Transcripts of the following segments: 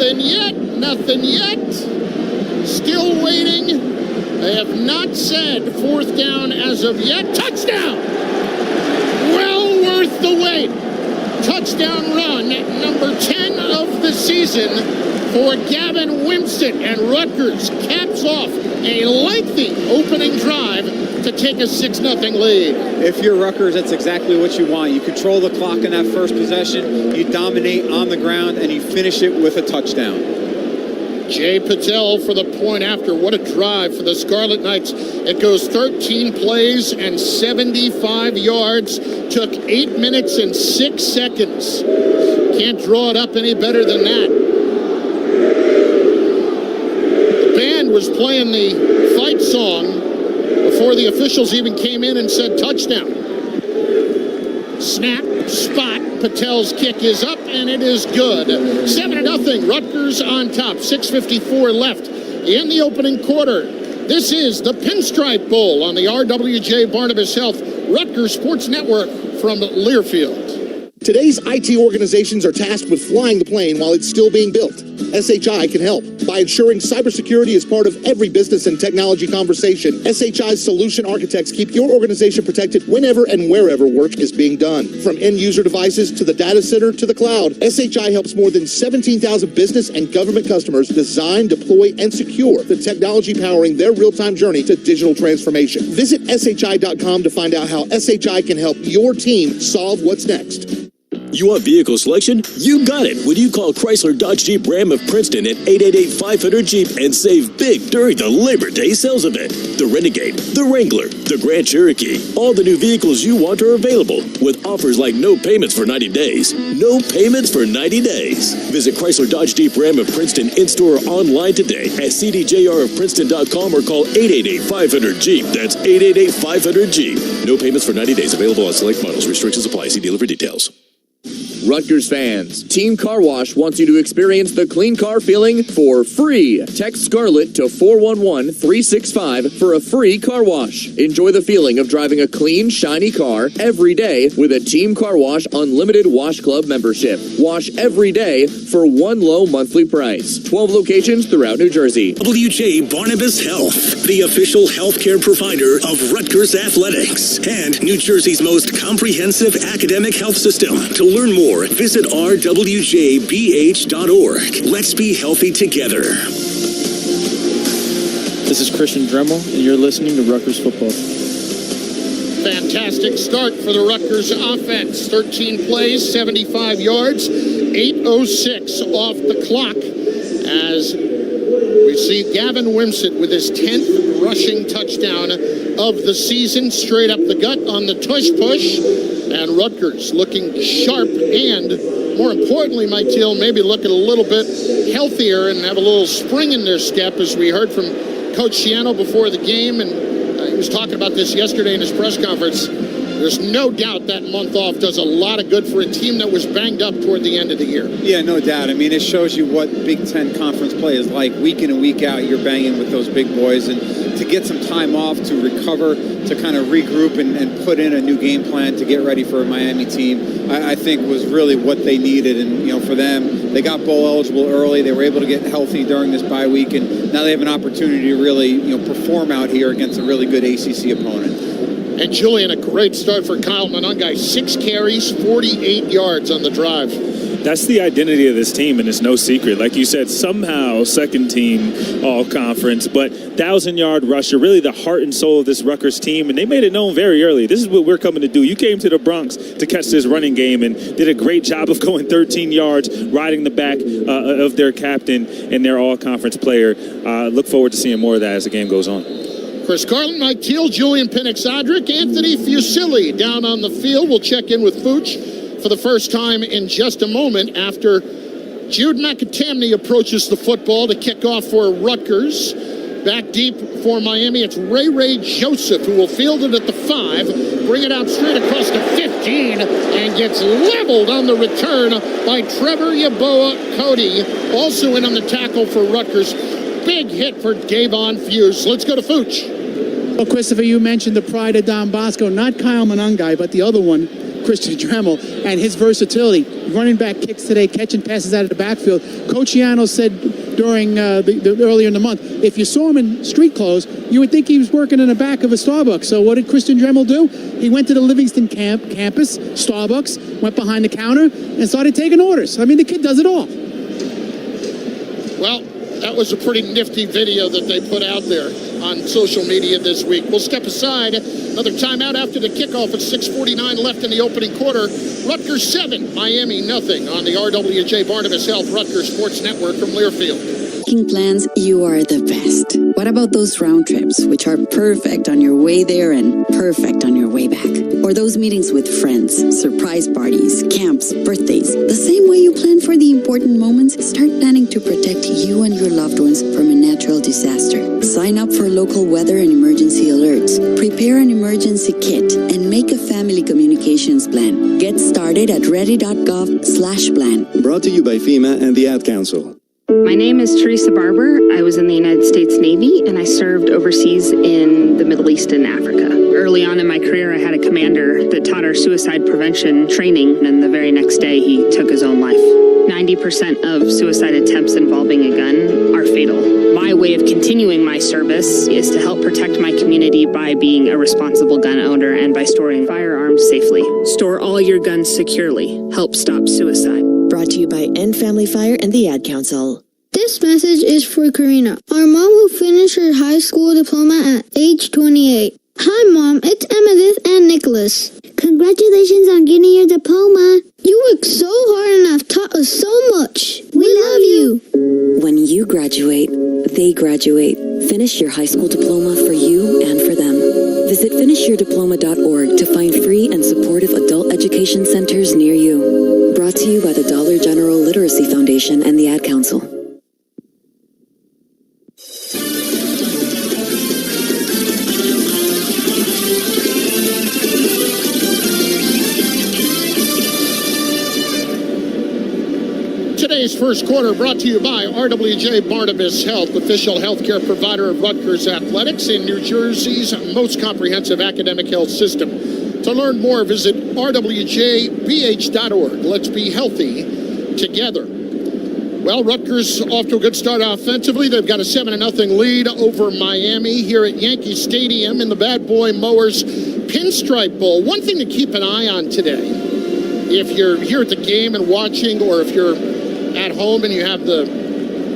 Nothing yet. Nothing yet. Still waiting. They have not said fourth down as of yet. Touchdown! Well worth the wait. Touchdown run, number 10 of the season for Gavin Wimsatt, and Rutgers caps off a lengthy opening drive to take a 6-0 lead. If you're Rutgers, that's exactly what you want. You control the clock in that first possession, you dominate on the ground, and you finish it with a touchdown. Jay Patel for the point after. What a drive for the Scarlet Knights. It goes 13 plays and 75 yards. Took 8 minutes and 6 seconds. Can't draw it up any better than that. The band was playing the fight song before the officials even came in and said touchdown. Snap, spot, Patel's kick is up, and it is good. 7-0, Rutgers on top. 6:54 left in the opening quarter. This is the Pinstripe Bowl on the RWJ Barnabas Health Rutgers Sports Network from Learfield. Today's IT organizations are tasked with flying the plane while it's still being built. SHI can help by ensuring cybersecurity is part of every business and technology conversation. SHI's solution architects keep your organization protected whenever and wherever work is being done. From end-user devices to the data center to the cloud, SHI helps more than 17,000 business and government customers design, deploy, and secure the technology powering their real-time journey to digital transformation. Visit SHI.com to find out how SHI can help your team solve what's next. You want vehicle selection? You got it when you call Chrysler Dodge Jeep Ram of Princeton at 888-500-JEEP and save big during the Labor Day sales event. The Renegade, the Wrangler, the Grand Cherokee, all the new vehicles you want are available with offers like no payments for 90 days. No payments for 90 days. Visit Chrysler Dodge Jeep Ram of Princeton in-store or online today at cdjrofprinceton.com or call 888-500-JEEP. That's 888-500-JEEP. No payments for 90 days. Available on select models. Restrictions apply. See dealer for details. Rutgers fans, Team Car Wash wants you to experience the clean car feeling for free. Text Scarlet to 411-365 for a free car wash. Enjoy the feeling of driving a clean, shiny car every day with a Team Car Wash Unlimited Wash Club membership. Wash every day for one low monthly price. 12 locations throughout New Jersey. WJ Barnabas Health, the official healthcare provider of Rutgers Athletics and New Jersey's most comprehensive academic health system. To learn more, visit rwjbh.org. Let's be healthy together. This is Christian Dremel, and you're listening to Rutgers Football. Fantastic start for the Rutgers offense. 13 plays, 75 yards, 8:06 off the clock as we see Gavin Wimsatt with his 10th rushing touchdown of the season, straight up the gut on the tush push. And Rutgers looking sharp and, more importantly, Mike Teal, maybe looking a little bit healthier and have a little spring in their step, as we heard from Coach Shiano before the game. And he was talking about this yesterday in his press conference. There's no doubt that month off does a lot of good for a team that was banged up toward the end of the year. Yeah, no doubt. I mean, it shows you what Big Ten conference play is like. Week in and week out, you're banging with those big boys. And to get some time off to recover, to kind of regroup and put in a new game plan to get ready for a Miami team, I think was really what they needed. And, you know, for them, they got bowl eligible early. They were able to get healthy during this bye week. And now they have an opportunity to really, you know, perform out here against a really good ACC opponent. And Julian, a great start for Kyle Monangai. 6 carries, 48 yards on the drive. That's the identity of this team, and it's no secret. Like you said, somehow second team all-conference, but 1,000-yard rusher, really the heart and soul of this Rutgers team, and they made it known very early. This is what we're coming to do. You came to the Bronx to catch this running game and did a great job of going 13 yards, riding the back of their captain and their all-conference player. Look forward to seeing more of that as the game goes on. Chris Carlin, Mike Teal, Julian Pinnock-Sadrick, Anthony Fusilli down on the field. We'll check in with Fooch for the first time in just a moment after Jude McAtamney approaches the football to kick off for Rutgers. Back deep for Miami, it's Ray Joseph, who will field it at the 5, bring it out straight across the 15, and gets leveled on the return by Trevor Yeboah Cody. Also in on the tackle for Rutgers. Big hit for Gavon Fuse. Let's go to Fooch. Well, Christopher, you mentioned the pride of Don Bosco, not Kyle Monangai, but the other one, Christian Dremel, and his versatility. running back kicks today, catching passes out of the backfield. Coach Iano said during earlier in the month, if you saw him in street clothes, you would think he was working in the back of a Starbucks. So what did Christian Dremel do? He went to the Livingston campus, Starbucks, went behind the counter, and started taking orders. I mean, the kid does it all. Well, that was a pretty nifty video that they put out there on social media this week. We'll step aside. Another timeout after the kickoff at 6:49 left in the opening quarter. Rutgers 7, Miami nothing on the RWJ Barnabas Health Rutgers Sports Network from Learfield. Plans, you are the best. What about those round trips, which are perfect on your way there and perfect on your way back? Or those meetings with friends, surprise parties, camps, birthdays? The same way you plan for the important moments, start planning to protect you and your loved ones from a natural disaster. Sign up for local weather and emergency alerts. Prepare an emergency kit and make a family communications plan. Get started at ready.gov/plan. Brought to you by FEMA and the Ad Council. My name is Teresa Barber. I was in the United States Navy and I served overseas in the Middle East and Africa. Early on in my career, I had a commander that taught our suicide prevention training, and the very next day he took his own life. 90% of suicide attempts involving a gun are fatal. My way of continuing my service is to help protect my community by being a responsible gun owner and by storing firearms safely. Store all your guns securely. Help stop suicide. Brought to you by End Family Fire and the Ad Council. This message is for Karina, our mom who finished her high school diploma at age 28. Hi Mom, it's Emmeline and Nicholas. Congratulations on getting your diploma. You worked so hard and have taught us so much. We love you. When you graduate, they graduate. Finish your high school diploma for you and for them. Visit finishyourdiploma.org to find free and supportive adult education centers near you. Brought to you by the Dollar General Literacy Foundation and the Ad Council. Today's first quarter brought to you by RWJ Barnabas Health, official healthcare provider of Rutgers Athletics in New Jersey's most comprehensive academic health system. To learn more, visit rwjbh.org. Let's be healthy together. Well, Rutgers off to a good start offensively. They've got a 7-0 lead over Miami here at Yankee Stadium in the Bad Boy Mowers Pinstripe Bowl. One thing to keep an eye on today, if you're here at the game and watching, or if you're at home and you have the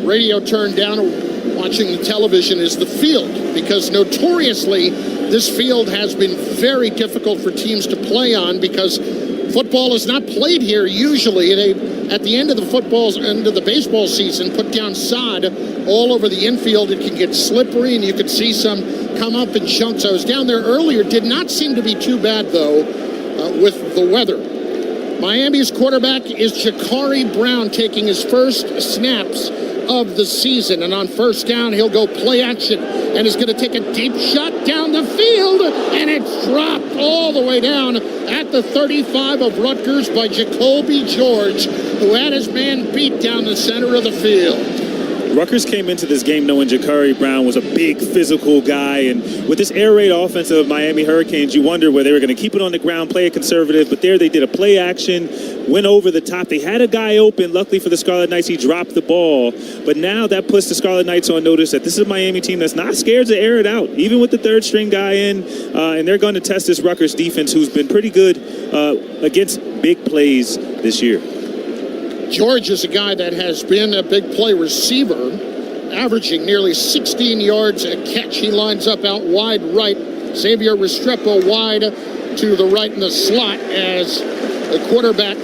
radio turned down or watching the television, is the field, because notoriously this field has been very difficult for teams to play on because football is not played here usually. They, at the end of the baseball season, put down sod all over the infield. It can get slippery and you could see some come up in chunks. I was down there earlier. Did not seem to be too bad though with the weather. Miami's quarterback is Jakari Brown, taking his first snaps of the season. And on first down, he'll go play action and is going to take a deep shot down the field. And it's dropped all the way down at the 35 of Rutgers by Jacoby George, who had his man beat down the center of the field. Rutgers came into this game knowing Jakari Brown was a big physical guy, and with this air raid offense of Miami Hurricanes, you wonder where they were going to keep it on the ground, play it conservative, but there they did a play action, went over the top. They had a guy open. Luckily for the Scarlet Knights, he dropped the ball, but now that puts the Scarlet Knights on notice that this is a Miami team that's not scared to air it out, even with the third string guy in, and they're going to test this Rutgers defense, who's been pretty good against big plays this year. George is a guy that has been a big play receiver, averaging nearly 16 yards a catch. He lines up out wide right. Xavier Restrepo wide to the right in the slot as the quarterback,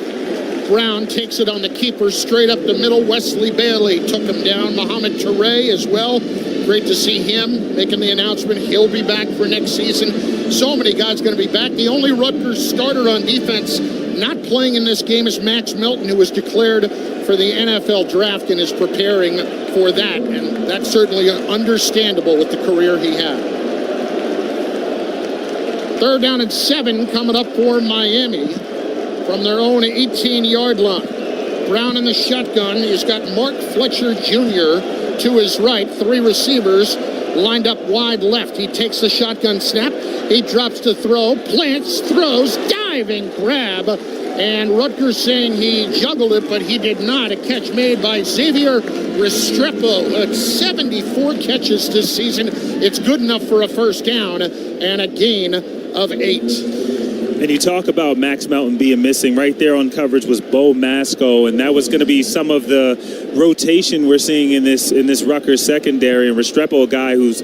Brown, takes it on the keeper straight up the middle. Wesley Bailey took him down. Mohamed Touré as well. Great to see him making the announcement he'll be back for next season. So many guys going to be back. The only Rutgers starter on defense not playing in this game is Max Melton, who was declared for the NFL draft and is preparing for that. And that's certainly understandable with the career he had. Third down and 7 coming up for Miami from their own 18-yard line. Brown in the shotgun. He's got Mark Fletcher Jr. to his right. 3 receivers lined up wide left. He takes the shotgun snap. He drops to throw, plants, throws, diving grab And Rutgers saying he juggled it, but he did not. A catch made by Xavier Restrepo. 74 catches this season. It's good enough for a first down and a gain of 8. And you talk about Max Melton being missing. Right there on coverage was Bo Masco, and that was going to be some of the rotation we're seeing in this Rutgers secondary. And Restrepo, a guy who's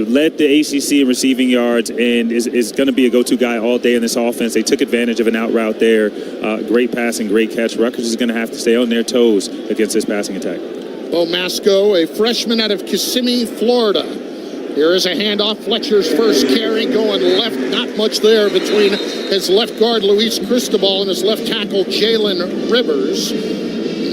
led the ACC in receiving yards and is going to be a go-to guy all day in this offense. They took advantage of an out route there. Great pass and great catch. Rutgers is going to have to stay on their toes against this passing attack. Bo Masco, a freshman out of Kissimmee, Florida. Here is a handoff. Fletcher's first carry going left. Not much there between his left guard, Luis Cristobal, and his left tackle, Jalen Rivers.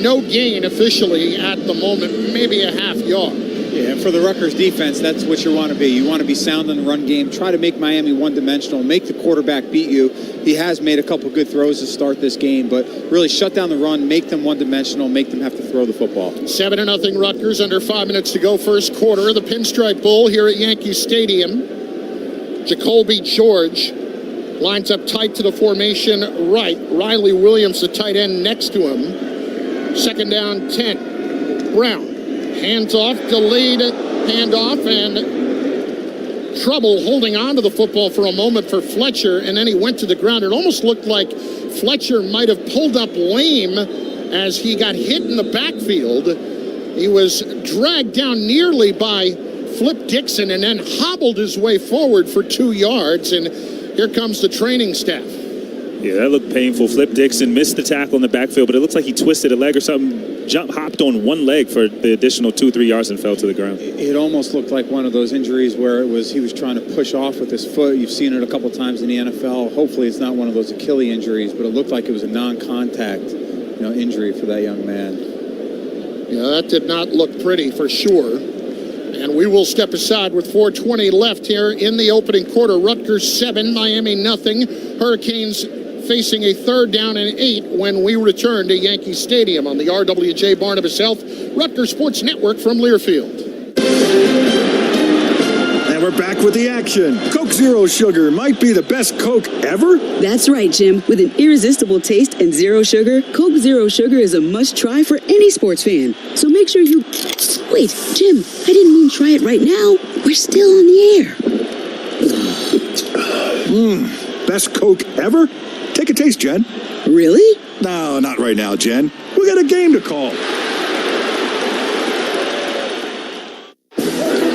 No gain officially at the moment, maybe a half yard. Yeah, and for the Rutgers defense, that's what you want to be. You want to be sound in the run game. Try to make Miami one-dimensional. Make the quarterback beat you. He has made a couple good throws to start this game, but really shut down the run, make them one-dimensional, make them have to throw the football. 7-0 Rutgers, under 5 minutes to go, first quarter. The Pinstripe Bowl here at Yankee Stadium. Jacoby George lines up tight to the formation right. Riley Williams, the tight end, next to him. Second down, 10. Brown. Hands off, delayed handoff, and trouble holding on to the football for a moment for Fletcher, and then he went to the ground. It almost looked like Fletcher might have pulled up lame as he got hit in the backfield. He was dragged down nearly by Flip Dixon and then hobbled his way forward for 2 yards, and here comes the training staff. Yeah, that looked painful. Flip Dixon missed the tackle in the backfield, but it looks like he twisted a leg or something, hopped on one leg for the additional 2-3 yards and fell to the ground. It almost looked like one of those injuries where he was trying to push off with his foot. You've seen it a couple times in the NFL. Hopefully it's not one of those Achilles injuries, but it looked like it was a non-contact injury for that young man. Yeah, that did not look pretty for sure. And we will step aside with 4:20 left here in the opening quarter. Rutgers 7, Miami nothing. Hurricanes facing a 3rd down and 8 when we return to Yankee Stadium on the RWJ Barnabas Health Rutgers Sports Network from Learfield. And we're back with the action. Coke Zero Sugar might be the best Coke ever. That's right, Jim. With an irresistible taste and zero sugar, Coke Zero Sugar is a must-try for any sports fan. So make sure you... Wait, Jim, I didn't mean try it right now. We're still on the air. Best Coke ever? Take a taste, Jen. Really? No, not right now, Jen. We got a game to call.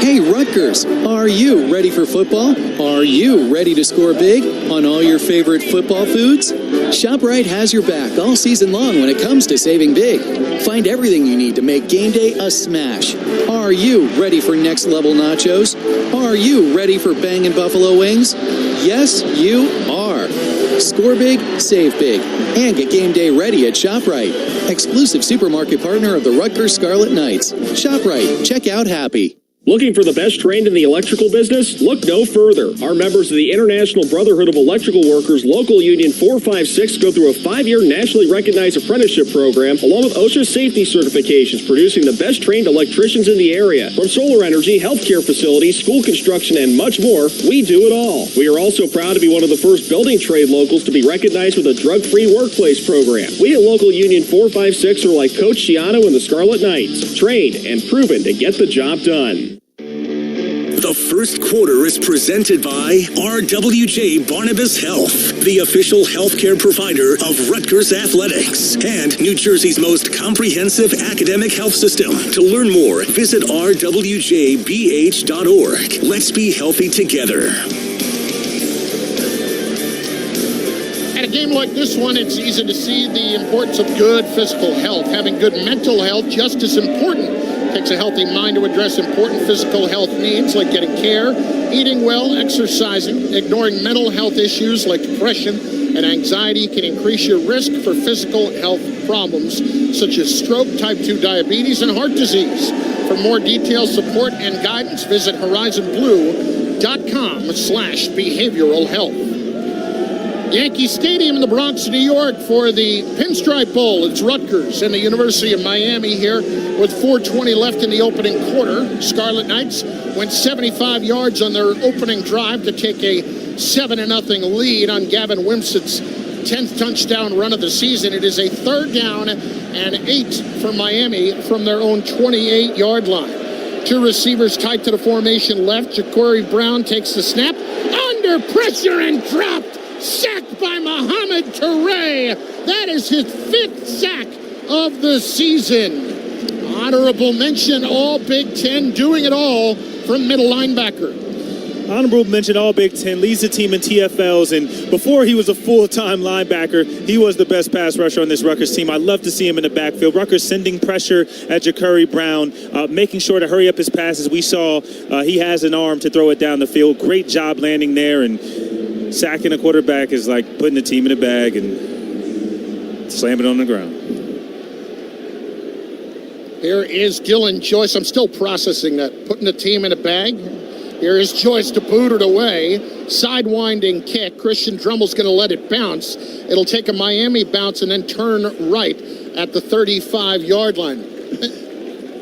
Hey, Rutgers, are you ready for football? Are you ready to score big on all your favorite football foods? ShopRite has your back all season long when it comes to saving big. Find everything you need to make game day a smash. Are you ready for next level nachos? Are you ready for bangin' buffalo wings? Yes, you are. Score big, save big, and get game day ready at ShopRite. Exclusive supermarket partner of the Rutgers Scarlet Knights. ShopRite. Check out happy. Looking for the best trained in the electrical business? Look no further. Our members of the International Brotherhood of Electrical Workers Local Union 456 go through a 5-year nationally recognized apprenticeship program along with OSHA safety certifications, producing the best trained electricians in the area. From solar energy, healthcare facilities, school construction, and much more, we do it all. We are also proud to be one of the first building trade locals to be recognized with a drug-free workplace program. We at Local Union 456 are like Coach Schiano and the Scarlet Knights, trained and proven to get the job done. The first quarter is presented by RWJ Barnabas Health, the official healthcare provider of Rutgers Athletics and New Jersey's most comprehensive academic health system. To learn more, visit rwjbh.org. Let's be healthy together. At a game like this one, it's easy to see the importance of good physical health. Having good mental health just as important. It takes a healthy mind to address important physical health needs like getting care, eating well, exercising. Ignoring mental health issues like depression and anxiety can increase your risk for physical health problems such as stroke, type 2 diabetes, and heart disease. For more detailed support and guidance, visit horizonblue.com/behavioral health. Yankee Stadium in the Bronx, New York for the Pinstripe Bowl. It's Rutgers and the University of Miami here with 4:20 left in the opening quarter. Scarlet Knights went 75 yards on their opening drive to take a 7-0 lead on Gavin Wimsatt's 10th touchdown run of the season. It is a 3rd down and 8 for Miami from their own 28-yard line. 2 receivers tight to the formation left. Ja'Cory Brown takes the snap. Under pressure and dropped. Sacked by Mohamed Touré. That is his 5th sack of the season. Honorable mention, all Big Ten, doing it all from middle linebacker. Honorable mention, all Big Ten, leads the team in TFLs, and before he was a full-time linebacker, he was the best pass rusher on this Rutgers team. I love to see him in the backfield. Rutgers sending pressure at Ja'Cory Brown, making sure to hurry up his passes. We saw he has an arm to throw it down the field. Great job landing there, and sacking a quarterback is like putting the team in a bag and slamming it on the ground. Here is Dylan Joyce. I'm still processing that. Putting the team in a bag. Here is Joyce to boot it away. Sidewinding kick. Christian Drummel's going to let it bounce. It'll take a Miami bounce and then turn right at the 35-yard line.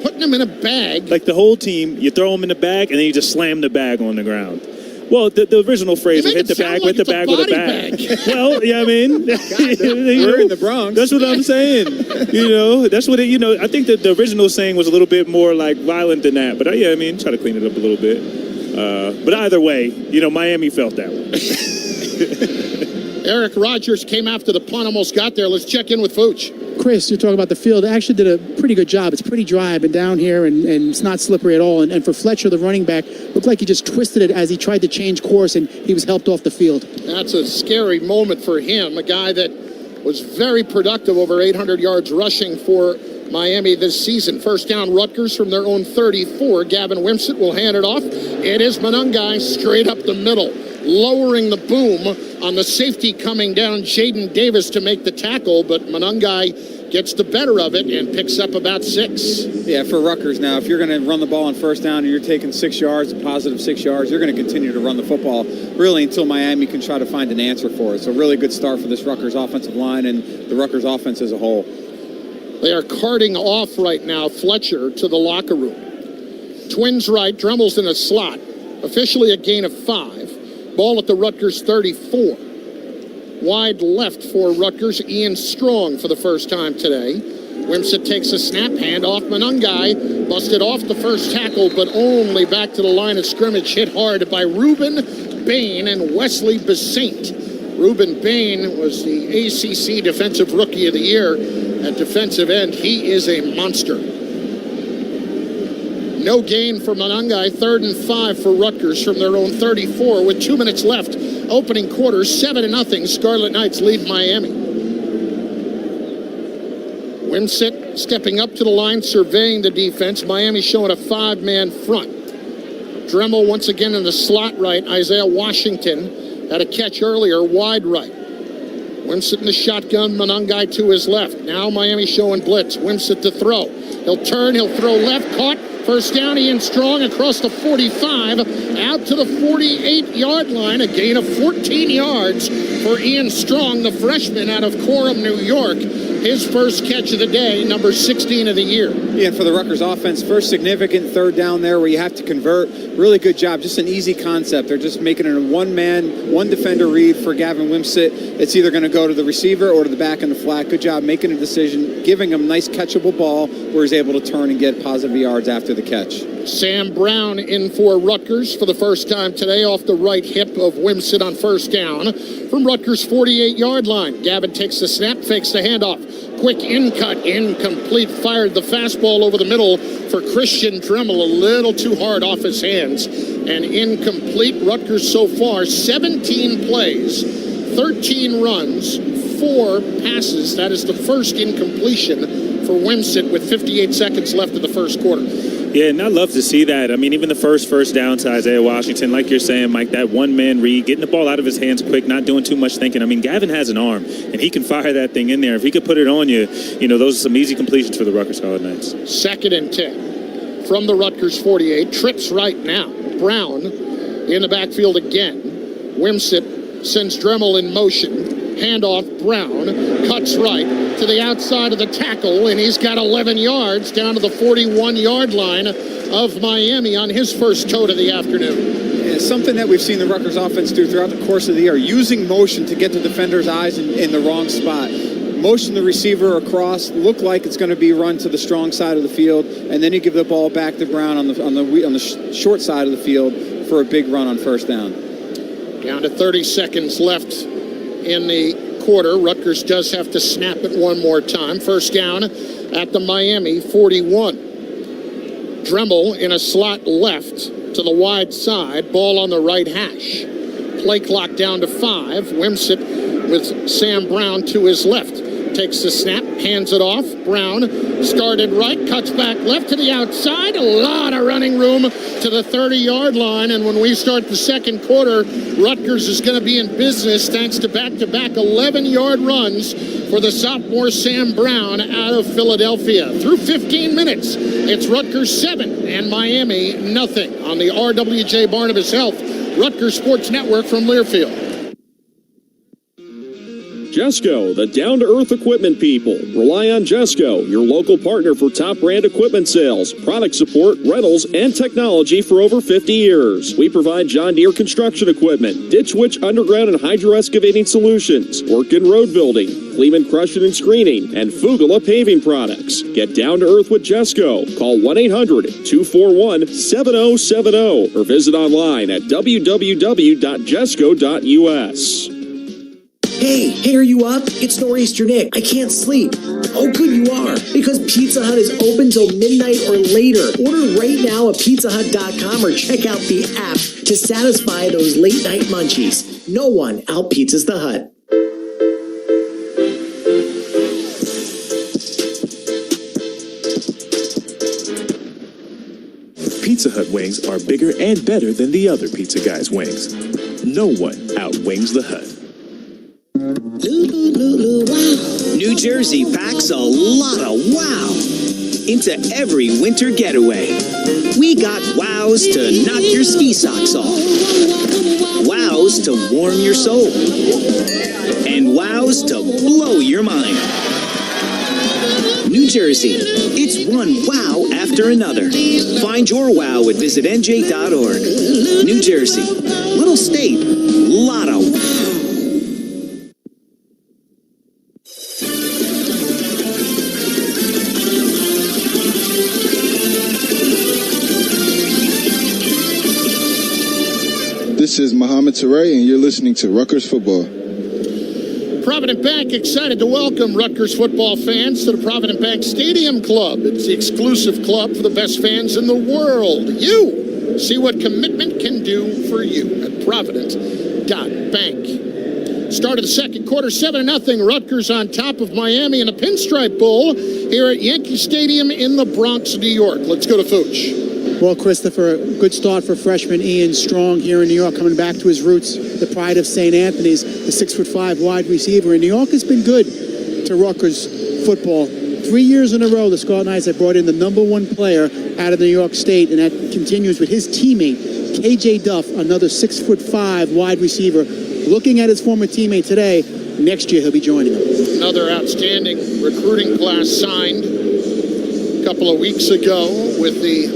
Putting them in a bag. Like the whole team, you throw them in the bag and then you just slam the bag on the ground. Well, the original phrase was hit the bag with the bag with a bag. Well, yeah, I mean, we're in the Bronx. That's what I'm saying. That's what I think that the original saying was a little bit more like violent than that. But yeah, I mean, try to clean it up a little bit. But either way, Miami felt that one. Eric Rogers came after the punt, almost got there. Let's check in with Fooch. Chris, you're talking about the field. They actually did a pretty good job. It's pretty dry and down here, and it's not slippery at all. And for Fletcher, the running back, looked like he just twisted it as he tried to change course, and he was helped off the field. That's a scary moment for him, a guy that was very productive, over 800 yards rushing for Miami this season. First down, Rutgers from their own 34. Gavin Wimsatt will hand it off. It is Monangai straight up the middle, lowering the boom on the safety coming down. Jaden Davis to make the tackle, but Monangai gets the better of it and picks up about 6. Yeah, for Rutgers now, if you're going to run the ball on first down and you're taking 6 yards, a positive 6 yards, you're going to continue to run the football really until Miami can try to find an answer for it. So really good start for this Rutgers offensive line and the Rutgers offense as a whole. They are carting off right now Fletcher to the locker room. Twins right, Drummel's in a slot. Officially a gain of 5. Ball at the Rutgers 34. Wide left for Rutgers, Ian Strong for the first time today. Wimsatt takes a snap, hand off Monangai. Busted off the first tackle, but only back to the line of scrimmage. Hit hard by Reuben Bain and Wesley Besaint. Reuben Bain was the ACC Defensive Rookie of the Year at defensive end. He is a monster. No gain for Monangai. 3rd and 5 for Rutgers from their own 34 with 2 minutes left. Opening quarter, 7-0. Scarlet Knights lead Miami. Wimsatt stepping up to the line, surveying the defense. Miami showing a 5-man front. Dremel once again in the slot right. Isaiah Washington had a catch earlier, wide right. Wimsatt in the shotgun, Monangai to his left. Now Miami showing blitz. Wimsatt to throw. He'll turn, he'll throw left, caught. First down, Ian Strong across the 45, out to the 48-yard line. A gain of 14 yards for Ian Strong, the freshman out of Coram, New York. His first catch of the day, number 16 of the year. Yeah, and for the Rutgers offense, first significant 3rd down there where you have to convert. Really good job, just an easy concept. They're just making it a one-man, one-defender read for Gavin Wimsatt. It's either going to go to the receiver or to the back in the flat. Good job making a decision, giving him a nice catchable ball where he's able to turn and get positive yards after the catch. Sam Brown in for Rutgers for the first time today off the right hip of Wimsatt on first down from Rutgers' 48-yard line. Gavin takes the snap, fakes the handoff. Quick in-cut, incomplete, fired the fastball over the middle for Christian Dremel, a little too hard off his hands, and incomplete. Rutgers so far, 17 plays, 13 runs, 4 passes. That is the first incompletion for Wimsatt with 58 seconds left of the first quarter. Yeah, and I love to see that. I mean, even the first down to Isaiah Washington, like you're saying, Mike, that one-man read, getting the ball out of his hands quick, not doing too much thinking. I mean, Gavin has an arm, and he can fire that thing in there. If he could put it on you, those are some easy completions for the Rutgers Scarlet Knights. 2nd and 10 from the Rutgers 48. Trips right now. Brown in the backfield again. Wimsatt sends Dremel in motion. Handoff, Brown cuts right to the outside of the tackle, and he's got 11 yards down to the 41-yard line of Miami on his first tote of the afternoon. Yeah, it's something that we've seen the Rutgers offense do throughout the course of the year, using motion to get the defender's eyes in the wrong spot. Motion the receiver across, look like it's going to be run to the strong side of the field, and then you give the ball back to Brown on the short side of the field for a big run on first down. Down to 30 seconds left in the quarter. Rutgers does have to snap it one more time. First down at the Miami 41. Dremel in a slot left to the wide side. Ball on the right hash. Play clock down to 5. Wimsett with Sam Brown to his left. Takes the snap, hands it off. Brown started right, cuts back left to the outside. A lot of running room to the 30-yard line. And when we start the second quarter, Rutgers is going to be in business thanks to back-to-back 11-yard runs for the sophomore Sam Brown out of Philadelphia. Through 15 minutes, it's Rutgers 7 and Miami nothing on the RWJ Barnabas Health Rutgers Sports Network from Learfield. Jesco, the down-to-earth equipment people. Rely on Jesco, your local partner for top brand equipment sales, product support, rentals, and technology for over 50 years. We provide John Deere construction equipment, ditch witch, underground, and hydro-excavating solutions, work in road building, Kleeman crushing and screening, and Fugala paving products. Get down to earth with Jesco. Call 1-800-241-7070 or visit online at www.jesco.us. Hey, are you up? It's Nor'easter Nick. I can't sleep. Oh, good you are, because Pizza Hut is open till midnight or later. Order right now at pizzahut.com or check out the app to satisfy those late night munchies. No one out-pizzas the Hut. Pizza Hut wings are bigger and better than the other pizza guys' wings. No one outwings the Hut. New Jersey packs a lot of wow into every winter getaway. We got wows to knock your ski socks off, wows to warm your soul, and wows to blow your mind. New Jersey, it's one wow after another. Find your wow at visitnj.org. New Jersey, little state, lot of wow. This is Mohamed Teray, and you're listening to Rutgers Football. Provident Bank excited to welcome Rutgers football fans to the Provident Bank Stadium Club. It's the exclusive club for the best fans in the world. You see what commitment can do for you at Provident.Bank. Start of the second quarter, 7-0. Rutgers on top of Miami in a Pinstripe Bowl here at Yankee Stadium in the Bronx, New York. Let's go to Fooch. Well, Christopher, a good start for freshman Ian Strong here in New York, coming back to his roots, the pride of St. Anthony's, the 6'5" wide receiver. And New York has been good to Rutgers football. 3 years in a row, the Scarlet Knights have brought in the #1 player out of New York State, and that continues with his teammate, KJ Duff, another 6'5" wide receiver. Looking at his former teammate today, next year he'll be joining him. Another outstanding recruiting class signed a couple of weeks ago with they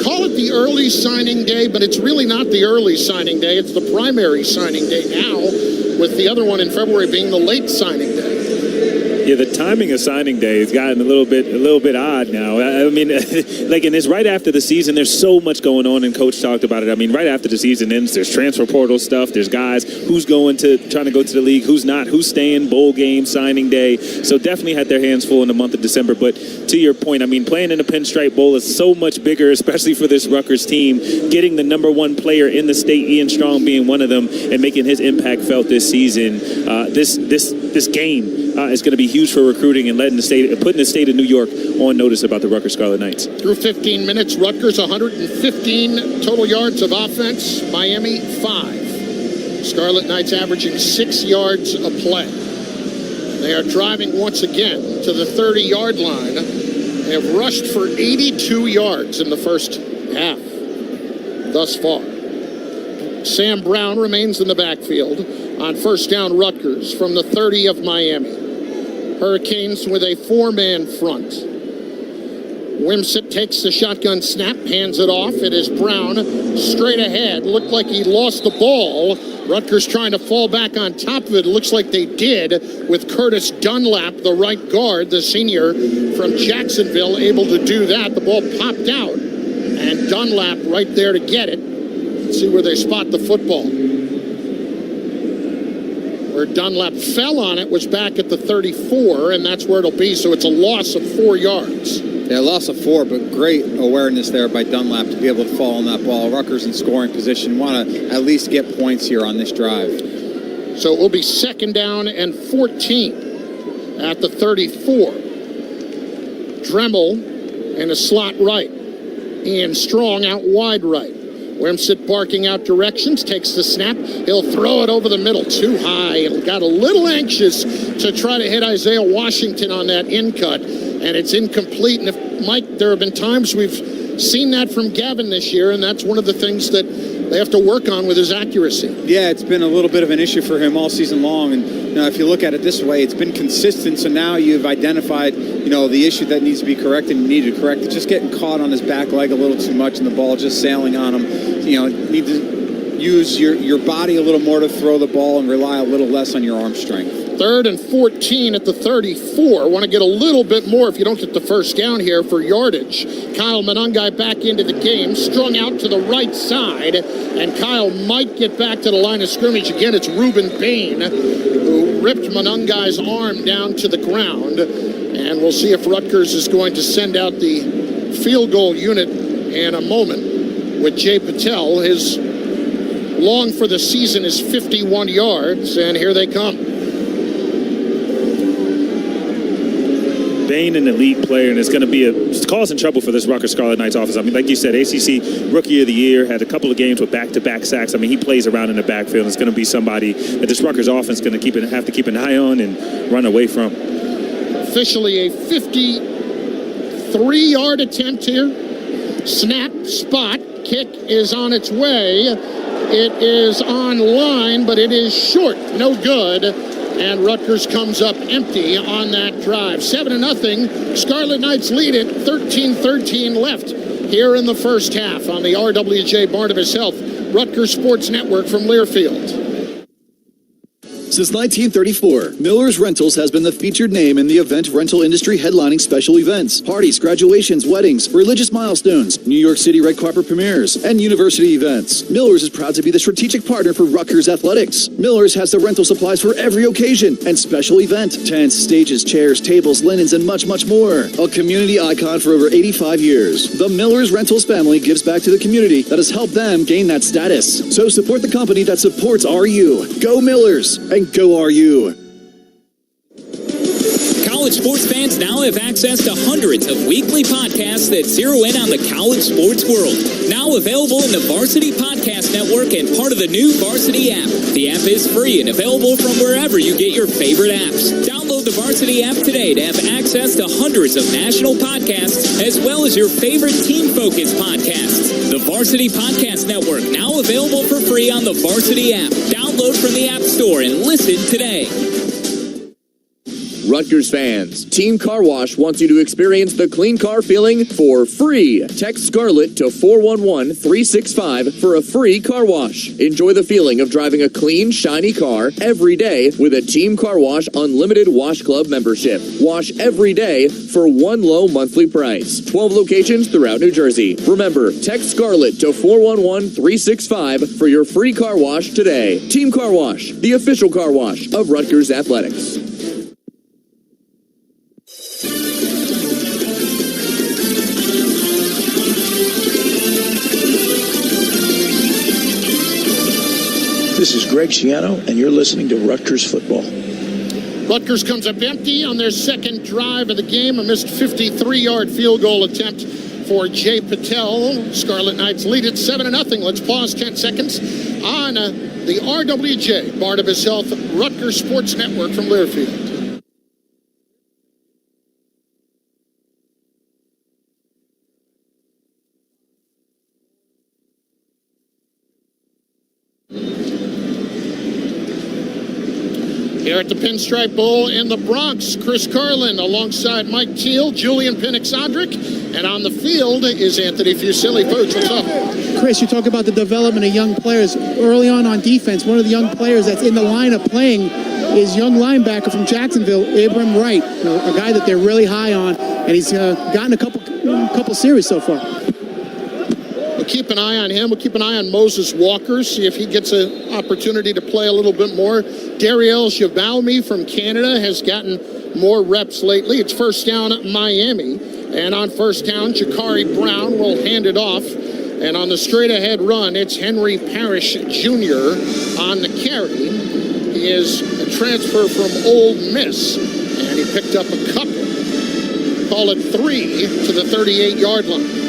call it the early signing day, but it's really not the early signing day. It's the primary signing day now, with the other one in February being the late signing day. Yeah, the timing of signing day has gotten a little bit odd now. I mean, like, and it's right after the season. There's so much going on, and Coach talked about it. I mean, right after the season ends, there's transfer portal stuff. There's guys who's trying to go to the league, who's not, who's staying, bowl game, signing day. So definitely had their hands full in the month of December. But to your point, I mean, playing in a Pinstripe Bowl is so much bigger, especially for this Rutgers team. Getting the #1 player in the state, Ian Strong, being one of them, and making his impact felt this season. This game is going to be huge for recruiting and putting the state of New York on notice about the Rutgers Scarlet Knights. Through 15 minutes, Rutgers 115 total yards of offense, Miami 5. Scarlet Knights averaging 6 yards a play. They are driving once again to the 30-yard line. They have rushed for 82 yards in the first half thus far. Sam Brown remains in the backfield on first down. Rutgers from the 30 of Miami. Hurricanes with a 4-man front. Wimsett takes the shotgun snap, hands it off. It is Brown straight ahead. Looked like he lost the ball. Rutgers trying to fall back on top of it. Looks like they did with Curtis Dunlap, the right guard, the senior from Jacksonville, able to do that. The ball popped out, and Dunlap right there to get it. Let's see where they spot the football. Where Dunlap fell on it was back at the 34, and that's where it'll be. So it's a loss of 4 yards. Yeah, loss of 4, but great awareness there by Dunlap to be able to fall on that ball. Rutgers in scoring position. Want to at least get points here on this drive. So it will be 2nd down and 14 at the 34. Dremel in a slot right. Ian Strong out wide right. Wimsett barking out directions, takes the snap. He'll throw it over the middle, too high. Got a little anxious to try to hit Isaiah Washington on that in cut, and it's incomplete. And if, Mike, there have been times we've seen that from Gavin this year, and that's one of the things that they have to work on with his accuracy. Yeah, it's been a little bit of an issue for him all season long. And if you look at it this way, it's been consistent. So now you've identified, the issue that needs to be corrected and need to correct it. Just getting caught on his back leg a little too much and the ball just sailing on him. Need to use your body a little more to throw the ball and rely a little less on your arm strength. 3rd and 14 at the 34. Want to get a little bit more if you don't get the first down here for yardage. Kyle Monungai back into the game, strung out to the right side, and Kyle might get back to the line of scrimmage. Again, it's Reuben Bain who ripped Monungai's arm down to the ground, and we'll see if Rutgers is going to send out the field goal unit in a moment with Jay Patel. His long for the season is 51 yards, and here they come. Bain, an elite player, and it's going to be causing trouble for this Rutgers Scarlet Knights offense. I mean, like you said, ACC Rookie of the Year, had a couple of games with back-to-back sacks. I mean, he plays around in the backfield. It's going to be somebody that this Rutgers offense is going to have to keep an eye on and run away from. Officially a 53-yard attempt here. Snap, spot, kick is on its way. It is on line, but it is short. No good. And Rutgers comes up empty on that drive. 7-0. Scarlet Knights lead it. 13-13 left here in the first half on the RWJ Barnabas Health Rutgers Sports Network from Learfield. Since 1934, Miller's Rentals has been the featured name in the event rental industry, headlining special events, parties, graduations, weddings, religious milestones, New York City red carpet premieres, and university events. Miller's is proud to be the strategic partner for Rutgers athletics. Miller's has the rental supplies for every occasion and special event. Tents, stages, chairs, tables, linens, and much, much more. A community icon for over 85 years. The Miller's Rentals family gives back to the community that has helped them gain that status. So support the company that supports RU. Go Miller's! And go RU. College sports fans now have access to hundreds of weekly podcasts that zero in on the college sports world. Now available in the Varsity Podcast Network and part of the new Varsity app. The app is free and available from wherever you get your favorite apps. Download the Varsity app today to have access to hundreds of national podcasts as well as your favorite team-focused podcasts. The Varsity Podcast Network, now available for free on the Varsity app. Download from the App Store and listen today. Rutgers fans, Team Car Wash wants you to experience the clean car feeling for free. Text Scarlet to 411-365 for a free car wash. Enjoy the feeling of driving a clean, shiny car every day with a Team Car Wash Unlimited Wash Club membership. Wash every day for one low monthly price. 12 locations throughout New Jersey. Remember, text Scarlet to 411-365 for your free car wash today. Team Car Wash, the official car wash of Rutgers Athletics. This is Greg Sciano, and you're listening to Rutgers football. Rutgers comes up empty on their second drive of the game. A missed 53-yard field goal attempt for Jay Patel. Scarlet Knights lead it 7-0. Let's pause 10 seconds on the RWJ Barnabas Health Rutgers Sports Network from Learfield. Here at the Pinstripe Bowl in the Bronx, Chris Carlin alongside Mike Teal, Julian Pinnock-Sondrick, and on the field is Anthony Fusilli. Coach, what's up? Chris, you talk about the development of young players. Early on defense, one of the young players that's in the lineup playing is young linebacker from Jacksonville, Abram Wright, a guy that they're really high on, and he's gotten a couple series so far. We'll keep an eye on him. We'll keep an eye on Moses Walker, see if he gets an opportunity to play a little bit more. Dariel Shavalmi from Canada has gotten more reps lately. It's first down at Miami. And on first down, Jakari Brown will hand it off. And on the straight-ahead run, it's Henry Parrish Jr. on the carry. He is a transfer from Ole Miss, and he picked up a couple. Call it 3 to the 38-yard line.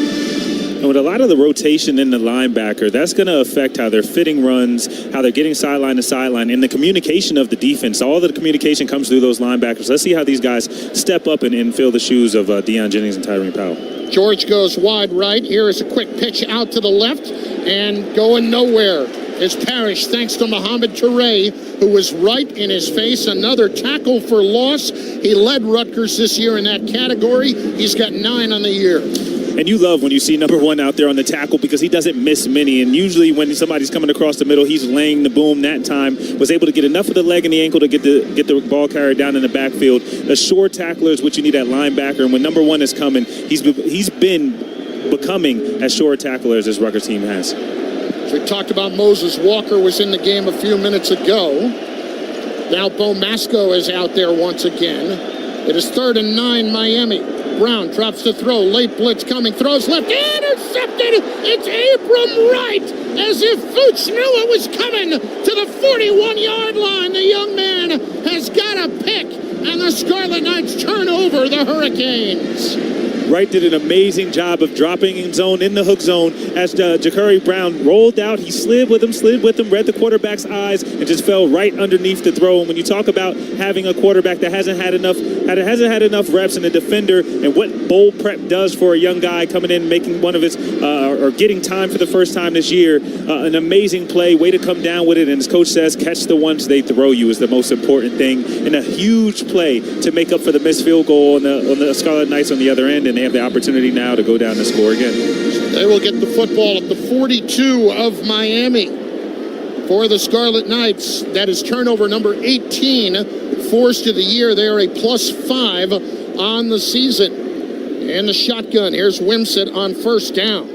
And with a lot of the rotation in the linebacker, that's going to affect how they're fitting runs, how they're getting sideline to sideline, and the communication of the defense. All the communication comes through those linebackers. Let's see how these guys step up and fill the shoes of Deion Jennings and Tyrone Powell. George goes wide right. Here is a quick pitch out to the left, and going nowhere is Parrish, thanks to Mohamed Toure, who was right in his face. Another tackle for loss. He led Rutgers this year in that category. He's got 9 on the year. And you love when you see number 1 out there on the tackle because he doesn't miss many. And usually when somebody's coming across the middle, he's laying the boom. That time was able to get enough of the leg and the ankle to get the ball carrier down in the backfield. A short tackler is what you need at linebacker. And when number 1 is coming, he's been becoming as short tackler as this Rutgers team has. We talked about Moses Walker was in the game a few minutes ago. Now Bo Masco is out there once again. It is 3rd and 9 Miami. Brown drops the throw. Late blitz coming. Throws left. Intercepted. It's Abram Wright. As if Fuchs knew it was coming to the 41-yard line. The young man has got a pick. And the Scarlet Knights turn over the Hurricanes. Wright did an amazing job of dropping in zone, in the hook zone, as Jakari Brown rolled out. He slid with him, read the quarterback's eyes, and just fell right underneath the throw. And when you talk about having a quarterback that hasn't had enough reps in a defender, and what bowl prep does for a young guy coming in, making one of his, or getting time for the first time this year, an amazing play, way to come down with it. And as coach says, catch the ones they throw you is the most important thing. And a huge play to make up for the missed field goal on the Scarlet Knights on the other end. And they have the opportunity now to go down and score again. They will get the football at the 42 of Miami for the Scarlet Knights. That is turnover number 18 forced of the year. They are a +5 on the season. And the shotgun. Here's Wimsett on first down.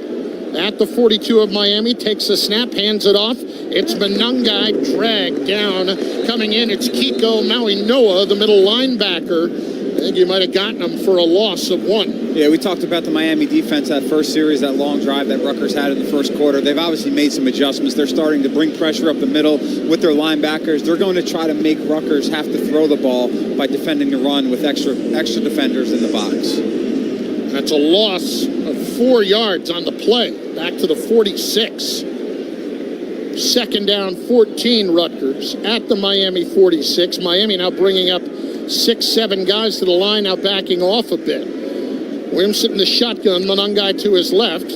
At the 42 of Miami, takes the snap, hands it off. It's Monungai dragged down. Coming in, it's Kiko Maui-Noa, the middle linebacker. I think you might have gotten them for a loss of 1. Yeah, we talked about the Miami defense, that first series, that long drive that Rutgers had in the first quarter. They've obviously made some adjustments. They're starting to bring pressure up the middle with their linebackers. They're going to try to make Rutgers have to throw the ball by defending the run with extra defenders in the box. That's a loss of 4 yards on the play. Back to the 46. 2nd down, 14 Rutgers at the Miami 46. Miami now bringing up 6-7 guys to the line, now backing off a bit. Wimsett in the shotgun, Monungai to his left.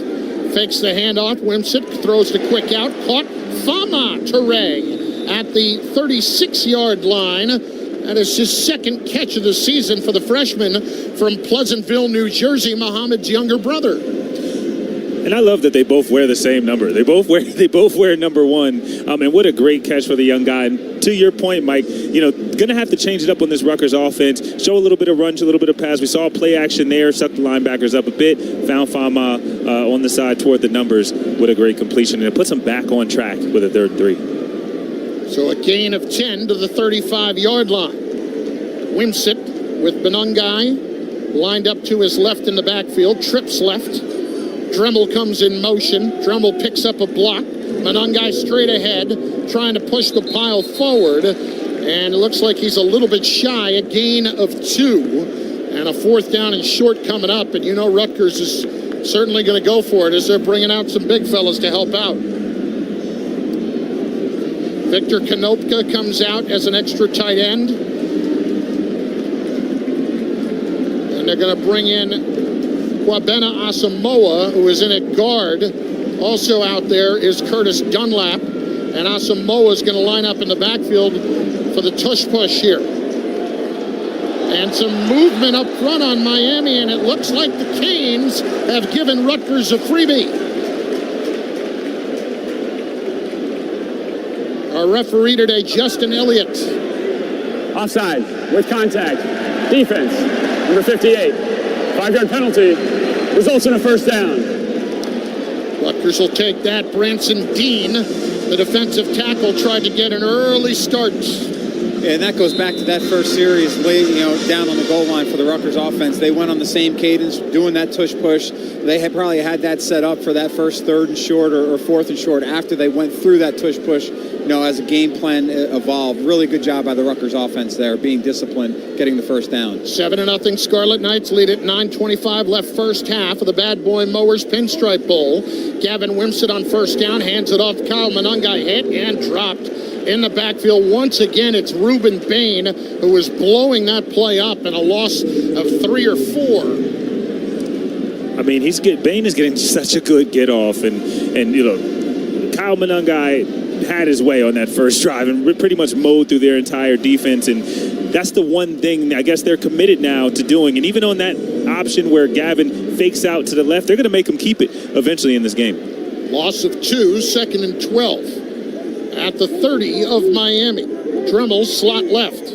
Fakes the handoff. Wimsett throws the quick out. Caught. Fama Toure at the 36-yard line. That is his 2nd catch of the season for the freshman from Pleasantville, New Jersey, Muhammad's younger brother. And I love that they both wear the same number. They both wear number 1. And what a great catch for the young guy. And to your point, Mike, going to have to change it up on this Rutgers offense. Show a little bit of run, a little bit of pass. We saw play action there, sucked the linebackers up a bit, found Fama on the side toward the numbers with a great completion. And it puts them back on track with a 3rd and 3. So a gain of 10 to the 35-yard line. Wimsett with Monungai lined up to his left in the backfield. Trips left. Dremel comes in motion. Dremel picks up a block. Monungai straight ahead, trying to push the pile forward. And it looks like he's a little bit shy. A gain of 2. And a 4th down and short coming up. And Rutgers is certainly going to go for it as they're bringing out some big fellas to help out. Victor Konopka comes out as an extra tight end. And they're going to bring in Kwabena Asamoah, who is in at guard. Also out there is Curtis Dunlap. And Asamoah is going to line up in the backfield for the tush push here. And some movement up front on Miami, and it looks like the Canes have given Rutgers a freebie. Our referee today, Justin Elliott. Offside, with contact. Defense, number 58. 5-yard penalty, results in a first down. Rutgers will take that. Branson Dean, the defensive tackle, tried to get an early start. Yeah, and that goes back to that first series, down on the goal line for the Rutgers offense. They went on the same cadence, doing that tush push. They had probably had that set up for that first 3rd and short or 4th and short after they went through that tush push, as a game plan evolved. Really good job by the Rutgers offense there, being disciplined, getting the first down. 7-0 Scarlet Knights lead at 9:25 left first half of the Bad Boy Mowers Pinstripe Bowl. Gavin Wimsatt on first down, hands it off to Kyle Monungai, hit and dropped. In the backfield, once again, it's Ruben Bain who was blowing that play up, and a loss of 3 or 4. I mean, Bain is getting such a good get off, and Kyle Monungai had his way on that first drive and pretty much mowed through their entire defense, and that's the one thing I guess they're committed now to doing. And even on that option where Gavin fakes out to the left, they're going to make him keep it eventually in this game. Loss of 2, 2nd and 12. At the 30 of Miami. Dremel slot left.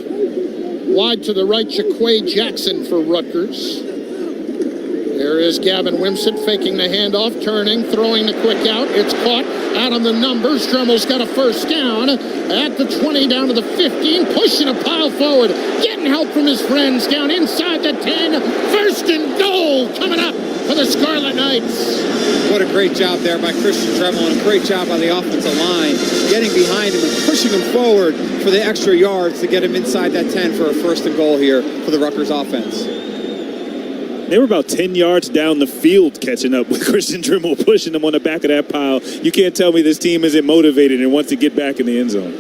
Wide to the right, Jaquay Jackson for Rutgers. There is Gavin Wimsatt faking the handoff, turning, throwing the quick out. It's caught out on the numbers. Dremel's got a first down at the 20, down to the 15, pushing a pile forward, getting help from his friends down inside the 10. First and goal coming up for the Scarlet Knights. What a great job there by Christian Dremel, and a great job by the offensive line, getting behind him and pushing him forward for the extra yards to get him inside that 10 for a first and goal here for the Rutgers offense. They were about 10 yards down the field catching up with Christian Dremel, pushing them on the back of that pile. You can't tell me this team isn't motivated and wants to get back in the end zone.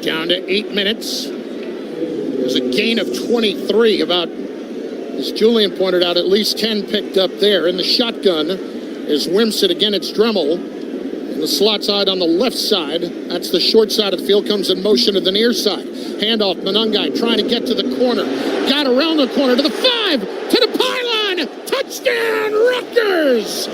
Down to 8 minutes. There's a gain of 23, about, as Julian pointed out, at least 10 picked up there. In the shotgun is Wimsatt. Again, it's Dremel. In the slot side on the left side, that's the short side of the field, comes in motion to the near side. Handoff, Monungai trying to get to the corner. Got around the corner to the 5, to the pylon. Touchdown, Rutgers!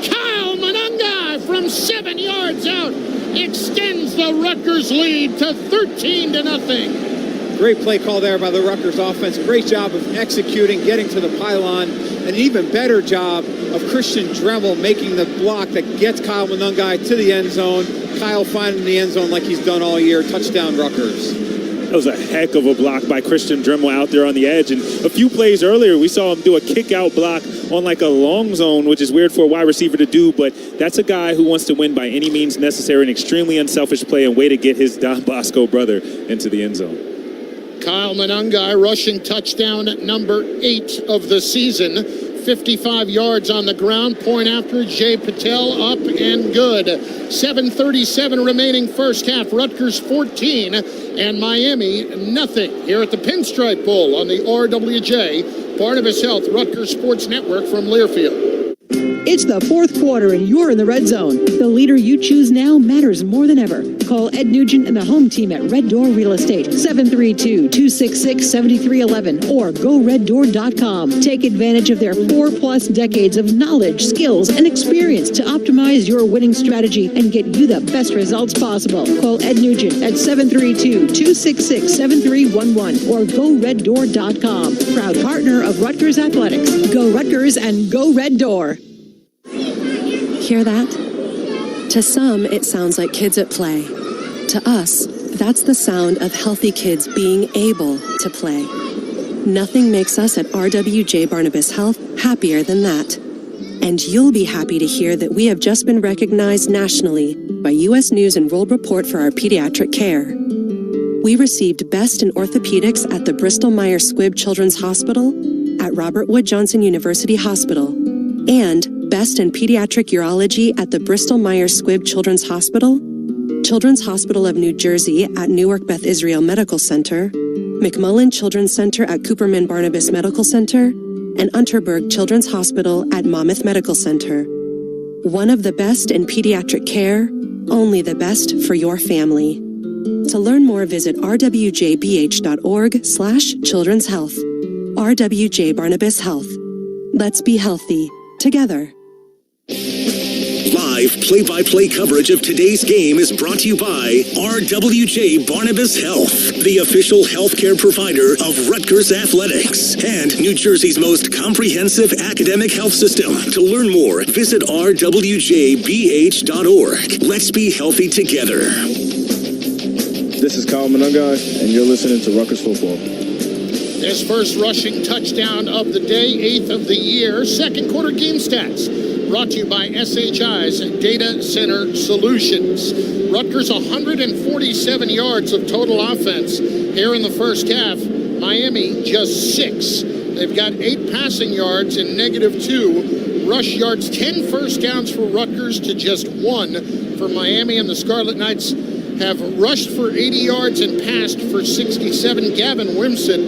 Kyle Monungai from 7 yards out extends the Rutgers lead to 13-0. Great play call there by the Rutgers offense. Great job of executing, getting to the pylon. An even better job of Christian Dremel making the block that gets Kyle Monungai to the end zone. Kyle finding the end zone like he's done all year. Touchdown, Rutgers. That was a heck of a block by Christian Dremel out there on the edge. And a few plays earlier, we saw him do a kick-out block on like a long zone, which is weird for a wide receiver to do. But that's a guy who wants to win by any means necessary. An extremely unselfish play and way to get his Don Bosco brother into the end zone. Kyle Monungai rushing touchdown at number 8 of the season. 55 yards on the ground. Point after Jay Patel, up and good. 7:37 remaining first half. Rutgers 14 and Miami nothing here at the Pinstripe Bowl on the RWJ Barnabas Health Rutgers Sports Network from Learfield. It's the fourth quarter and you're in the red zone. The leader you choose now matters more than ever. Call Ed Nugent and the home team at Red Door Real Estate, 732-266-7311 or GoRedDoor.com. Take advantage of their 4+ decades of knowledge, skills, and experience to optimize your winning strategy and get you the best results possible. Call Ed Nugent at 732-266-7311 or GoRedDoor.com. Proud partner of Rutgers Athletics. Go Rutgers and go Red Door. Hear that? To some, it sounds like kids at play. To us, that's the sound of healthy kids being able to play. Nothing makes us at RWJ Barnabas Health happier than that. And you'll be happy to hear that we have just been recognized nationally by U.S. News and World Report for our pediatric care. We received Best in Orthopedics at the Bristol Myers Squibb Children's Hospital, at Robert Wood Johnson University Hospital, and Best in Pediatric Urology at the Bristol Myers Squibb Children's Hospital, Children's Hospital of New Jersey at Newark Beth Israel Medical Center, McMullen Children's Center at Cooperman Barnabas Medical Center, and Unterberg Children's Hospital at Monmouth Medical Center. One of the best in pediatric care, only the best for your family. To learn more, visit rwjbh.org/children's health. RWJ Barnabas Health. Let's be healthy together. Live play-by-play coverage of today's game is brought to you by RWJ Barnabas Health, the official healthcare provider of Rutgers Athletics and New Jersey's most comprehensive academic health system. To learn more, visit rwjbh.org. Let's be healthy together. This is Kyle Monunga, and you're listening to Rutgers Football. His first rushing touchdown of the day, 8th of the year. Second quarter game stats brought to you by SHI's Data Center Solutions. Rutgers 147 yards of total offense here in the first half. Miami just 6. They've got 8 passing yards and -2 rush yards. 10 first downs for Rutgers to just 1 for Miami, and the Scarlet Knights have rushed for 80 yards and passed for 67. Gavin Wimsatt,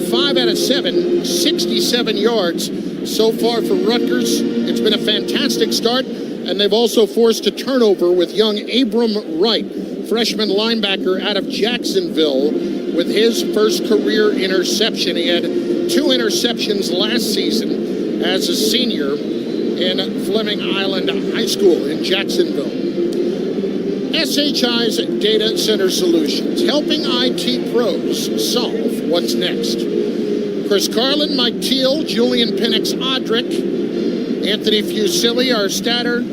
5 out of 7, 67 yards so far for Rutgers. It's been a fantastic start, and they've also forced a turnover with young Abram Wright, freshman linebacker out of Jacksonville, with his first career interception. He had 2 interceptions last season as a senior in Fleming Island High School in Jacksonville. SHI's Data Center Solutions, helping IT pros solve what's next. Chris Carlin, Mike Teal, Julian Penix-Odrick, Anthony Fusilli, our spotter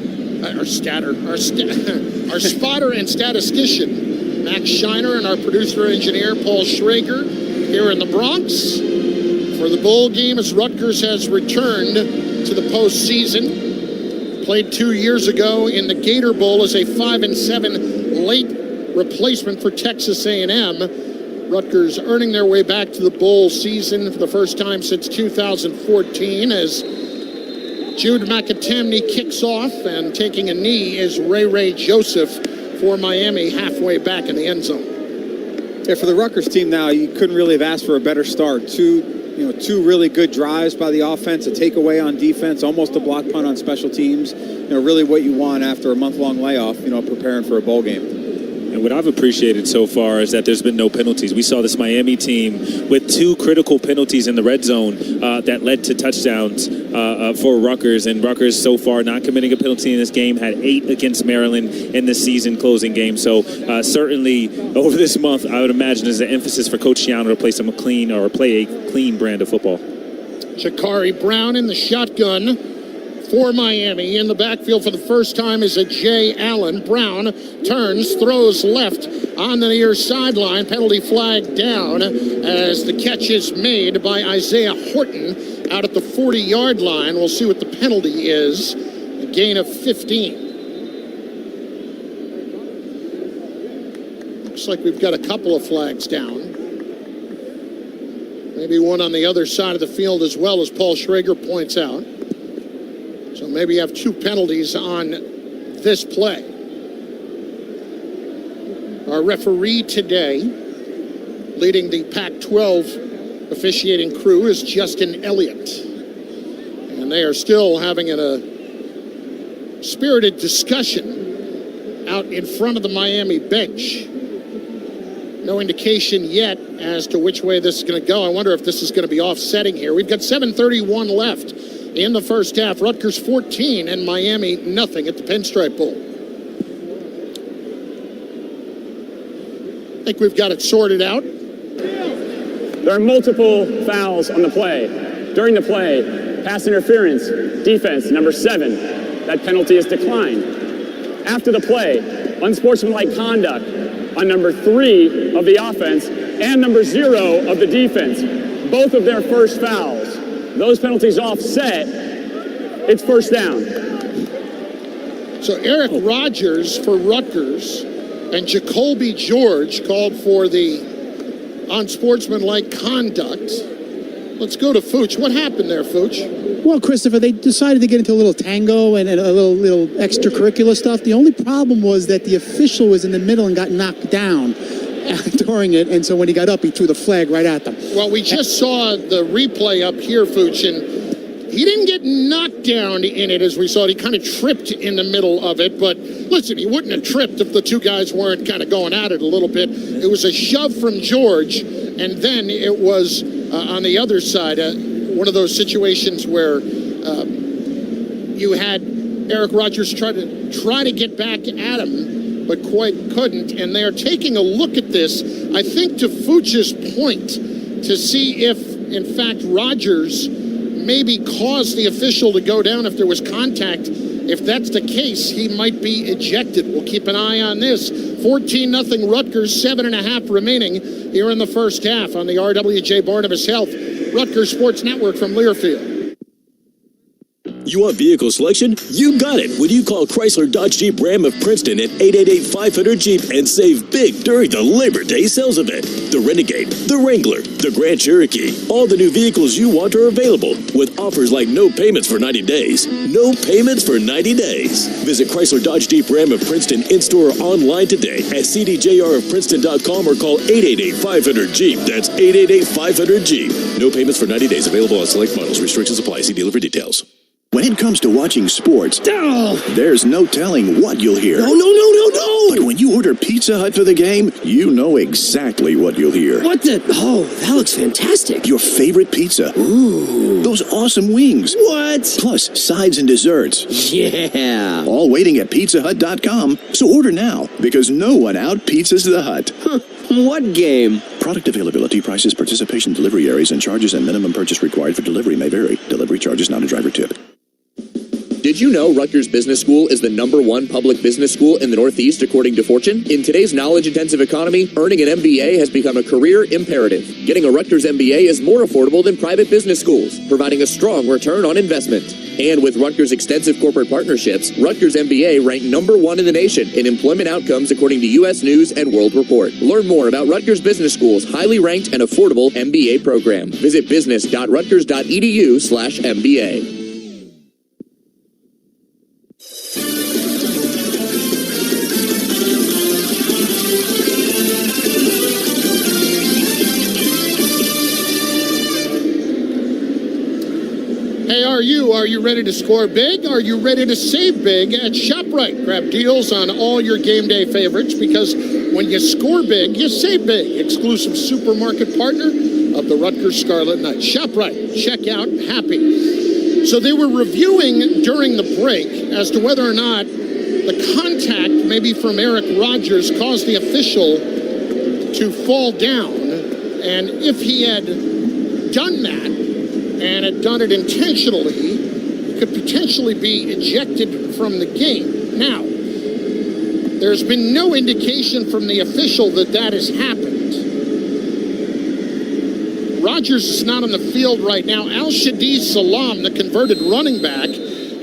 and statistician, Max Shiner, and our producer-engineer, Paul Schrager, here in the Bronx for the bowl game as Rutgers has returned to the postseason. Played 2 years ago in the Gator Bowl as a 5-7 late replacement for Texas A&M. Rutgers earning their way back to the bowl season for the first time since 2014 as Jude McAtemney kicks off, and taking a knee is Ray Joseph for Miami halfway back in the end zone. Yeah, for the Rutgers team now, you couldn't really have asked for a better start. Two really good drives by the offense, a takeaway on defense, almost a block punt on special teams. Really what you want after a month-long layoff, preparing for a bowl game. And what I've appreciated so far is that there's been no penalties. We saw this Miami team with 2 critical penalties in the red zone that led to touchdowns for Rutgers. And Rutgers so far not committing a penalty in this game, had 8 against Maryland in the season closing game. So certainly over this month, I would imagine there's an emphasis for Coach Schiano to play play a clean brand of football. Shakari Brown in the shotgun for Miami. In the backfield for the first time is a Jay Allen. Brown turns, throws left on the near sideline. Penalty flag down as the catch is made by Isaiah Horton out at the 40-yard line. We'll see what the penalty is. A gain of 15. Looks like we've got a couple of flags down. Maybe one on the other side of the field as well, as Paul Schrager points out. So maybe you have 2 penalties on this play. Our referee today, leading the Pac-12 officiating crew, is Justin Elliott. And they are still having a spirited discussion out in front of the Miami bench. No indication yet as to which way this is going to go. I wonder if this is going to be offsetting here. We've got 7:31 left in the first half. Rutgers 14 and Miami nothing at the Pinstripe Bowl. I think we've got it sorted out. There are multiple fouls on the play. During the play, pass interference, defense, number 7. That penalty is declined. After the play, unsportsmanlike conduct on number 3 of the offense and number 0 of the defense. Both of their first fouls. Those penalties offset. It's first down. So Eric Rogers for Rutgers and Jacoby George called for the unsportsmanlike conduct. Let's go to Fooch. What happened there, Fooch? Well, Christopher, they decided to get into a little tango and a little extracurricular stuff. The only problem was that the official was in the middle and got knocked down during it, and so when he got up, he threw the flag right at them. Well, we just saw the replay up here, Fooch, and He didn't get knocked down in it as we saw it. He kind of tripped in the middle of it. But listen, he wouldn't have tripped if the two guys weren't kind of going at it a little bit. It was a shove from George, and then it was on the other side, one of those situations where you had Eric Rogers try to get back at him, but quite couldn't. And they're taking a look at this, I think, to Fuchs's point, to see if, in fact, Rogers maybe caused the official to go down if there was contact. If that's the case, he might be ejected. We'll keep an eye on this. 14-0 Rutgers, 7.5 remaining here in the first half on the RWJ Barnabas Health Rutgers Sports Network from Learfield. You want vehicle selection? You got it when you call Chrysler Dodge Jeep Ram of Princeton at 888-500-JEEP and save big during the Labor Day sales event. The Renegade, the Wrangler, the Grand Cherokee, all the new vehicles you want are available with offers like no payments for 90 days. No payments for 90 days. Visit Chrysler Dodge Jeep Ram of Princeton in-store or online today at cdjrofprinceton.com or call 888-500-JEEP. That's 888-500-JEEP. No payments for 90 days. Available on select models. Restrictions apply. See dealer for details. When it comes to watching sports, there's no telling what you'll hear. No. But when you order Pizza Hut for the game, you know exactly what you'll hear. What the? Oh, that looks fantastic. Your favorite pizza. Ooh. Those awesome wings. What? Plus sides and desserts. Yeah. All waiting at pizzahut.com. So order now, because no one out-pizzas the Hut. Huh. What game? Product availability, prices, participation, delivery areas, and charges and minimum purchase required for delivery may vary. Delivery charges not a driver tip. Did you know Rutgers Business School is the #1 public business school in the Northeast, according to Fortune? In today's knowledge-intensive economy, earning an MBA has become a career imperative. Getting a Rutgers MBA is more affordable than private business schools, providing a strong return on investment. And with Rutgers' extensive corporate partnerships, Rutgers MBA ranked #1 in the nation in employment outcomes according to U.S. News and World Report. Learn more about Rutgers Business School's highly ranked and affordable MBA program. Visit business.rutgers.edu/MBA. Hey, are you ready to score big? Are you ready to save big at ShopRite? Grab deals on all your game day favorites, because when you score big, you save big. Exclusive supermarket partner of the Rutgers Scarlet Knights. ShopRite. Check out happy. So they were reviewing during the break as to whether or not the contact, maybe from Eric Rogers, caused the official to fall down. And if he had done that, and had done it intentionally, could potentially be ejected from the game. Now, there's been no indication from the official that that has happened. Rogers is not on the field right now. Al-Shadi Salam, the converted running back,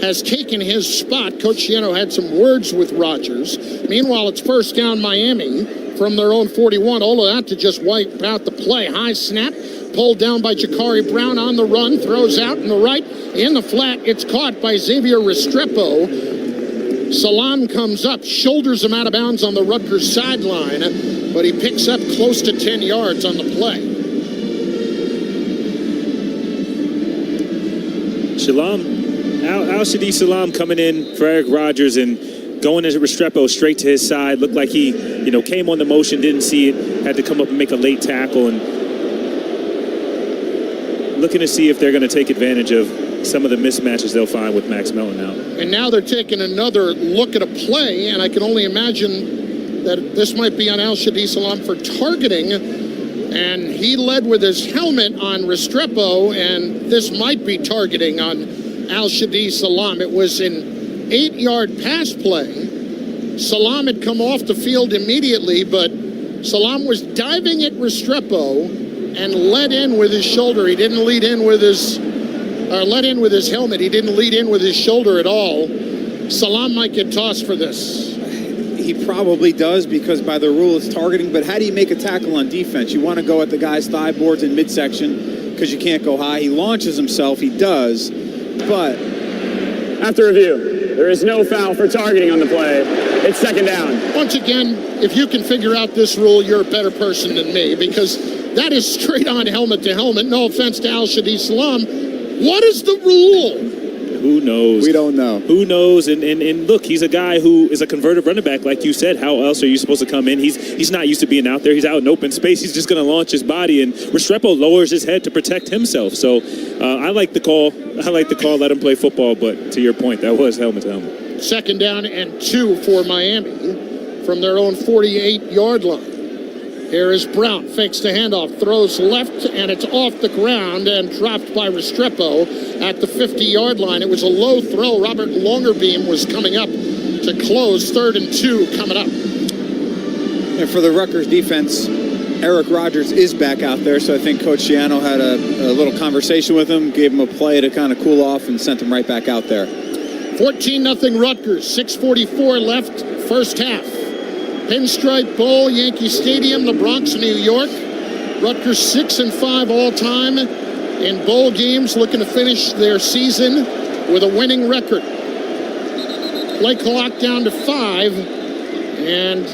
has taken his spot. Coach Shiano had some words with Rogers. Meanwhile, it's first down Miami from their own 41. All of that to just wipe out the play. High snap. Pulled down by Jakari Brown on the run, throws out in the right, in the flat. It's caught by Xavier Restrepo. Salam comes up, shoulders him out of bounds on the Rutgers sideline, but he picks up close to 10 yards on the play. Al-Shadi Salam coming in for Eric Rogers and going into Restrepo straight to his side. Looked like he, came on the motion, didn't see it, had to come up and make a late tackle, and looking to see if they're going to take advantage of some of the mismatches they'll find with Max Melton out. And now they're taking another look at a play, and I can only imagine that this might be on Al-Shadi Salam for targeting, and he led with his helmet on Restrepo, and this might be targeting on Al-Shadi Salam. It was an 8-yard pass play. Salam had come off the field immediately, but Salam was diving at Restrepo and led in with his shoulder. He didn't lead in with his, led in with his helmet. He didn't lead in with his shoulder at all. Salam might get tossed for this. He probably does, because by the rule it's targeting, but how do you make a tackle on defense? You want to go at the guy's thigh boards in midsection because you can't go high. He launches himself, he does, but... After review, there is no foul for targeting on the play. It's second down. Once again, if you can figure out this rule, you're a better person than me, because that is straight on helmet to helmet. No offense to Al-Shadi Salam. What is the rule? Who knows? We don't know. Who knows? And look, he's a guy who is a converted running back, like you said. How else are you supposed to come in? He's not used to being out there. He's out in open space. He's just going to launch his body, and Restrepo lowers his head to protect himself. So I like the call. Let him play football. But to your point, that was helmet to helmet. 2nd down and 2 for Miami from their own 48-yard line. Here is Brown, fakes the handoff, throws left, and it's off the ground and dropped by Restrepo at the 50-yard line. It was a low throw. Robert Longerbeam was coming up to close. 3rd and 2 coming up. And for the Rutgers defense, Eric Rogers is back out there, so I think Coach Schiano had a little conversation with him, gave him a play to kind of cool off, and sent him right back out there. 14-0 Rutgers, 6:44 left, first half. Pinstripe Bowl, Yankee Stadium, the Bronx, New York. Rutgers 6-5 all-time in bowl games, looking to finish their season with a winning record. Play clock down to 5, and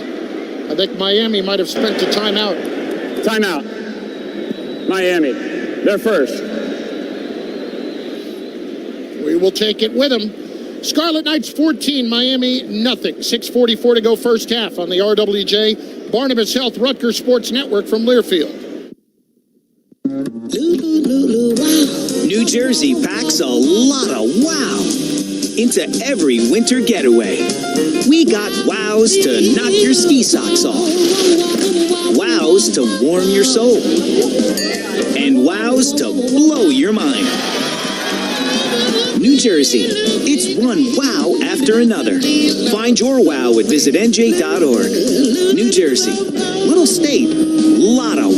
I think Miami might have spent a timeout. Timeout. Miami, they're first. We will take it with them. Scarlet Knights 14, Miami nothing. 6:44 to go first half on the RWJ Barnabas Health Rutgers Sports Network from Learfield. New Jersey packs a lot of wow into every winter getaway. We got wows to knock your ski socks off, wows to warm your soul, and wows to blow your mind. New Jersey, it's one wow after another. Find your wow at visitnj.org. New Jersey, little state, lot of wow.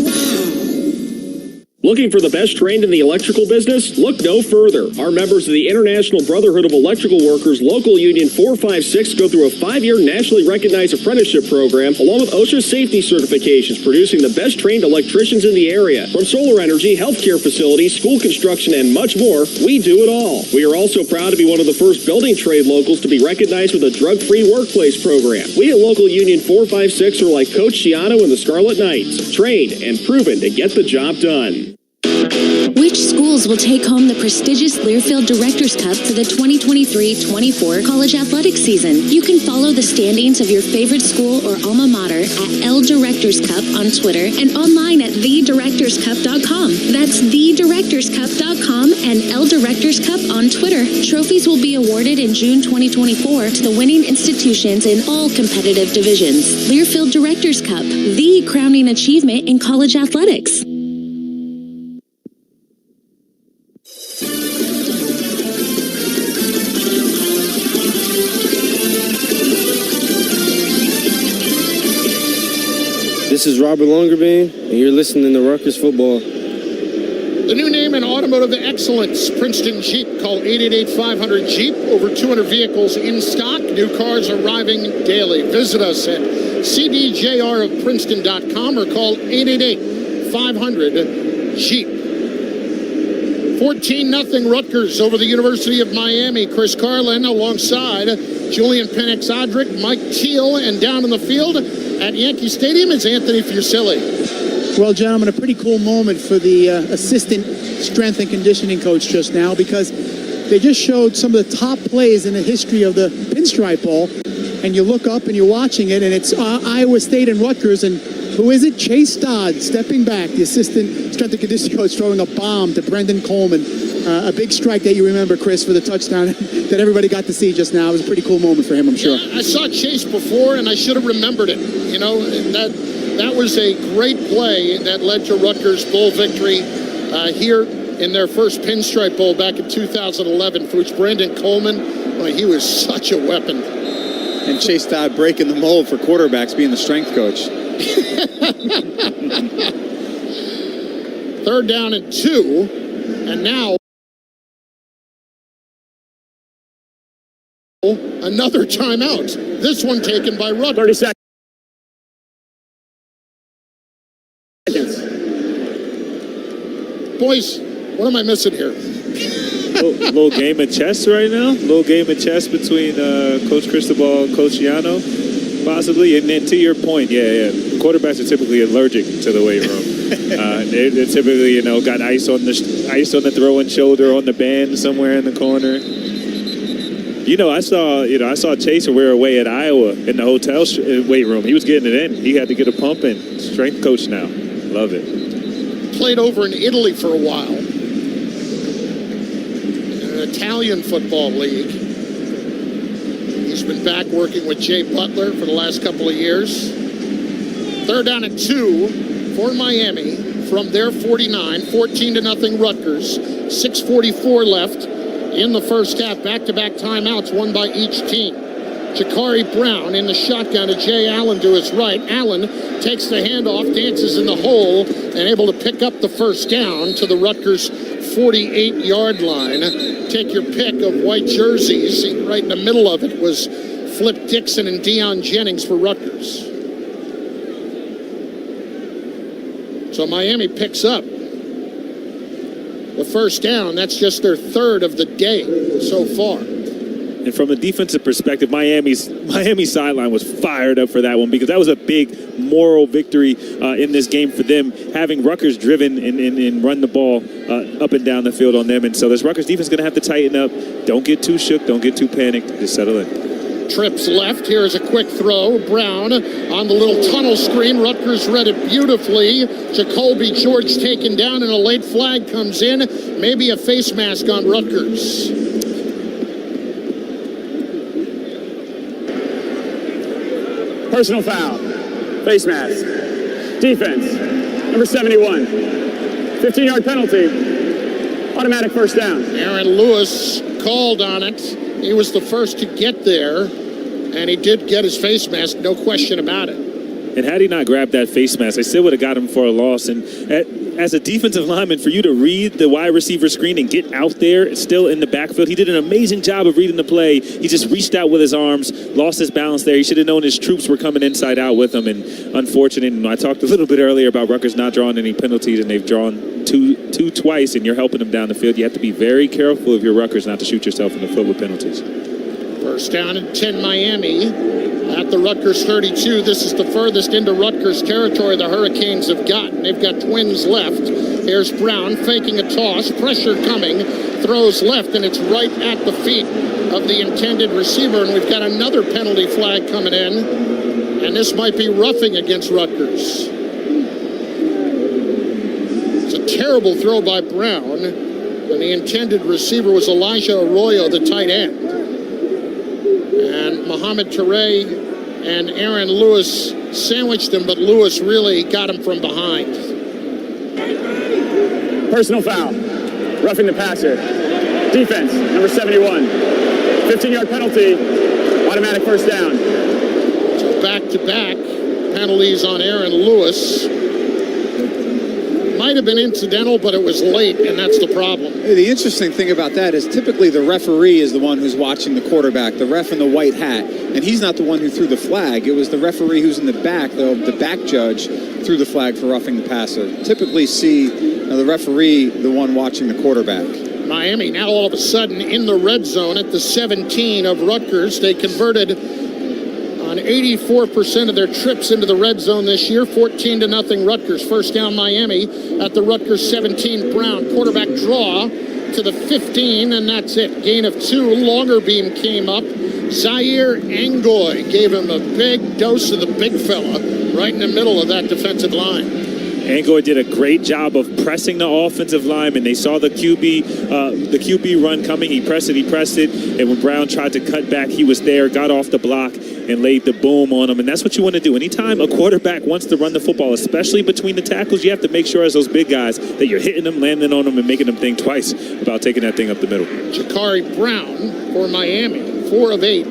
Looking for the best trained in the electrical business? Look no further. Our members of the International Brotherhood of Electrical Workers Local Union 456 go through a 5-year nationally recognized apprenticeship program along with OSHA safety certifications, producing the best trained electricians in the area. From solar energy, healthcare facilities, school construction, and much more, we do it all. We are also proud to be one of the first building trade locals to be recognized with a drug-free workplace program. We at Local Union 456 are like Coach Schiano and the Scarlet Knights, trained and proven to get the job done. Which schools will take home the prestigious Learfield Directors Cup for the 2023-24 college athletics season? You can follow the standings of your favorite school or alma mater at L Directors Cup on Twitter and online at thedirectorscup.com. That's thedirectorscup.com and L Directors Cup on Twitter. Trophies will be awarded in June 2024 to the winning institutions in all competitive divisions. Learfield Directors Cup, the crowning achievement in college athletics. This is Robert Longerbeam, and you're listening to Rutgers Football. The new name in automotive excellence, Princeton Jeep. Call 888-500-JEEP. Over 200 vehicles in stock. New cars arriving daily. Visit us at cdjrofprinceton.com or call 888-500-JEEP. 14-0 Rutgers over the University of Miami. Chris Carlin alongside Julian Penix-Odrick, Mike Teal, and down in the field at Yankee Stadium is Anthony Fusilli. Well, gentlemen, a pretty cool moment for the assistant strength and conditioning coach just now, because they just showed some of the top plays in the history of the Pinstripe Bowl, and you look up and you're watching it, and it's Iowa State and Rutgers, and who is it? Chase Dodd stepping back, the assistant strength and conditioning coach, throwing a bomb to Brendan Coleman. A big strike that you remember, Chris, for the touchdown that everybody got to see just now. It was a pretty cool moment for him, I'm sure. Yeah, I saw Chase before, and I should have remembered it. You know, that was a great play that led to Rutgers' bowl victory here in their first Pinstripe Bowl back in 2011, for which Brendan Coleman, he was such a weapon. And Chase Dodd breaking the mold for quarterbacks, being the strength coach. 3rd down and 2, and now another timeout. This one taken by Rutgers. 30 seconds. Boys, what am I missing here? Little game of chess right now. Little game of chess between Coach Cristobal and Coach Schiano, possibly. And then to your point, yeah. Quarterbacks are typically allergic to the weight room. They typically, got ice on the throwing shoulder on the band somewhere in the corner. I saw Chase when we were away at Iowa in the hotel weight room. He was getting it in. He had to get a pump in. Strength coach now. Love it. Played over in Italy for a while. In an Italian football league. He's been back working with Jay Butler for the last couple of years. 3rd down and 2 for Miami from their 49. 14-0 Rutgers. 6:44 left in the first half. Back-to-back timeouts, one by each team. Jakari Brown in the shotgun to Jay Allen to his right. Allen takes the handoff, dances in the hole, and able to pick up the first down to the Rutgers 48-yard line. Take your pick of white jerseys. Right in the middle of it was Flip Dixon and Deion Jennings for Rutgers. So Miami picks up the first down. That's just their 3rd of the day so far. And from a defensive perspective, Miami's sideline was fired up for that one because that was a big moral victory in this game for them, having Rutgers driven and run the ball up and down the field on them. And so this Rutgers defense is going to have to tighten up. Don't get too shook. Don't get too panicked. Just settle in. Trips left. Here's a quick throw. Brown on the little tunnel screen. Rutgers read it beautifully. Jacoby George taken down, and a late flag comes in. Maybe a face mask on Rutgers. Personal foul. Face mask. Defense. Number 71. 15-yard penalty. Automatic first down. Aaron Lewis called on it. He was the first to get there, and he did get his face mask, no question about it. And had he not grabbed that face mask, I still would have got him for a loss. And as a defensive lineman, for you to read the wide receiver screen and get out there still in the backfield, he did an amazing job of reading the play. He just reached out with his arms, lost his balance there. He should have known his troops were coming inside out with him. And unfortunate, and I talked a little bit earlier about Rutgers not drawing any penalties, and they've drawn two twice, and you're helping them down the field. You have to be very careful if you're Rutgers not to shoot yourself in the foot with penalties. First down and 10 Miami at the Rutgers 32. This is the furthest into Rutgers territory the Hurricanes have gotten. They've got twins left. Here's Brown faking a toss. Pressure coming. Throws left, and it's right at the feet of the intended receiver. And we've got another penalty flag coming in. And this might be roughing against Rutgers. It's a terrible throw by Brown. And the intended receiver was Elijah Arroyo, the tight end. And Mohamed Touré and Aaron Lewis sandwiched him, but Lewis really got him from behind. Personal foul. Roughing the passer. Defense, number 71. 15-yard penalty. Automatic first down. So back-to-back penalties on Aaron Lewis. Might have been incidental, but it was late, and that's the problem. The interesting thing about that is typically the referee is the one who's watching the quarterback, the ref in the white hat, and he's not the one who threw the flag. It was the referee who's in the back, the back judge, threw the flag for roughing the passer. Typically see the referee the one watching the quarterback. Miami now all of a sudden in the red zone at the 17 of Rutgers. They converted on 84% of their trips into the red zone this year. 14-0 Rutgers. First down Miami at the Rutgers 17. Brown quarterback draw to the 15, and that's it. Gain of 2. Longer beam came up. Zaire Angoy gave him a big dose of the big fella right in the middle of that defensive line. Angoy did a great job of pressing the offensive line, and they saw the QB run coming. He pressed it, and when Brown tried to cut back, he was there, got off the block, and laid the boom on him. And that's what you want to do. Anytime a quarterback wants to run the football, especially between the tackles, you have to make sure as those big guys that you're hitting them, landing on them, and making them think twice about taking that thing up the middle. Jakari Brown for Miami, 4 of 8,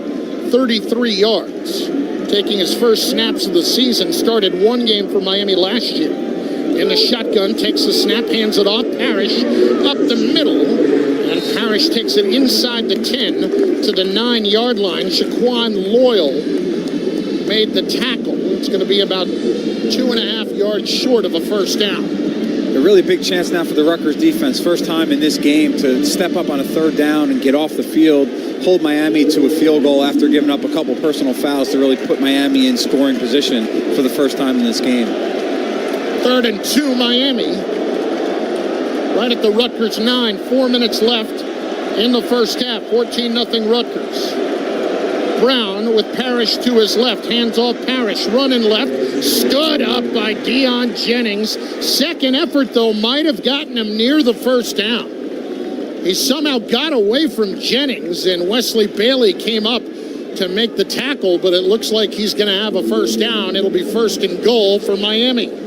33 yards. Taking his first snaps of the season, started one game for Miami last year. In the shotgun, takes the snap, hands it off. Parrish up the middle, and Parrish takes it inside the 10 to the 9-yard line. Shaquan Loyal made the tackle. It's going to be about 2.5 yards short of a first down. A really big chance now for the Rutgers defense. First time in this game to step up on a third down and get off the field, hold Miami to a field goal after giving up a couple personal fouls to really put Miami in scoring position for the first time in this game. 3rd and 2, Miami. Right at the Rutgers 9, 4 minutes left in the first half. 14-0 Rutgers. Brown with Parrish to his left. Hands off Parrish. Running left. Stood up by Deion Jennings. Second effort, though, might have gotten him near the first down. He somehow got away from Jennings, and Wesley Bailey came up to make the tackle, but it looks like he's going to have a first down. It'll be 1st and goal for Miami.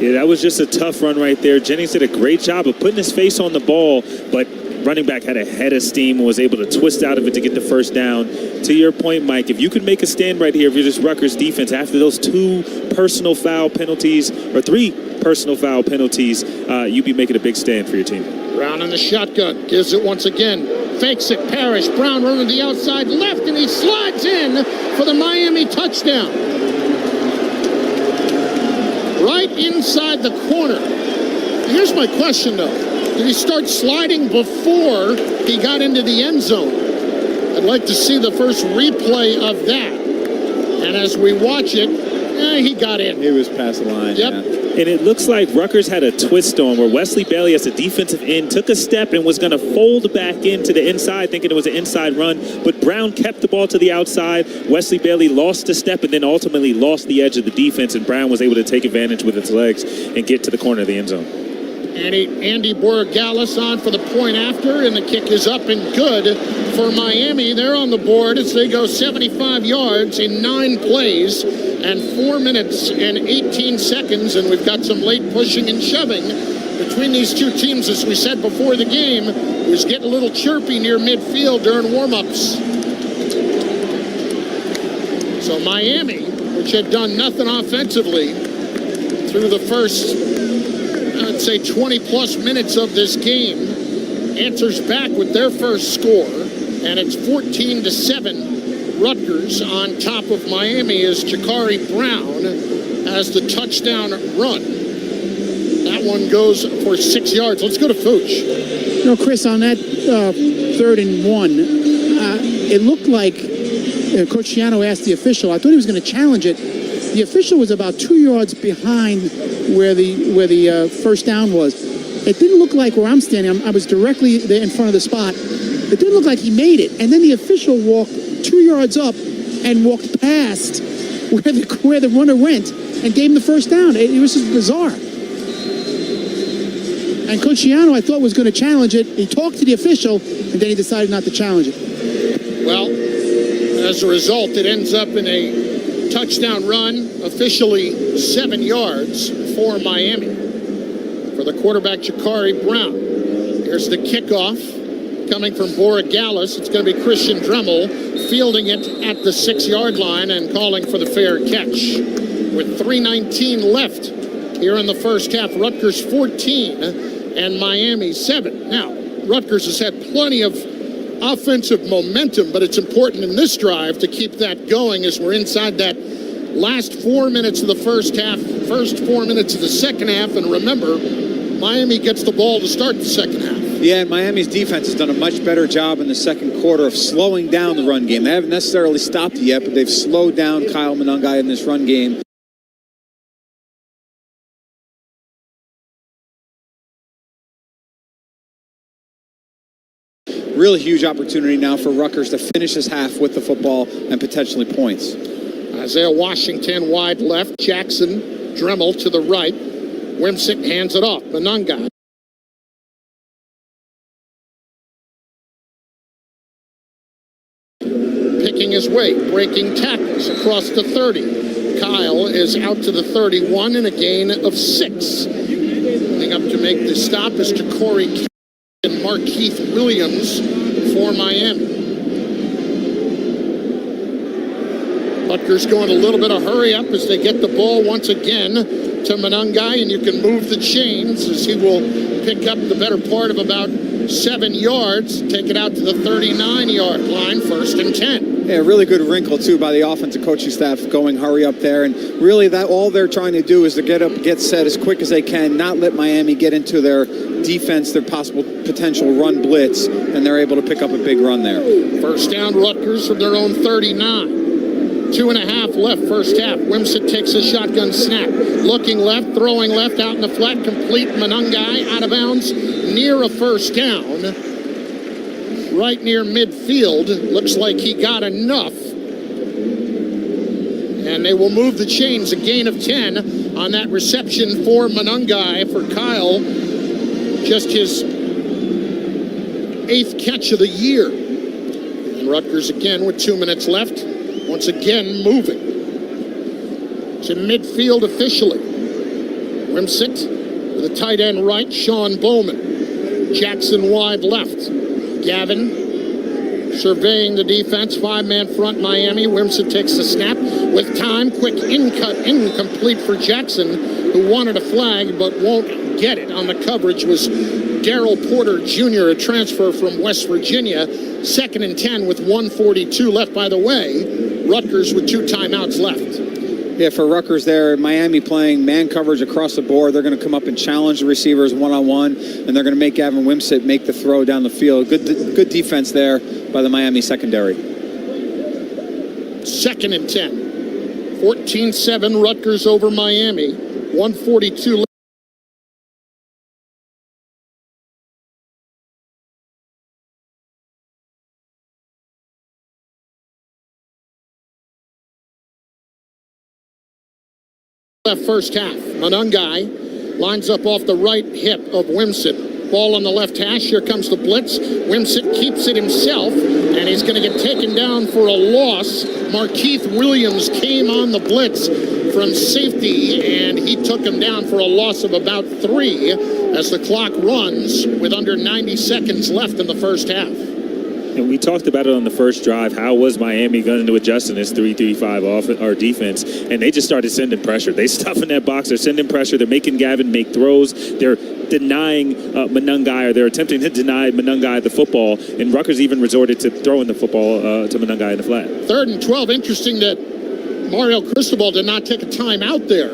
Yeah, that was just a tough run right there. Jennings did a great job of putting his face on the ball, but running back had a head of steam and was able to twist out of it to get the first down. To your point, Mike, if you could make a stand right here, if you're just Rutgers defense, after those 2 personal foul penalties, or 3 personal foul penalties, you'd be making a big stand for your team. Brown in the shotgun, gives it once again, fakes it, Parrish, Brown running the outside left, and he slides in for the Miami touchdown. Right inside the corner. Here's my question, though. Did he start sliding before he got into the end zone? I'd like to see the first replay of that. And as we watch it, he got in. He was past the line. Yep. Yeah. And it looks like Rutgers had a twist on where Wesley Bailey as a defensive end took a step and was going to fold back into the inside, thinking it was an inside run. But Brown kept the ball to the outside. Wesley Bailey lost a step and then ultimately lost the edge of the defense, and Brown was able to take advantage with its legs and get to the corner of the end zone. Andy Borregales on for the point after, and the kick is up and good for Miami. They're on the board as they go 75 yards in 9 plays and 4 minutes and 18 seconds, and we've got some late pushing and shoving between these two teams. As we said before the game, it was getting a little chirpy near midfield during warm-ups. So Miami, which had done nothing offensively through the first, I'd say 20-plus minutes of this game, answers back with their first score, and it's 14-7 Rutgers on top of Miami as Jakari Brown has the touchdown run. That one goes for 6 yards. Let's go to Fooch. You know, Chris, on that 3rd and 1, it looked like Coach Ciano asked the official. I thought he was going to challenge it. The official was about 2 yards behind where the first down was. It didn't look like where I'm standing. I was directly there in front of the spot. It didn't look like he made it. And then the official walked 2 yards up and walked past where the runner went and gave him the first down. It was just bizarre. And Coach Ciano, I thought, was going to challenge it. He talked to the official, and then he decided not to challenge it. Well, as a result, it ends up in a touchdown run, officially 7 yards for Miami. For the quarterback, Jakari Brown. Here's the kickoff coming from Borregales. It's going to be Christian Dremel fielding it at the 6-yard line and calling for the fair catch. With 3:19 left here in the first half, Rutgers 14 and Miami 7. Now, Rutgers has had plenty of offensive momentum, but it's important in this drive to keep that going as we're inside that last 4 minutes of the first half, first 4 minutes of the second half. And remember, Miami gets the ball to start the second half. Yeah, and Miami's defense has done a much better job in the second quarter of slowing down the run game. They haven't necessarily stopped it yet, but they've slowed down Kyle Monangai in this run game. Really huge opportunity now for Rutgers to finish this half with the football and potentially points. Isaiah Washington wide left. Jackson, Dremel to the right. Wimsick hands it off. Monangai. Picking his way, breaking tackles across the 30. Kyle is out to the 31 and a gain of 6. Coming up to make the stop is Corey and Markeith Williams for Miami. Rutgers going a little bit of hurry up as they get the ball once again to Monangai, and you can move the chains as he will pick up the better part of about 7 yards, take it out to the 39-yard line, 1st and 10. Yeah, really good wrinkle, too, by the offensive coaching staff going hurry up there. And really, that all they're trying to do is to get up, get set as quick as they can, not let Miami get into their defense, their possible potential run blitz, and they're able to pick up a big run there. First down, Rutgers from their own 39. 2.5 left, first half. Wimsatt takes a shotgun snap. Looking left, throwing left, out in the flat, complete. Manungai out of bounds, near a first down. Right near midfield. Looks like he got enough. And they will move the chains, a gain of 10 on that reception for Manungai, for Kyle. Just his 8th catch of the year. And Rutgers again with 2 minutes left. Once again moving to midfield officially. Wimsatt with a tight end right, Sean Bowman. Jackson wide left. Gavin surveying the defense, 5-man front Miami. Wimsatt takes the snap with time, quick in-cut, incomplete for Jackson, who wanted a flag but won't get it. On the coverage was Darrell Porter Jr., a transfer from West Virginia. 2nd and 10 with 1:42 left. By the way, Rutgers with 2 timeouts left. Yeah, for Rutgers there, Miami playing man coverage across the board. They're going to come up and challenge the receivers one-on-one, and they're going to make Gavin Wimsatt make the throw down the field. Good defense there by the Miami secondary. 2nd and 10. 14-7 Rutgers over Miami. 1:42 left. First half. Manungai lines up off the right hip of Wimsatt. Ball on the left hash. Here comes the blitz. Wimsatt keeps it himself, and he's going to get taken down for a loss. Markeith Williams came on the blitz from safety, and he took him down for a loss of about 3 as the clock runs with under 90 seconds left in the first half. And we talked about it on the first drive. How was Miami going to adjust in this 3-3-5 defense? And they just started sending pressure. They stuff in that box. They're sending pressure. They're making Gavin make throws. They're denying Manungai, or they're attempting to deny Manungai the football. And Rutgers even resorted to throwing the football to Manungai in the flat. 3rd and 12. Interesting that Mario Cristobal did not take a timeout there,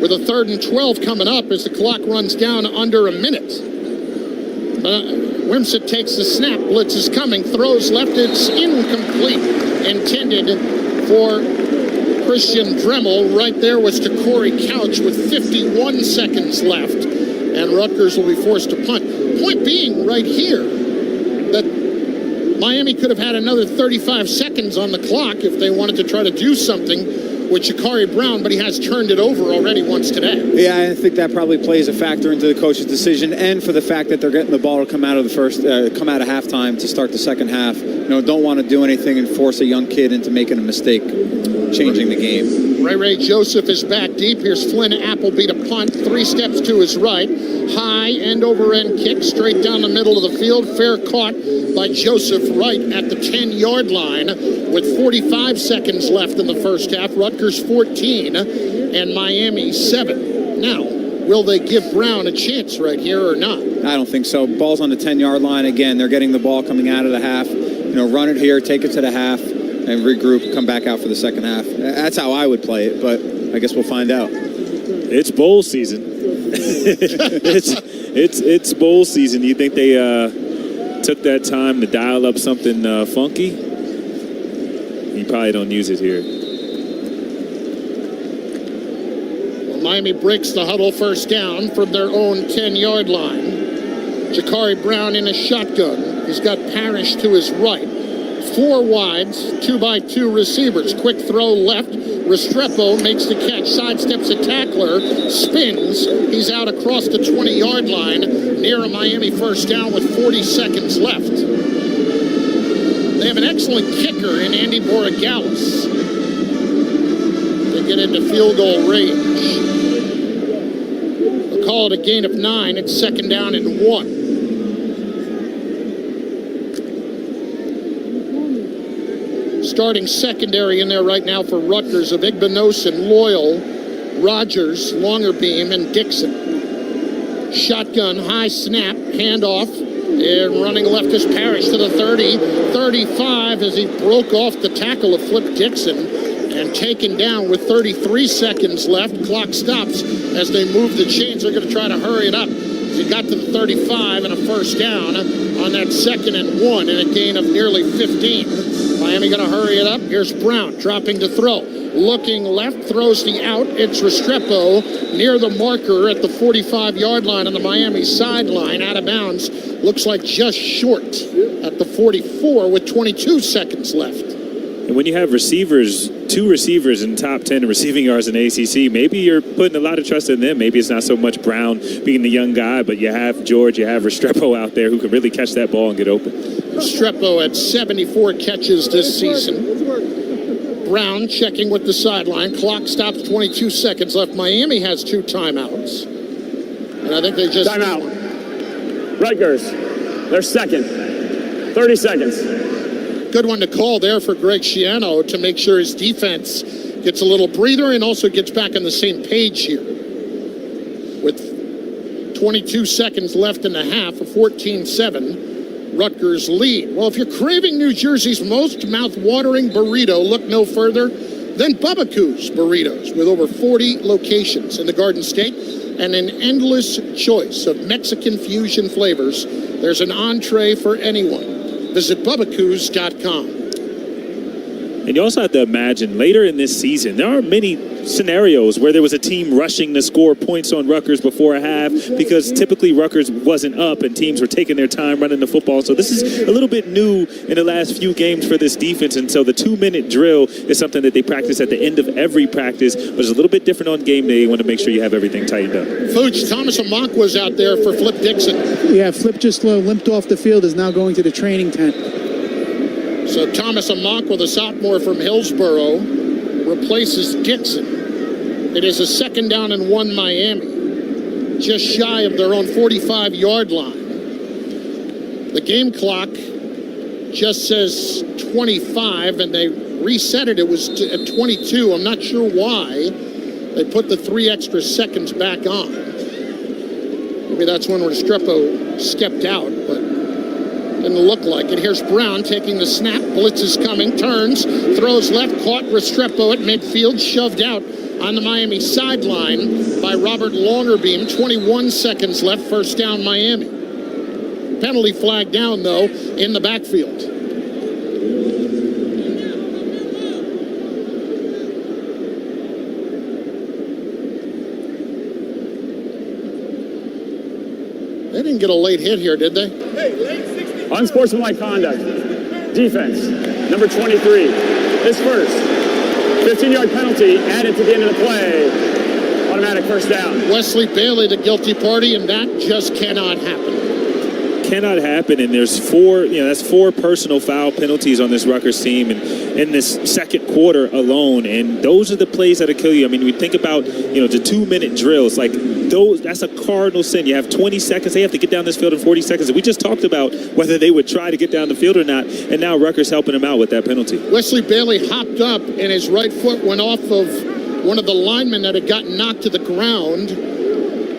with a 3rd and 12 coming up as the clock runs down under a minute. Wimsatt takes the snap. Blitz is coming. Throws left. It's incomplete. Intended for Christian Dremel. Right there was to Corey Couch with 51 seconds left. And Rutgers will be forced to punt. Point being right here that Miami could have had another 35 seconds on the clock if they wanted to try to do something with Ja'Carri Brown, but he has turned it over already once today. Yeah, I think that probably plays a factor into the coach's decision, and for the fact that they're getting the ball to come out of halftime to start the second half. Don't want to do anything and force a young kid into making a mistake, changing the game. Ray Joseph is back deep. Here's Flynn Appleby to punt. 3 steps to his right. High end-over-end kick straight down the middle of the field. Fair caught by Joseph right at the 10-yard line with 45 seconds left in the first half. Rutgers 14 and Miami 7. Now, will they give Brown a chance right here or not? I don't think so. Ball's on the 10-yard line again. They're getting the ball coming out of the half. Run it here, take it to the half, and regroup, come back out for the second half. That's how I would play it, but I guess we'll find out. It's bowl season. it's bowl season. You think they took that time to dial up something funky? You probably don't use it here. Well, Miami breaks the huddle first down from their own 10-yard line. Ja'Carri Brown in a shotgun. He's got Parrish to his right. 4 wides, 2x2 receivers. Quick throw left. Restrepo makes the catch, sidesteps a tackler, spins. He's out across the 20-yard line near a Miami first down with 40 seconds left. They have an excellent kicker in Andy Borregales. They get into field goal range. They'll call it a gain of 9. It's 2nd down and 1. Starting secondary in there right now for Rutgers of Igbinosun, Loyal, Rogers, Longerbeam, and Dixon. Shotgun, high snap, handoff, and running left is Parrish to the 30, 35 as he broke off the tackle of Flip Dixon and taken down with 33 seconds left. Clock stops as they move the chains. They're going to try to hurry it up. He got to the 35 and a first down on that 2nd and 1 and a gain of nearly 15. Miami Miami going to hurry it up. Here's Brown dropping to throw. Looking left, throws the out. It's Restrepo near the marker at the 45-yard line on the Miami sideline. Out of bounds. Looks like just short at the 44 with 22 seconds left. And when you have two receivers in top 10 receiving yards in the ACC, maybe you're putting a lot of trust in them. Maybe it's not so much Brown being the young guy, but you have George, you have Restrepo out there who can really catch that ball and get open. Restrepo had 74 catches this season. Brown checking with the sideline. Clock stops, 22 seconds left. Miami has 2 timeouts. And I think they just... Timeout. Rutgers, they're second. 30 seconds. Good one to call there for Greg Schiano to make sure his defense gets a little breather and also gets back on the same page here. With 22 seconds left in the half, a 14-7 Rutgers lead. Well, if you're craving New Jersey's most mouth-watering burrito, look no further than Bubba-Coo's Burritos, with over 40 locations in the Garden State and an endless choice of Mexican fusion flavors. There's an entree for anyone. Visit BubbaCoos.com. And you also have to imagine later in this season, there are many scenarios where there was a team rushing to score points on Rutgers before a half because typically Rutgers wasn't up and teams were taking their time running the football. So this is a little bit new in the last few games for this defense. And so the 2-minute drill is something that they practice at the end of every practice, but it's a little bit different on game day. You want to make sure you have everything tightened up. Fooch, Thomas Amonk was out there for Flip Dixon. Yeah, Flip just limped off the field, is now going to the training tent. So Thomas Amonk, with a sophomore from Hillsborough, replaces Dixon. It is a 2nd down and 1 Miami, just shy of their own 45-yard line. The game clock just says 25, and they reset it. It was at 22. I'm not sure why they put the 3 extra seconds back on. Maybe that's when Restrepo stepped out, but didn't look like it. Here's Brown taking the snap. Blitz is coming. Turns. Throws left. Caught Restrepo at midfield. Shoved out on the Miami sideline by Robert Longerbeam. 21 seconds left. First down, Miami. Penalty flag down, though, in the backfield. They didn't get a late hit here, did they? Unsportsmanlike conduct. Defense, number 23. Is first. 15-yard penalty added to the end of the play. Automatic first down. Wesley Bailey, the guilty party, and that just cannot happen. Cannot happen, and there's 4, that's 4 personal foul penalties on this Rutgers team in this second quarter alone, and those are the plays that'll kill you. I mean, we think about, the 2-minute drills, like that's a cardinal sin. You have 20 seconds. They have to get down this field in 40 seconds, and we just talked about whether they would try to get down the field or not, and now Rutgers helping them out with that penalty. Wesley Bailey hopped up, and his right foot went off of one of the linemen that had gotten knocked to the ground.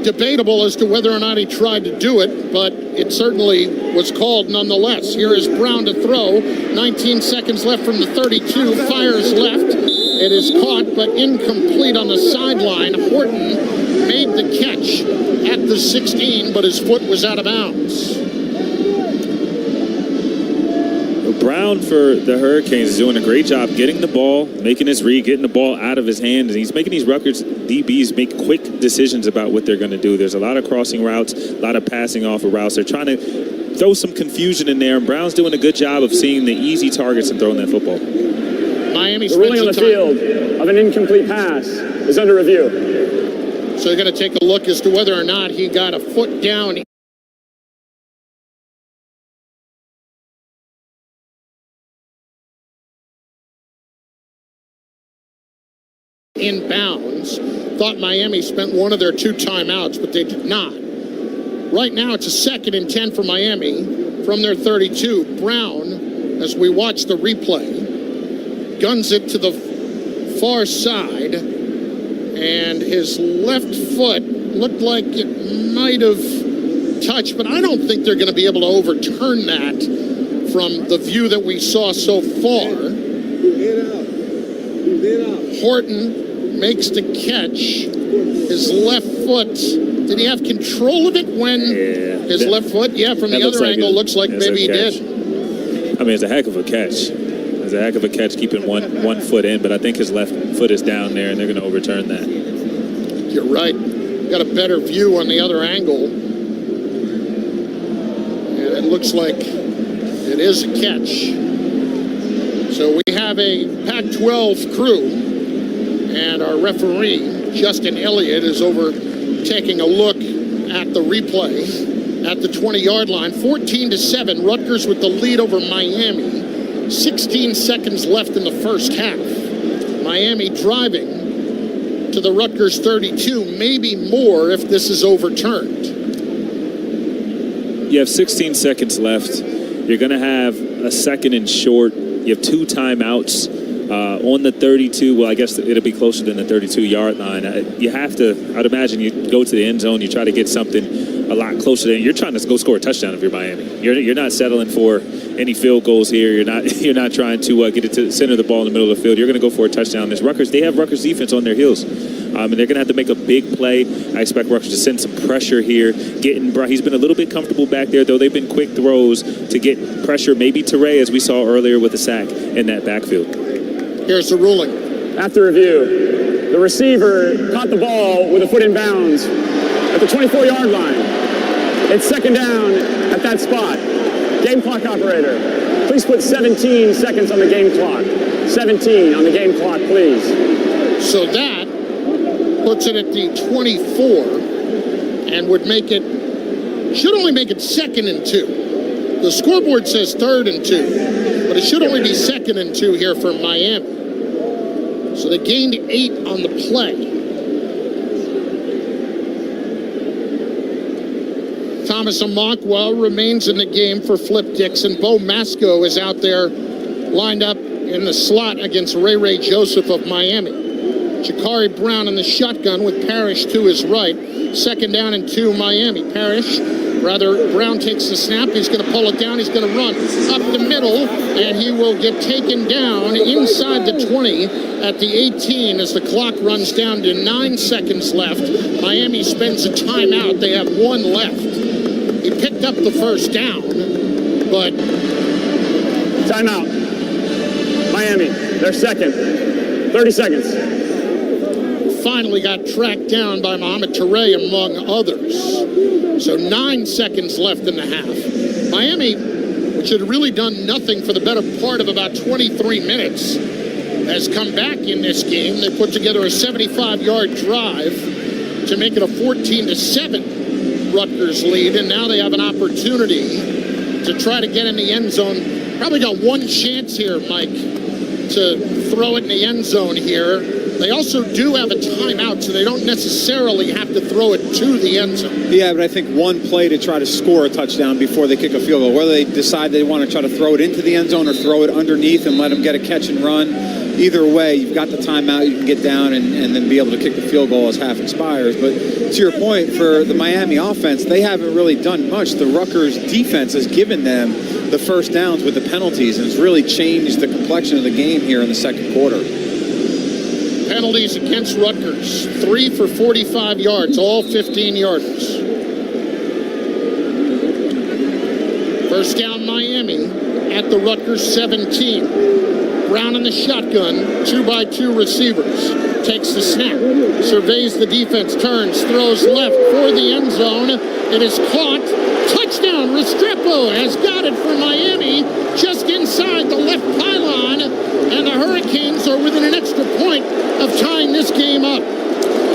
Debatable as to whether or not he tried to do it, but it certainly was called nonetheless. Here is Brown to throw. 19 seconds left from the 32. Fires left. It is caught, but incomplete on the sideline. Horton made the catch at the 16, but his foot was out of bounds. Brown for the Hurricanes is doing a great job getting the ball, making his read, getting the ball out of his hand, and he's making these Rutgers DBs make quick decisions about what they're going to do. There's a lot of crossing routes, a lot of passing off of routes. They're trying to throw some confusion in there, and Brown's doing a good job of seeing the easy targets and throwing that football. Miami's the ruling on the field of an incomplete pass is under review. So they're going to take a look as to whether or not he got a foot down. Inbounds. Thought Miami spent one of their 2 timeouts, but they did not. Right now it's a 2nd and 10 for Miami from their 32. Brown, as we watch the replay, guns it to the far side, and his left foot looked like it might have touched, but I don't think they're going to be able to overturn that from the view that we saw so far. Horton makes the catch. His left foot, did he have control of it when his left foot? Yeah, from the other angle, looks like maybe he did. I mean, it's a heck of a catch. was a heck of a catch keeping one foot in, but I think his left foot is down there, and they're going to overturn that. You're right. Got a better view on the other angle. And it looks like it is a catch. So we have a Pac-12 crew, and our referee, Justin Elliott, is over taking a look at the replay at the 20-yard line. 14-7, Rutgers with the lead over Miami. 16 seconds left in the first half. Miami driving to the Rutgers 32, maybe more if this is overturned. You have 16 seconds left. You're going to have a second and short. You have 2 timeouts on the 32. Well, I guess it'll be closer than the 32-yard line. You have to, I'd imagine you go to the end zone, you try to get something a lot closer than you're trying to go score a touchdown if you're Miami. You're not settling for any field goals here. You're not trying to get it to the center of the ball in the middle of the field. You're going to go for a touchdown. They have Rutgers defense on their heels. And they're going to have to make a big play. I expect Rutgers to send some pressure here. He's been a little bit comfortable back there, though. They've been quick throws to get pressure, maybe to Ray, as we saw earlier with a sack in that backfield. Here's the ruling. After review, the receiver caught the ball with a foot in bounds at the 24-yard line. It's second down at that spot. Game clock operator, please put 17 seconds on the game clock. 17 on the game clock, please. So that puts it at the 24 and would make it, should only make it 2nd and 2. The scoreboard says 3rd and 2, but it should only be 2nd and 2 here for Miami. So they gained 8 on the play. Thomas Amakwa remains in the game for Flip Dixon. Bo Masco is out there lined up in the slot against Ray Joseph of Miami. Jakari Brown in the shotgun with Parrish to his right. 2nd down and 2 Miami. Brown takes the snap. He's going to pull it down. He's going to run up the middle, and he will get taken down inside the 20 at the 18 as the clock runs down to 9 seconds left. Miami spends a timeout. They have 1 left. He picked up the first down, but... Timeout. Miami, they're second. 30 seconds. Finally got tracked down by Mohamed Touré, among others. So 9 seconds left in the half. Miami, which had really done nothing for the better part of about 23 minutes, has come back in this game. They put together a 75-yard drive to make it a 14-7 Rutgers lead, and now they have an opportunity to try to get in the end zone. Probably got one chance here, Mike, to throw it in the end zone here. They also do have a timeout, so they don't necessarily have to throw it to the end zone. Yeah, but I think one play to try to score a touchdown before they kick a field goal, whether they decide they want to try to throw it into the end zone or throw it underneath and let them get a catch and run. Either way, you've got the timeout, you can get down and then be able to kick the field goal as half expires. But to your point, for the Miami offense, they haven't really done much. The Rutgers defense has given them the first downs with the penalties, and it's really changed the complexion of the game here in the second quarter. Penalties against Rutgers. 3 for 45 yards, all 15-yarders. First down Miami at the Rutgers 17. Brown in the shotgun, 2x2 receivers. Takes the snap, surveys the defense, turns, throws left for the end zone. It is caught. Touchdown! Restrepo has got it for Miami just inside the left pylon. And the Hurricanes are within an extra point of tying this game up.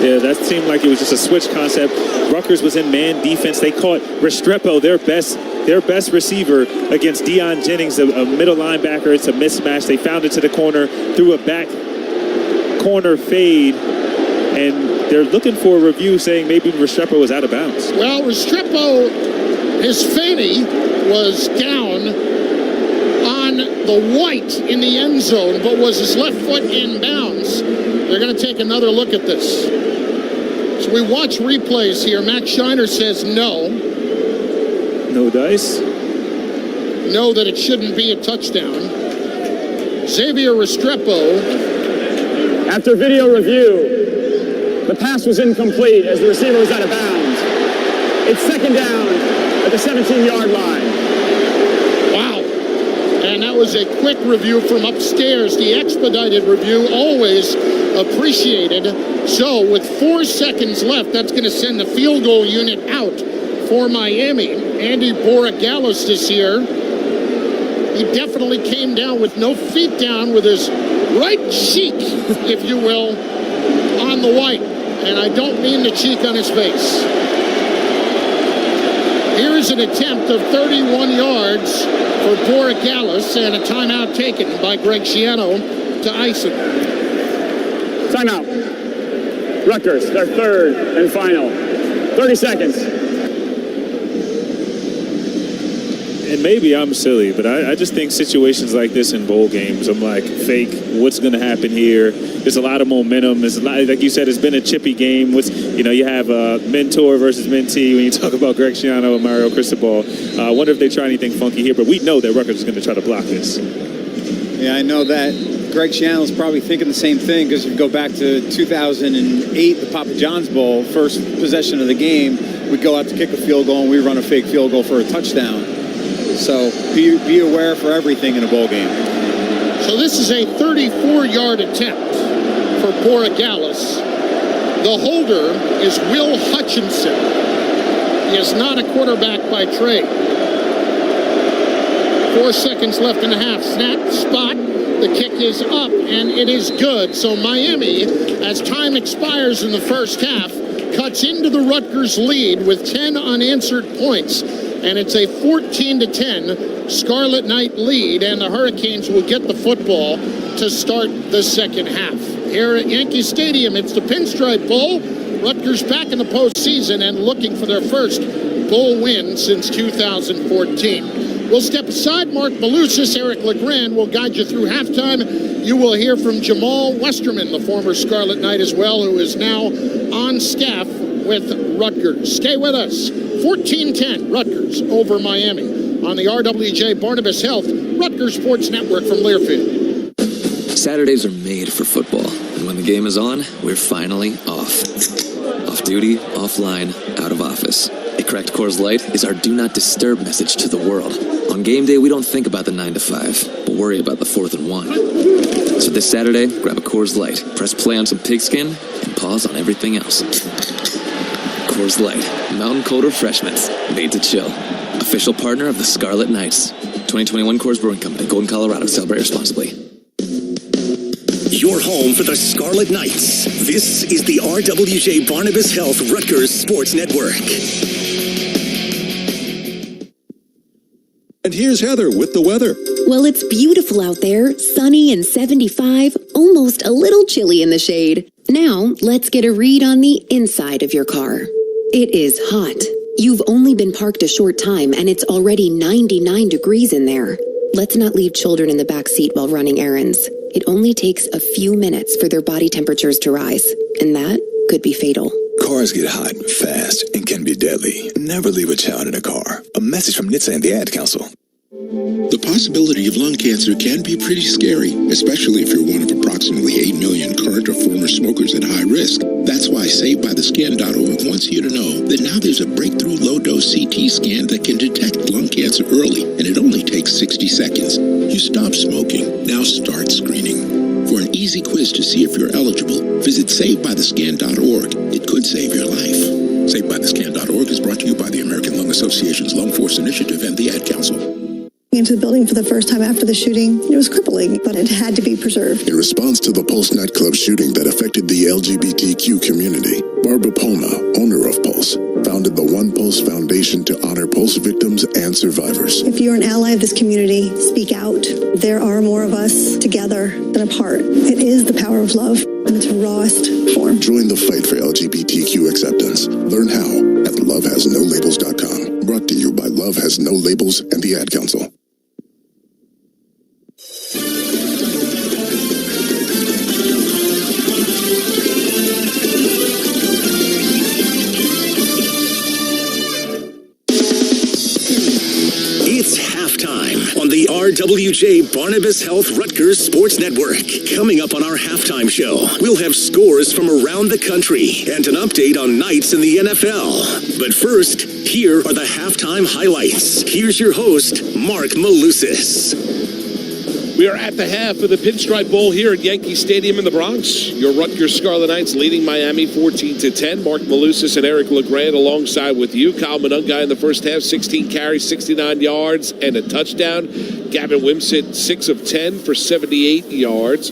Yeah, that seemed like it was just a switch concept. Rutgers was in man defense. They caught Restrepo, their best receiver, against Deion Jennings, a middle linebacker. It's a mismatch. They found it to the corner, threw a back corner fade, and they're looking for a review saying maybe Restrepo was out of bounds. Well, Restrepo, his fade was down on the white in the end zone, but was his left foot in bounds. They're going to take another look at this. So we watch replays here. Matt Shiner says no. No dice? No, that it shouldn't be a touchdown. Xavier Restrepo. After video review, the pass was incomplete as the receiver was out of bounds. It's second down at the 17-yard line. Wow. And that was a quick review from upstairs. The expedited review, always appreciated. So with 4 seconds left, that's going to send the field goal unit out for Miami. Andy Borregales this year. He definitely came down with no feet down, with his right cheek, if you will, on the white. And I don't mean the cheek on his face. Here's an attempt of 31 yards for Borregales, and a timeout taken by Greg Schiano to ice him. Timeout. Rutgers, their third and final. 30 seconds. And maybe I'm silly, but I just think situations like this in bowl games, I'm like, fake, what's going to happen here? There's a lot of momentum. There's a lot, like you said, it's been a chippy game. You have a mentor versus mentee when you talk about Greg Schiano and Mario Cristobal. I wonder if they try anything funky here, but we know that Rutgers is going to try to block this. Yeah, I know that Greg Schiano's probably thinking the same thing, because if you go back to 2008, the Papa John's Bowl, first possession of the game, we go out to kick a field goal and we run a fake field goal for a touchdown. So be aware for everything in a bowl game. So this is a 34-yard attempt for Borregales. The holder is Will Hutchinson. He is not a quarterback by trade. 4 seconds left and a half. Snap, spot. The kick is up, and it is good. So Miami, as time expires in the first half, cuts into the Rutgers lead with 10 unanswered points. And it's a 14-10 Scarlet Knight lead, and the Hurricanes will get the football to start the second half. Here at Yankee Stadium, it's the Pinstripe Bowl. Rutgers back in the postseason and looking for their first bowl win since 2014. We'll step aside. Mark Malusis, Eric LeGrand will guide you through halftime. You will hear from Jamal Westerman, the former Scarlet Knight as well, who is now on staff with Rutgers. Stay with us. 14-10 Rutgers over Miami on the RWJ Barnabas Health Rutgers Sports Network from Learfield. Saturdays are made for football, and when the game is on, we're finally off. Off duty, offline, out of office. A cracked Coors Light is our do not disturb message to the world. On game day, we don't think about the 9 to 5, but worry about the 4th and 1. So this Saturday, grab a Coors Light, press play on some pigskin, and pause on everything else. Coors Light, mountain cold refreshments, made to chill. Official partner of the Scarlet Knights. 2021 Coors Brewing Company, Golden, Colorado. Celebrate responsibly. Your home for the Scarlet Knights. This is the RWJ Barnabas Health Rutgers Sports Network. And here's Heather with the weather. Well, it's beautiful out there, sunny and 75, almost a little chilly in the shade. Now, let's get a read on the inside of your car. It is hot. You've only been parked a short time and it's already 99 degrees in there. Let's not leave children in the back seat while running errands. It only takes a few minutes for their body temperatures to rise, and that could be fatal. Cars get hot fast and can be deadly. Never leave a child in a car. A message from NHTSA and the Ad Council. The possibility of lung cancer can be pretty scary, especially if you're one of approximately 8 million current or former smokers at high risk. That's why SaveByTheScan.org wants you to know that now there's a breakthrough low-dose CT scan that can detect lung cancer early, and it only takes 60 seconds. You stop smoking, now start screening. For an easy quiz to see if you're eligible, visit SaveByTheScan.org. It could save your life. SaveByTheScan.org is brought to you by the American Lung Association's Lung Force Initiative and the Ad Council. Into the building for the first time after the shooting. It was crippling, but it had to be preserved. In response to the Pulse nightclub shooting that affected the LGBTQ community, Barbara Poma, owner of Pulse, founded the One Pulse Foundation to honor Pulse victims and survivors. If you're an ally of this community, speak out. There are more of us together than apart. It is the power of love in its rawest form. Join the fight for LGBTQ acceptance. Learn how at lovehasnolabels.com. Brought to you by Love Has No Labels and the Ad Council. It's halftime on the RWJ Barnabas Health Rutgers Sports Network. Coming up on our halftime show, we'll have scores from around the country and an update on Knights in the NFL. But first, here are the halftime highlights. Here's your host, Mark Malusis. We are at the half of the Pinstripe Bowl here at Yankee Stadium in the Bronx. Your Rutgers Scarlet Knights leading Miami 14-10. Mark Malusis and Eric LeGrand alongside with you. Kyle Monungai in the first half, 16 carries, 69 yards, and a touchdown. Gavin Wimsatt, 6 of 10 for 78 yards.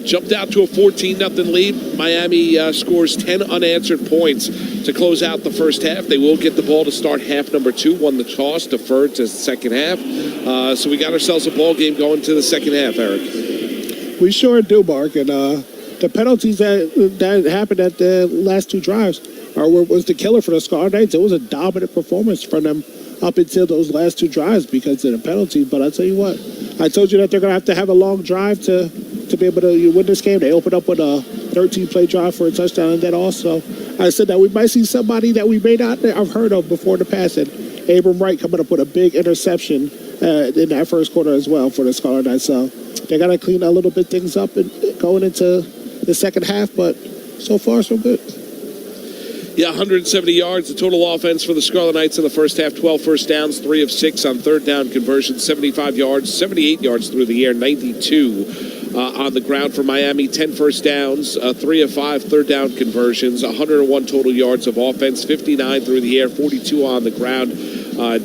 Jumped out to a 14-0 lead. Miami scores 10 unanswered points to close out the first half. They will get the ball to start half number 2. Won the toss, deferred to the second half. So we got ourselves a ball game going to the second half, Eric. We sure do, Mark. And the penalties that happened at the last 2 drives was the killer for the Scarlet Knights. It was a dominant performance from them up until those last 2 drives because of the penalty. But I'll tell you what, I told you that they're going to have a long drive to be able to win this game. They opened up with a 13-play drive for a touchdown, and then also I said that we might see somebody that we may not have heard of before in the past, and Abram Wright coming up with a big interception in that first quarter as well for the Scarlet Knights. So they got to clean a little bit things up and going into the second half, but so far so good. Yeah, 170 yards, the total offense for the Scarlet Knights in the first half, 12 first downs, 3 of 6 on third down conversions, 75 yards, 78 yards through the air, 92 on the ground for Miami, 10 first downs, 3 of 5 third down conversions, 101 total yards of offense, 59 through the air, 42 on the ground.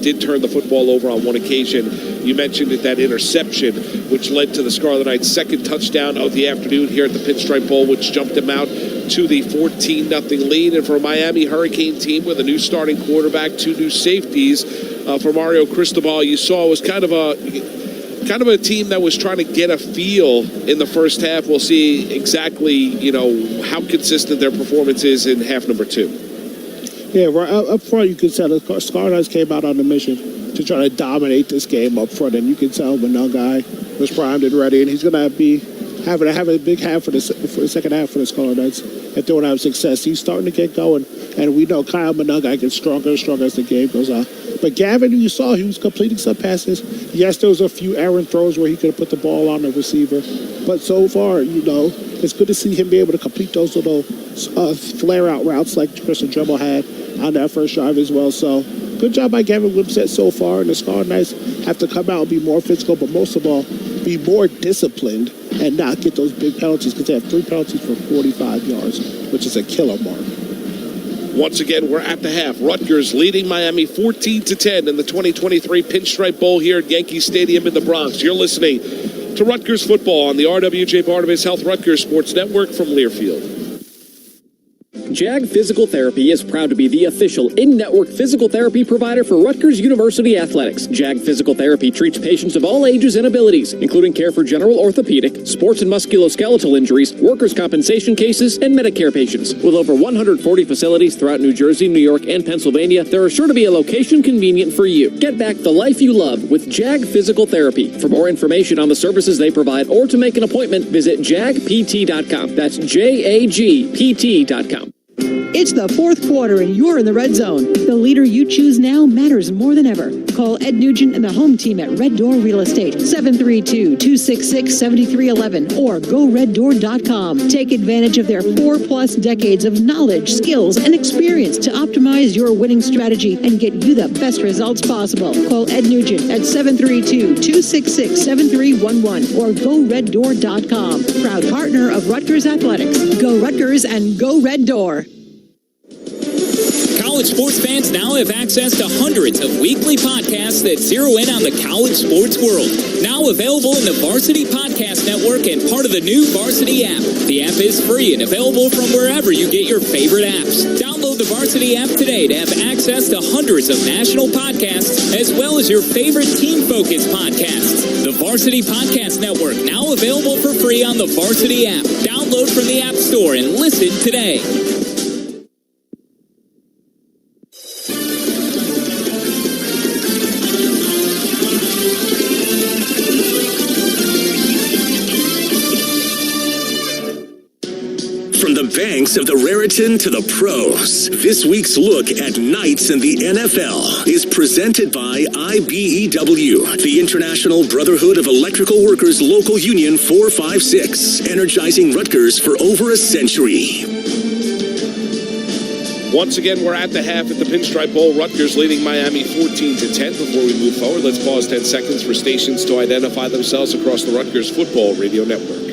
Did turn the football over on one occasion. You mentioned it, that interception, which led to the Scarlet Knights' second touchdown of the afternoon here at the Pinstripe Bowl, which jumped them out to the 14-0 lead. And for a Miami Hurricane team with a new starting quarterback, 2 new safeties for Mario Cristobal, you saw it was kind of a team that was trying to get a feel in the first half. We'll see exactly, how consistent their performance is in half number 2. Yeah, right up front, you can tell the Scarlet Knights came out on a mission to try to dominate this game up front, and you can tell Monungai was primed and ready, and he's going to be having a big half for the second half for the Scarlet Knights if they want to have success. He's starting to get going, and we know Kyle Monungai gets stronger and stronger as the game goes on. But Gavin, you saw he was completing some passes. Yes, there was a few errant throws where he could have put the ball on the receiver, but so far, it's good to see him be able to complete those little flare-out routes like Christian Dremel had on that first drive as well. So good job by Gavin Wimsatt so far, and the Scarlet Knights have to come out and be more physical, but most of all, be more disciplined and not get those big penalties, because they have 3 penalties for 45 yards, which is a killer mark. Once again, we're at the half. Rutgers leading Miami 14-10 in the 2023 Pinstripe Bowl here at Yankee Stadium in the Bronx. You're listening to Rutgers football on the RWJ Barnabas Health Rutgers Sports Network from Learfield. JAG Physical Therapy is proud to be the official in-network physical therapy provider for Rutgers University Athletics. JAG Physical Therapy treats patients of all ages and abilities, including care for general orthopedic, sports and musculoskeletal injuries, workers' compensation cases, and Medicare patients. With over 140 facilities throughout New Jersey, New York, and Pennsylvania, there is sure to be a location convenient for you. Get back the life you love with JAG Physical Therapy. For more information on the services they provide or to make an appointment, visit jagpt.com. That's JAGPT.com. It's the fourth quarter and you're in the red zone. The leader you choose now matters more than ever. Call Ed Nugent and the home team at Red Door Real Estate, 732-266-7311 or GoRedDoor.com. Take advantage of their 4+ decades of knowledge, skills, and experience to optimize your winning strategy and get you the best results possible. Call Ed Nugent at 732-266-7311 or GoRedDoor.com. Proud partner of Rutgers Athletics. Go Rutgers and go Red Door. College sports fans now have access to hundreds of weekly podcasts that zero in on the college sports world. Now available in the Varsity Podcast Network and part of the new Varsity app. The app is free and available from wherever you get your favorite apps. Download the Varsity app today to have access to hundreds of national podcasts as well as your favorite team-focused podcasts. The Varsity Podcast Network, now available for free on the Varsity app. Download from the App Store and listen today. From the banks of the Raritan to the pros, this week's look at Knights in the NFL is presented by IBEW, the International Brotherhood of Electrical Workers Local Union 456, energizing Rutgers for over a century. Once again, we're at the half at the Pinstripe Bowl. Rutgers leading Miami 14-10. Before we move forward, let's pause 10 seconds for stations to identify themselves across the Rutgers Football Radio Network.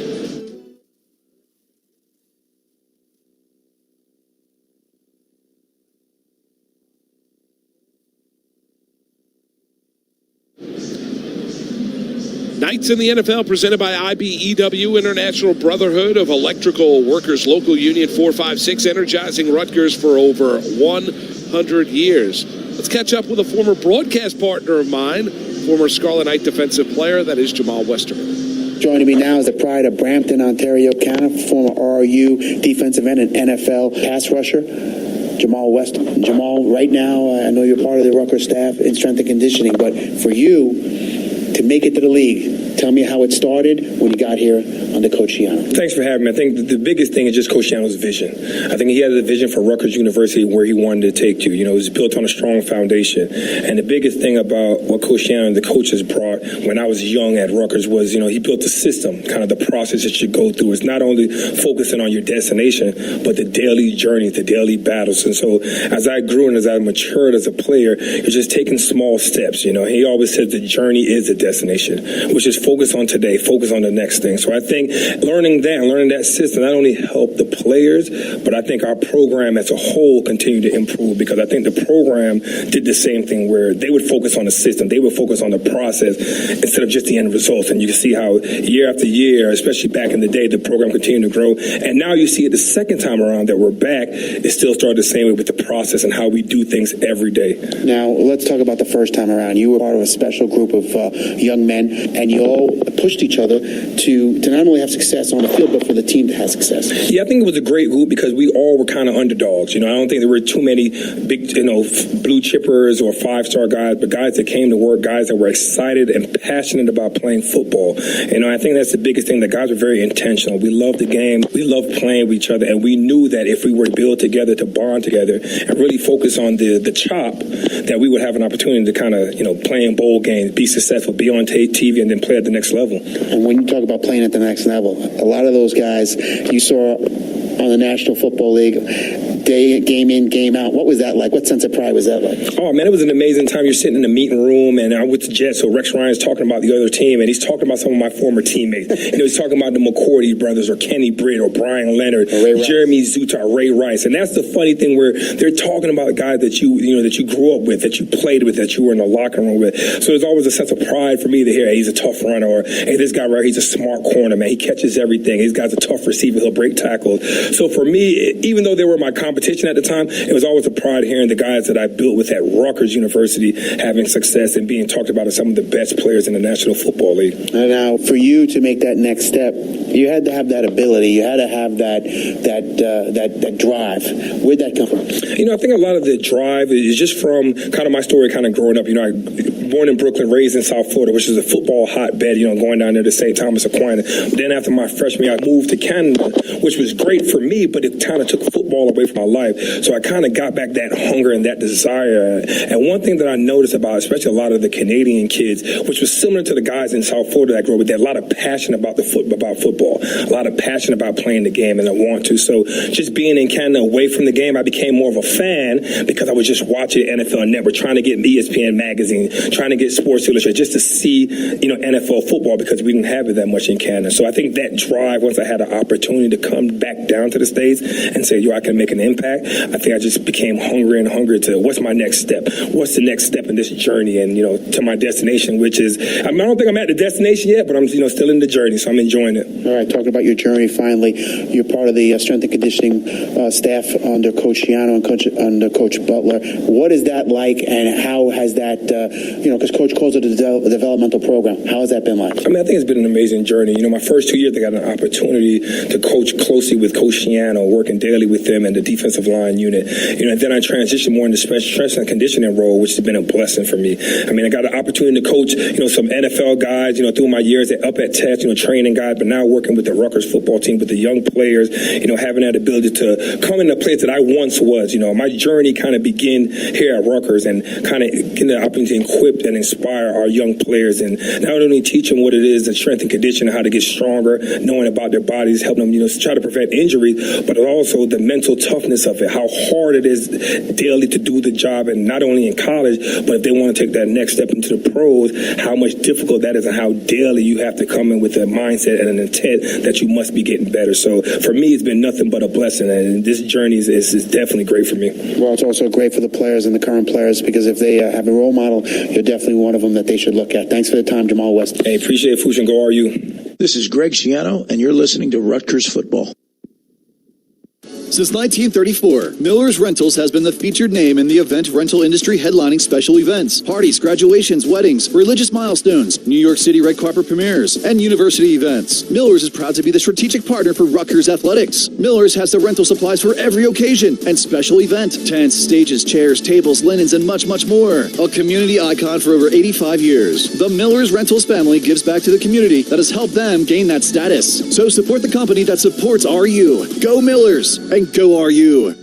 Knights in the NFL presented by IBEW, International Brotherhood of Electrical Workers Local Union 456, energizing Rutgers for over 100 years. Let's catch up with a former broadcast partner of mine, former Scarlet Knight defensive player, that is Jamal Westerman. Joining me now is the pride of Brampton, Ontario County, former RU defensive end and NFL pass rusher, Jamal Westerman. Jamal, right now, I know you're part of the Rutgers staff in strength and conditioning, but for you to make it to the league, tell me how it started when you got here under Coach Schiano. Thanks for having me. I think the biggest thing is just Coach Schiano's vision. I think he had a vision for Rutgers University where he wanted to take to. You know, it was built on a strong foundation. And the biggest thing about what Coach Schiano and the coaches brought when I was young at Rutgers was, you know, he built a system, kind of the process that you go through. It's not only focusing on your destination, but the daily journey, the daily battles. And so as I grew and as I matured as a player, you're just taking small steps. You know, he always said the journey is the destination, which is focus on today, focus on the next thing. So I think learning that system not only helped the players, but I think our program as a whole continued to improve, because I think the program did the same thing where they would focus on the system, they would focus on the process instead of just the end results. And you can see how year after year, especially back in the day, the program continued to grow. And now you see it the second time around that we're back, it still started the same way with the process and how we do things every day. Now, let's talk about the first time around. You were part of a special group of young men, and you all pushed each other to not only have success on the field, but for the team to have success. Yeah, I think it was a great group because we all were kind of underdogs. You know, I don't think there were too many big, blue chippers or five-star guys, but guys that came to work, guys that were excited and passionate about playing football. You know, I think that's the biggest thing. The guys were very intentional. We loved the game. We loved playing with each other, and we knew that if we were to build together, to bond together, and really focus on the chop, that we would have an opportunity to kind of, play in bowl games, be successful, be on TV, and then play at the next level. And when you talk about playing at the next level, a lot of those guys you saw on the National Football League, game in, game out. What was that like? What sense of pride was that like? Oh, man, it was an amazing time. You're sitting in the meeting room, and I'm with the Jets, so Rex Ryan's talking about the other team, and he's talking about some of my former teammates. He's talking about the McCourty brothers, or Kenny Britt, or Brian Leonard, or Jeremy Zuta, or Ray Rice. And that's the funny thing, where they're talking about guys that you grew up with, that you played with, that you were in the locker room with. So there's always a sense of pride for me to hear, hey, he's a tough runner, or hey, this guy right here, he's a smart corner, man. He catches everything. This guy's a tough receiver. He'll break tackles. So for me, even though they were my competition at the time, it was always a pride hearing the guys that I built with at Rutgers University having success and being talked about as some of the best players in the National Football League. And now, for you to make that next step, you had to have that ability. You had to have that drive. Where'd that come from? I think a lot of the drive is just from kind of my story, kind of growing up. I born in Brooklyn, raised in South Florida, which is a football hotbed. Going down there to St. Thomas Aquinas. Then after my freshman year, I moved to Canada, which was great for me, but it kind of took football away from my life. So I kind of got back that hunger and that desire. And one thing that I noticed about, especially a lot of the Canadian kids, which was similar to the guys in South Florida that I grew up with, they had a lot of passion about football, a lot of passion about playing the game, and I want to. So just being in Canada away from the game, I became more of a fan because I was just watching NFL Network, trying to get ESPN magazine, trying to get Sports Illustrated, just to see, NFL football, because we didn't have it that much in Canada. So I think that drive, once I had an opportunity to come back down to the States and say, I can make an impact, I think I just became hungry to what's my next step? What's the next step in this journey? And, to my destination, which is, I don't think I'm at the destination yet, but I'm, still in the journey, so I'm enjoying it. All right, talking about your journey, finally, you're part of the strength and conditioning staff under Coach Schiano and under Coach Butler. What is that like, and how has that, because Coach calls it a developmental program, how has that been like? I think it's been an amazing journey. My first 2 years, I got an opportunity to coach closely with Coach Schiano, working daily with them and the defensive line unit. And then I transitioned more into strength and conditioning role, which has been a blessing for me. I got an opportunity to coach, some NFL guys, through my years up at Tech, training guys, but now working with the Rutgers football team, with the young players, having that ability to come in the place that I once was. My journey kind of began here at Rutgers, and kind of getting the opportunity to equip and inspire our young players, and not only teach them what it is, the strength and conditioning, how to get stronger, knowing about their bodies, helping them, try to prevent injuries, but also the mental mental toughness of it, how hard it is daily to do the job, and not only in college, but if they want to take that next step into the pros, how much difficult that is and how daily you have to come in with a mindset and an intent that you must be getting better. So for me, it's been nothing but a blessing, and this journey is definitely great for me. Well, it's also great for the players and the current players, because if they have a role model, you're definitely one of them that they should look at. Thanks for the time, Jamal West. Hey, appreciate it, Fusion. Go RU. This is Greg Sciano, and you're listening to Rutgers Football. Since 1934, Miller's Rentals has been the featured name in the event rental industry headlining special events, parties, graduations, weddings, religious milestones, New York City red carpet premieres, and university events. Miller's is proud to be the strategic partner for Rutgers Athletics. Miller's has the rental supplies for every occasion and special event. Tents, stages, chairs, tables, linens, and much, much more. A community icon for over 85 years. The Miller's Rentals family gives back to the community that has helped them gain that status. So support the company that supports RU. Go Miller's! And go RU.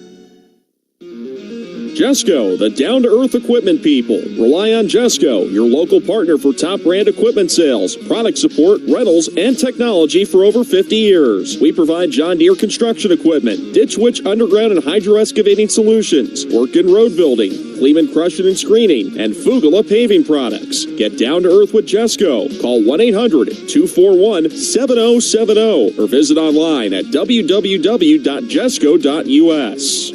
Jesco, the down-to-earth equipment people. Rely on Jesco, your local partner for top brand equipment sales, product support, rentals, and technology for over 50 years. We provide John Deere construction equipment, ditch witch, underground, and hydro-excavating solutions, work and road building, Kleeman crushing and screening, and Fugala paving products. Get down to earth with Jesco. Call 1-800-241-7070 or visit online at www.jesco.us.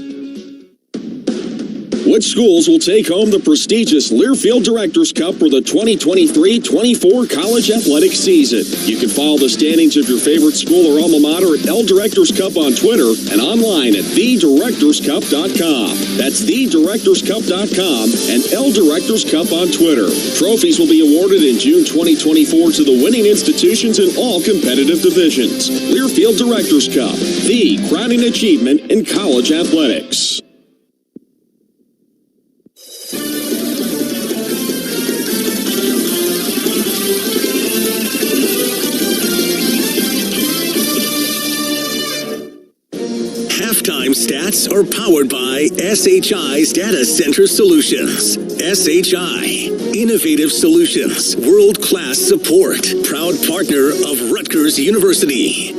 Which schools will take home the prestigious Learfield Directors Cup for the 2023-24 college athletic season? You can follow the standings of your favorite school or alma mater at L Directors Cup on Twitter and online at thedirectorscup.com. That's thedirectorscup.com and L Directors Cup on Twitter. Trophies will be awarded in June 2024 to the winning institutions in all competitive divisions. Learfield Directors Cup, the crowning achievement in college athletics. Halftime stats are powered by SHI's Data Center Solutions. SHI, innovative solutions, world-class support, proud partner of Rutgers University.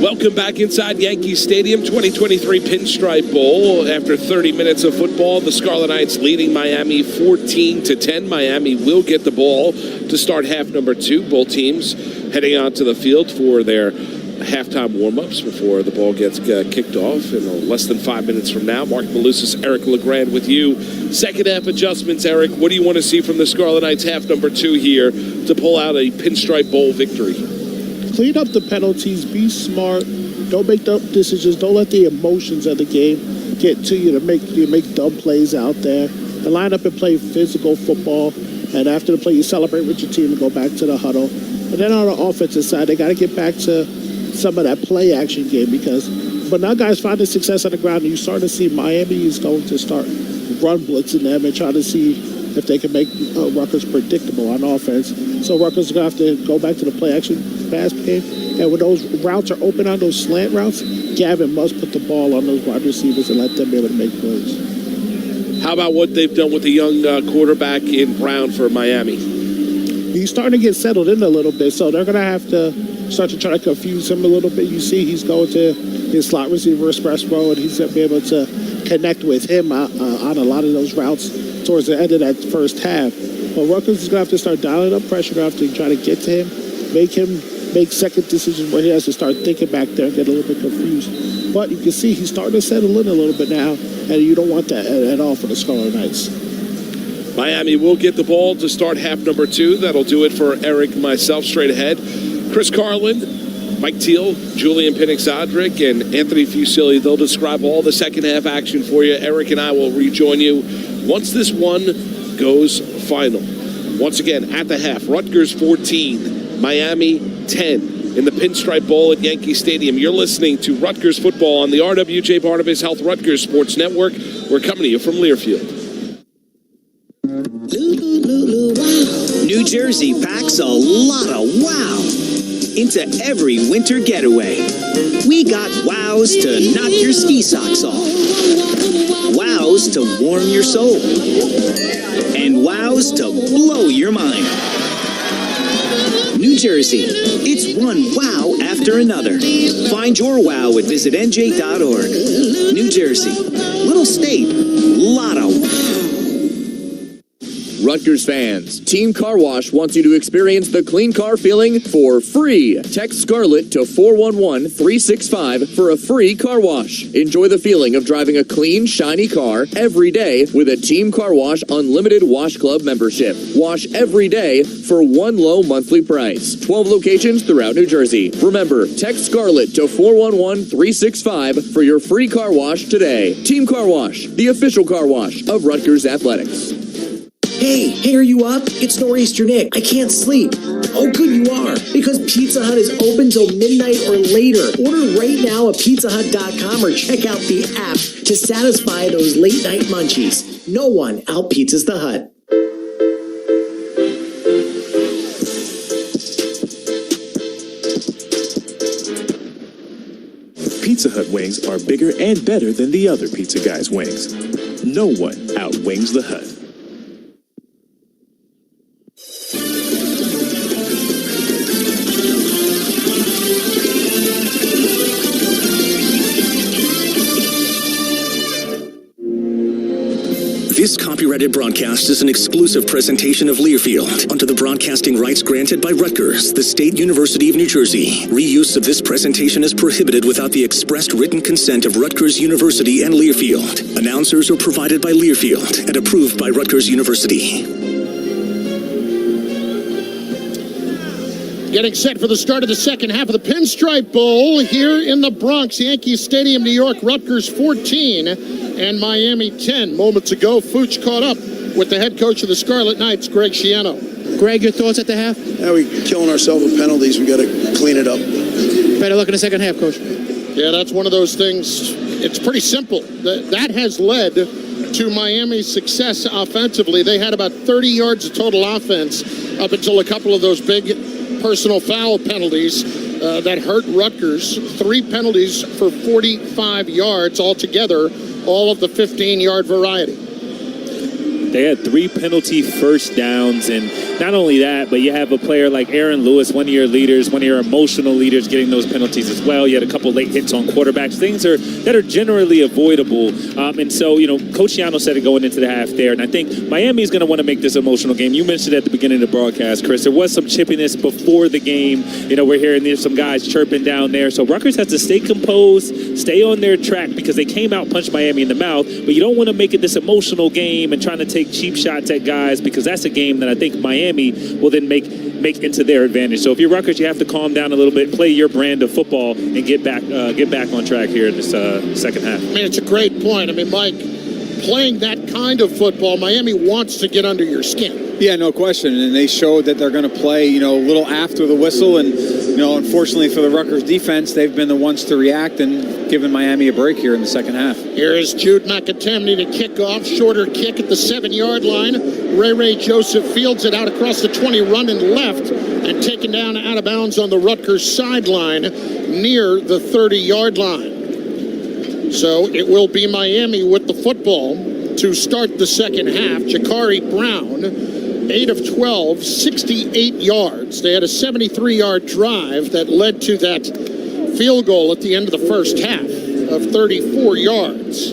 Welcome back inside Yankee Stadium, 2023 Pinstripe Bowl. After 30 minutes of football, the Scarlet Knights leading Miami 14-10. Miami will get the ball to start half number 2. Both teams heading onto the field for their halftime warm-ups before the ball gets kicked off in less than 5 minutes from now. Mark Malusis, Eric LeGrand with you. Second half adjustments, Eric. What do you want to see from the Scarlet Knights half number 2 here to pull out a Pinstripe Bowl victory? Clean up the penalties, be smart, don't make dumb decisions, don't let the emotions of the game get to you to make dumb plays out there. And line up and play physical football, and after the play you celebrate with your team and go back to the huddle. And then on the offensive side, they got to get back to some of that play action game, because but now guys finding success on the ground, and you start to see Miami is going to start run blitzing them and try to see if they can make Rutgers predictable on offense. So Rutgers is going to have to go back to the play action pass game. And when those routes are open on those slant routes, Gavin must put the ball on those wide receivers and let them be able to make plays. How about what they've done with the young quarterback in Brown for Miami? He's starting to get settled in a little bit, so they're going to have to start to try to confuse him a little bit. You see he's going to his slot receiver express row, and he's going to be able to connect with him on a lot of those routes towards the end of that first half. But Rutgers is going to have to start dialing up pressure. They're going to have to try to get to him make second decisions where he has to start thinking back there and get a little bit confused. But you can see he's starting to settle in a little bit now, and you don't want that at all for the Scarlet Knights. Miami will get the ball to start half number 2. That'll do it for Eric, myself, straight ahead. Chris Carlin, Mike Teal, Julian Pinnick-Zodrick, and Anthony Fusilli, they'll describe all the second half action for you. Eric and I will rejoin you once this one goes final. Once again, at the half, Rutgers 14, Miami 10 in the Pinstripe Bowl at Yankee Stadium. You're listening to Rutgers football on the RWJ Barnabas Health Rutgers Sports Network. We're coming to you from Learfield. New Jersey packs a lot of wow into every winter getaway. We got wows to knock your ski socks off, wows to warm your soul, and wows to blow your mind. New Jersey. It's one wow after another. Find your wow at visitnj.org. New Jersey. Little state. Lot of wow. Rutgers fans, Team Car Wash wants you to experience the clean car feeling for free. Text Scarlet to 411-365 for a free car wash. Enjoy the feeling of driving a clean, shiny car every day with a Team Car Wash Unlimited Wash Club membership. Wash every day for one low monthly price. 12 locations throughout New Jersey. Remember, text Scarlet to 411-365 for your free car wash today. Team Car Wash, the official car wash of Rutgers Athletics. Hey, are you up? It's Nor'easter Nick. I can't sleep. Oh, good you are, because Pizza Hut is open till midnight or later. Order right now at pizzahut.com or check out the app to satisfy those late night munchies. No one out-pizzas the Hut. Pizza Hut wings are bigger and better than the other pizza guys' wings. No one outwings the Hut. This copyrighted broadcast is an exclusive presentation of Learfield under the broadcasting rights granted by Rutgers, the State University of New Jersey. Reuse of this presentation is prohibited without the expressed written consent of Rutgers University and Learfield. Announcers are provided by Learfield and approved by Rutgers University. Getting set for the start of the second half of the Pinstripe Bowl here in the Bronx, Yankee Stadium, New York. Rutgers 14 and Miami 10. Moments ago, Fuchs caught up with the head coach of the Scarlet Knights, Greg Schiano. Greg, your thoughts at the half? Yeah, we're killing ourselves with penalties. We got to clean it up. Better luck in the second half, Coach. Yeah, that's one of those things. It's pretty simple. That has led to Miami's success offensively. They had about 30 yards of total offense up until a couple of those big personal foul penalties that hurt Rutgers. 3 penalties for 45 yards altogether, all of the 15-yard variety. They had 3 penalty first downs, and not only that, but you have a player like Aaron Lewis, one of your leaders, one of your emotional leaders, getting those penalties as well. You had a couple late hits on quarterbacks, things that are generally avoidable. And so, Coach Schiano said it going into the half there, and I think Miami is going to want to make this emotional game. You mentioned at the beginning of the broadcast, Chris, there was some chippiness before the game. We're hearing there's some guys chirping down there. So Rutgers has to stay composed, stay on their track, because they came out, punched Miami in the mouth, but you don't want to make it this emotional game and trying to take cheap shots at guys, because that's a game that I think Miami will then make into their advantage. So if you're Rutgers, you have to calm down a little bit, play your brand of football, and get back on track here in this second half. I mean, it's a great point. I mean, Mike, playing that kind of football, Miami wants to get under your skin. Yeah, no question. And they showed that they're going to play, a little after the whistle. And, unfortunately for the Rutgers defense, they've been the ones to react and given Miami a break here in the second half. Here is Jude McAtemney to kick off. Shorter kick at the 7-yard line. Ray Joseph fields it out across the 20, running left, and taken down out of bounds on the Rutgers sideline near the 30-yard line. So it will be Miami with the football to start the second half. Jakari Brown, 8 of 12, 68 yards. They had a 73-yard drive that led to that field goal at the end of the first half of 34 yards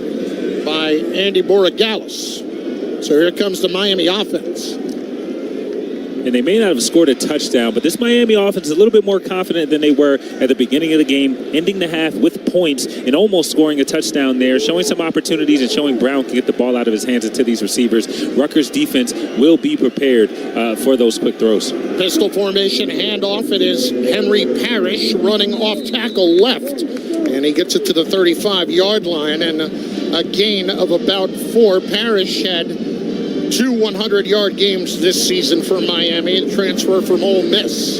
by Andy Borregales. So here comes the Miami offense. And they may not have scored a touchdown, but this Miami offense is a little bit more confident than they were at the beginning of the game, ending the half with points and almost scoring a touchdown there, showing some opportunities and showing Brown can get the ball out of his hands into these receivers. Rutgers defense will be prepared for those quick throws. Pistol formation handoff. It is Henry Parrish running off tackle left, and he gets it to the 35-yard line, and a gain of about 4. Parrish had 2 100-yard games this season for Miami, transfer from Ole Miss.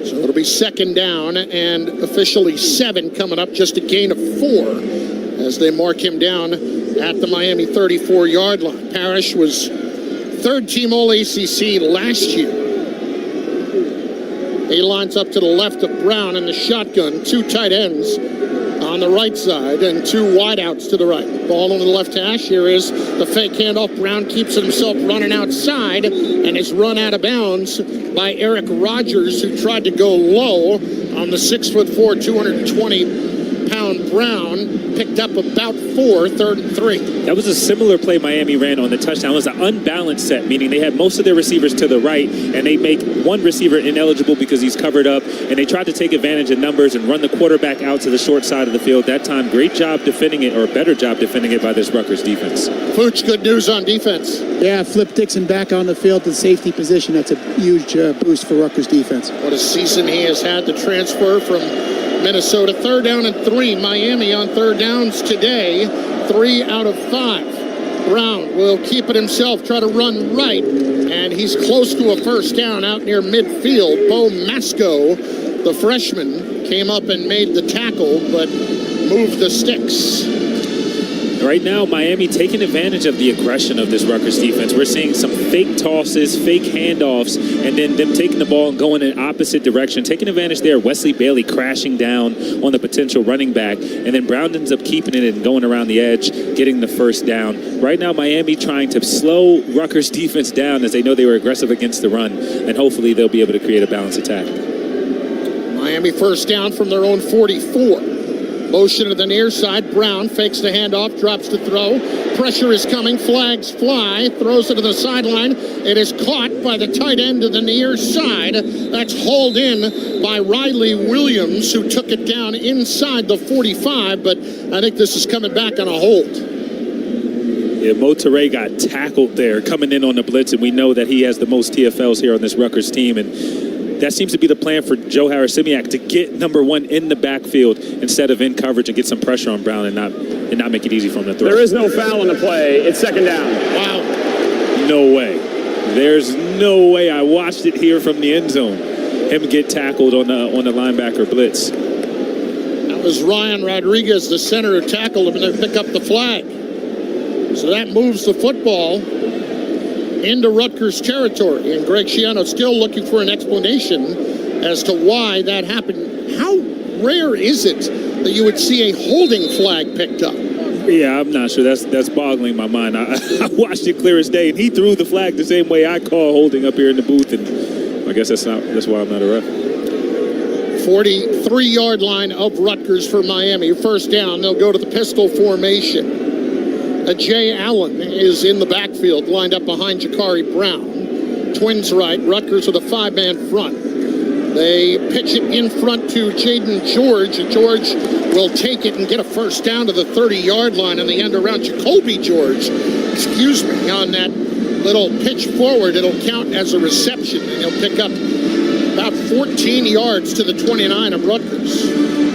So it'll be second down and officially 7 coming up, just a gain of 4 as they mark him down at the Miami 34-yard line. Parrish was third-team All-ACC last year. He lines up to the left of Brown in the shotgun, 2 tight ends on the right side and 2 wideouts to the right. Ball on the left hash. Here is the fake handoff. Brown keeps himself running outside and is run out of bounds by Eric Rogers, who tried to go low on the 6'4", 220-pound Brown. Picked up about 4, 3rd and 3. That was a similar play Miami ran on the touchdown. It was an unbalanced set, meaning they had most of their receivers to the right, and they make one receiver ineligible because he's covered up, and they tried to take advantage of numbers and run the quarterback out to the short side of the field. That time, great job defending it, or a better job defending it by this Rutgers defense. Pooch, good news on defense. Yeah, Flip Dixon back on the field to safety position. That's a huge boost for Rutgers defense. What a season he has had to transfer from Minnesota. 3rd down and 3. Miami on 3rd downs today. 3 out of 5. Brown will keep it himself, try to run right, and he's close to a 1st down out near midfield. Bo Masco, the freshman, came up and made the tackle, but moved the sticks. Right now, Miami taking advantage of the aggression of this Rutgers defense. We're seeing some fake tosses, fake handoffs, and then them taking the ball and going in opposite direction. Taking advantage there, Wesley Bailey crashing down on the potential running back, and then Brown ends up keeping it and going around the edge, getting the 1st down. Right now, Miami trying to slow Rutgers defense down as they know they were aggressive against the run, and hopefully they'll be able to create a balanced attack. Miami 1st down from their own 44. Motion to the near side. Brown fakes the handoff, drops to throw. Pressure is coming. Flags fly. Throws it to the sideline. It is caught by the tight end to the near side. That's hauled in by Riley Williams, who took it down inside the 45, but I think this is coming back on a hold. Yeah, Motoré got tackled there coming in on the blitz, and we know that he has the most TFLs here on this Rutgers team, and that seems to be the plan for Joe Harris-Simiak, to get number 1 in the backfield instead of in coverage and get some pressure on Brown and not make it easy for him to throw. There is no foul on the play. It's 2nd down. Wow. No way. There's no way. I watched it here from the end zone. Him get tackled on the linebacker blitz. That was Ryan Rodriguez, the center, who tackled him, and then pick up the flag. So that moves the football into Rutgers territory, and Greg Schiano still looking for an explanation as to why that happened. How rare is it that you would see a holding flag picked up? Yeah, I'm not sure. That's boggling my mind. I watched it clear as day, and he threw the flag the same way I call holding up here in the booth, and I guess that's why I'm not a ref. 43-yard line of Rutgers for Miami. 1st down, they'll go to the pistol formation. Jay Allen is in the backfield, lined up behind Jakari Brown. Twins right, Rutgers with a 5-man front. They pitch it in front to Jaden George. George will take it and get a 1st down to the 30-yard line on the end around. Jacoby George, on that little pitch forward, it'll count as a reception, and he'll pick up about 14 yards to the 29 of Rutgers.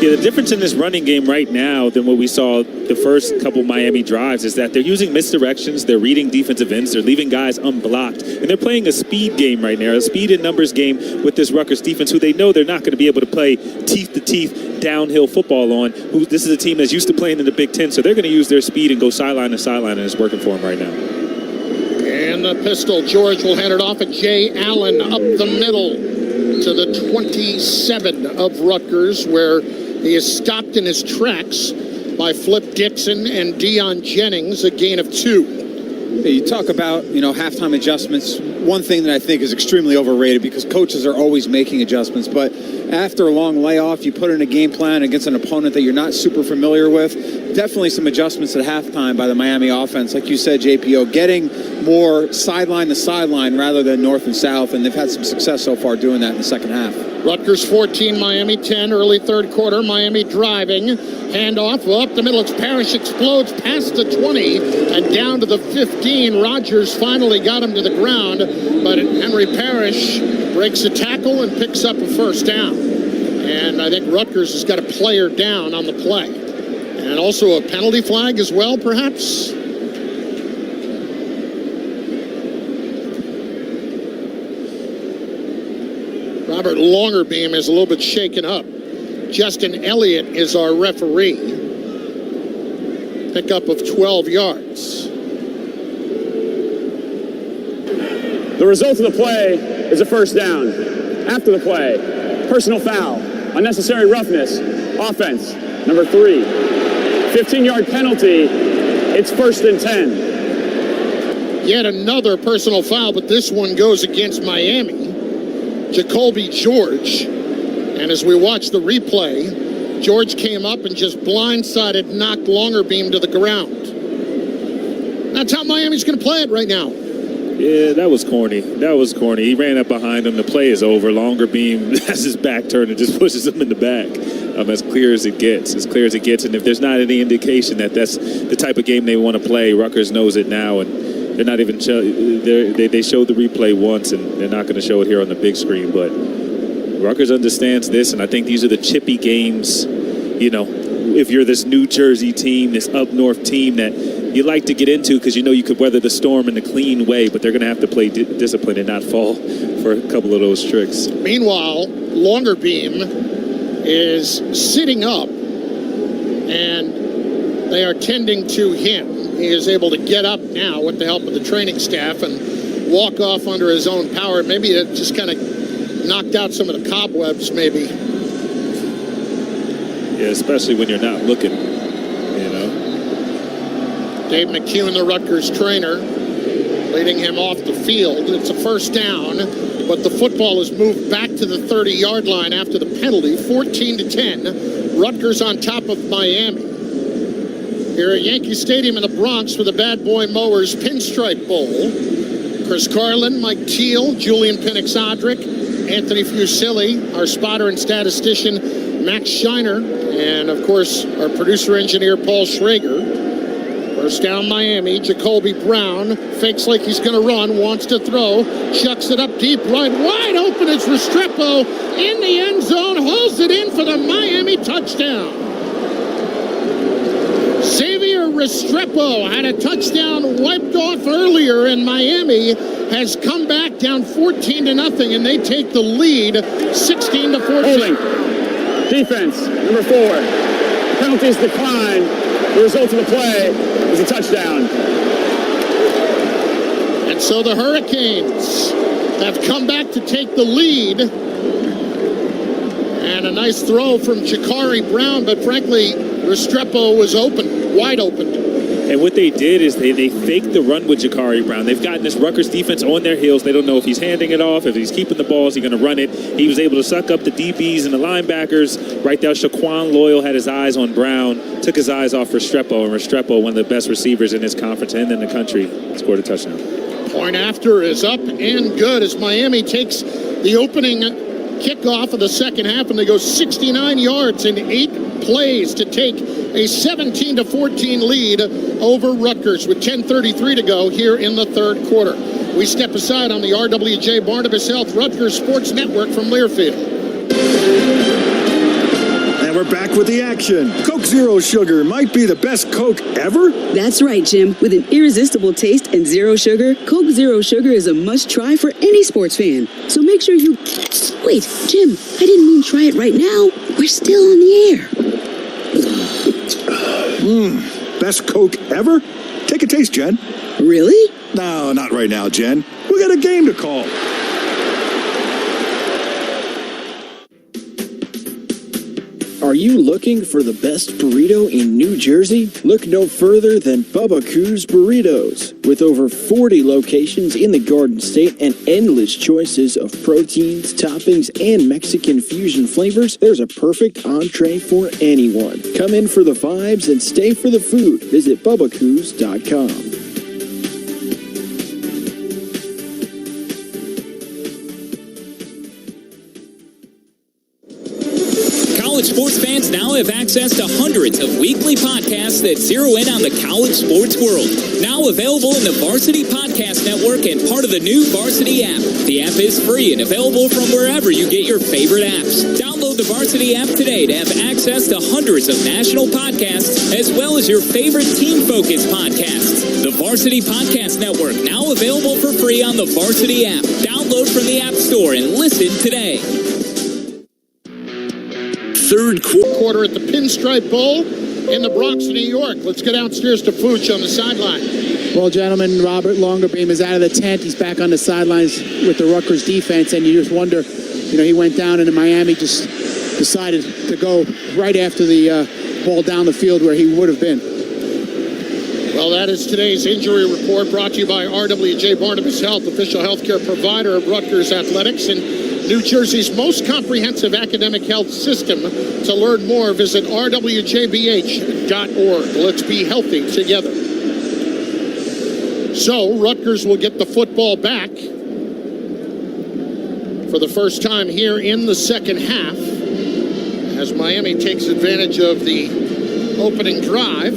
Yeah, the difference in this running game right now than what we saw the first couple Miami drives is that they're using misdirections, they're reading defensive ends, they're leaving guys unblocked, and they're playing a speed game right now, a speed and numbers game with this Rutgers defense, who they know they're not going to be able to play teeth-to-teeth downhill football on. This is a team that's used to playing in the Big Ten, so they're going to use their speed and go sideline to sideline, and it's working for them right now. And the pistol, George will hand it off at Jay Allen up the middle to the 27 of Rutgers, where he is stopped in his tracks by Flip Dixon and Deion Jennings, a gain of 2. You talk about, halftime adjustments. One thing that I think is extremely overrated, because coaches are always making adjustments, but after a long layoff, you put in a game plan against an opponent that you're not super familiar with. Definitely some adjustments at halftime by the Miami offense. Like you said, JPO, getting more sideline to sideline rather than north and south, and they've had some success so far doing that in the second half. Rutgers 14, Miami 10, early 3rd quarter. Miami driving. Handoff up the middle. Parrish explodes past the 20 and down to the 15. Rogers finally got him to the ground, but Henry Parrish breaks a tackle and picks up a 1st down. And I think Rutgers has got a player down on the play. And also a penalty flag as well, perhaps? Robert Longerbeam is a little bit shaken up. Justin Elliott is our referee. Pickup of 12 yards. The result of the play is a 1st down. After the play, personal foul, unnecessary roughness, offense, Number 3, 15-yard penalty. It's 1st and 10. Yet another personal foul, but this one goes against Miami. Jacoby George. And as we watch the replay, George came up and just blindsided, knocked Longerbeam to the ground. That's how Miami's going to play it right now. Yeah, that was corny. He ran up behind him. The play is over. Longerbeam has his back turned and just pushes him in the back. As clear as it gets. And if there's not any indication that that's the type of game they want to play, Rutgers knows it now. And they're not even they showed the replay once, and they're not going to show it here on the big screen. But Rutgers understands this, and I think these are the chippy games. You know, if you're this New Jersey team, this up north team that you like to get into because you know you could weather the storm in a clean way, but they're going to have to play discipline and not fall for a couple of those tricks. Meanwhile, Longerbeam is sitting up, and they are tending to him. He is able to get up now with the help of the training staff and walk off under his own power. Maybe it just kind of knocked out some of the cobwebs, maybe. Yeah, especially when you're not looking, you know. Dave McHugh, the Rutgers trainer, leading him off the field. It's a 1st down, but the football is moved back to the 30-yard line after the penalty. 14-10. Rutgers on top of Miami. Here at Yankee Stadium in the Bronx for the Bad Boy Mowers Pinstripe Bowl. Chris Carlin, Mike Teal, Julian Penix-Odrick, Anthony Fusilli, our spotter and statistician Max Shiner, and of course our producer-engineer Paul Schrager. First down Miami, Jacoby Brown fakes like he's going to run, wants to throw, chucks it up deep right, wide open. It's Restrepo in the end zone, hauls it in for the Miami touchdown. Xavier Restrepo had a touchdown wiped off earlier, and Miami has come back down 14-0, and they take the lead 16-14. Holding. Defense, number 4. Penalties decline. The result of the play is a touchdown. And so the Hurricanes have come back to take the lead. And a nice throw from Jakari Brown, but frankly, Restrepo was open, wide open. And what they did is they faked the run with Jakari Brown. They've gotten this Rutgers defense on their heels. They don't know if he's handing it off, if he's keeping the ball, is he going to run it. He was able to suck up the DBs and the linebackers. Right there, Shaquan Loyal had his eyes on Brown, took his eyes off Restrepo, and Restrepo, one of the best receivers in this conference and in the country, scored a touchdown. Point after is up and good as Miami takes the opening kickoff of the second half, and they go 69 yards in 8 plays to take a 17-14 lead over Rutgers with 10:33 to go here in the third quarter. We step aside on the RWJ Barnabas Health Rutgers Sports Network from Learfield. And we're back with the action. Coke Zero Sugar might be the best Coke ever. That's right, Jim. With an irresistible taste and zero sugar, Coke Zero Sugar is a must-try for any sports fan. So make sure you... Wait, Jim, I didn't mean try it right now. We're still on the air. Best Coke ever? Take a taste, Jen. Really? No, not right now, Jen. We got a game to call. Are you looking for the best burrito in New Jersey? Look no further than Bubba Coos Burritos. With over 40 locations in the Garden State and endless choices of proteins, toppings, and Mexican fusion flavors, there's a perfect entree for anyone. Come in for the vibes and stay for the food. Visit BubbaCoos.com. Sports fans now have access to hundreds of weekly podcasts that zero in on the college sports world. Now available in the Varsity Podcast Network and part of the new Varsity app. The app is free and available from wherever you get your favorite apps. Download the Varsity app today to have access to hundreds of national podcasts as well as your favorite team-focused podcasts. The Varsity Podcast Network now available for free on the Varsity app. Download from the App Store and listen today. Third quarter at the Pinstripe Bowl in the Bronx, New York. Let's get downstairs to Fooch on the sideline. Well, gentlemen, Robert Longerbeam is out of the tent. He's back on the sidelines with the Rutgers defense, and you just wonder, he went down into Miami, just decided to go right after the ball down the field where he would have been. Well, that is today's injury report brought to you by RWJ Barnabas Health, official healthcare provider of Rutgers Athletics and New Jersey's most comprehensive academic health system. To learn more, visit rwjbh.org. Let's be healthy together. So, Rutgers will get the football back for the first time here in the second half as Miami takes advantage of the opening drive.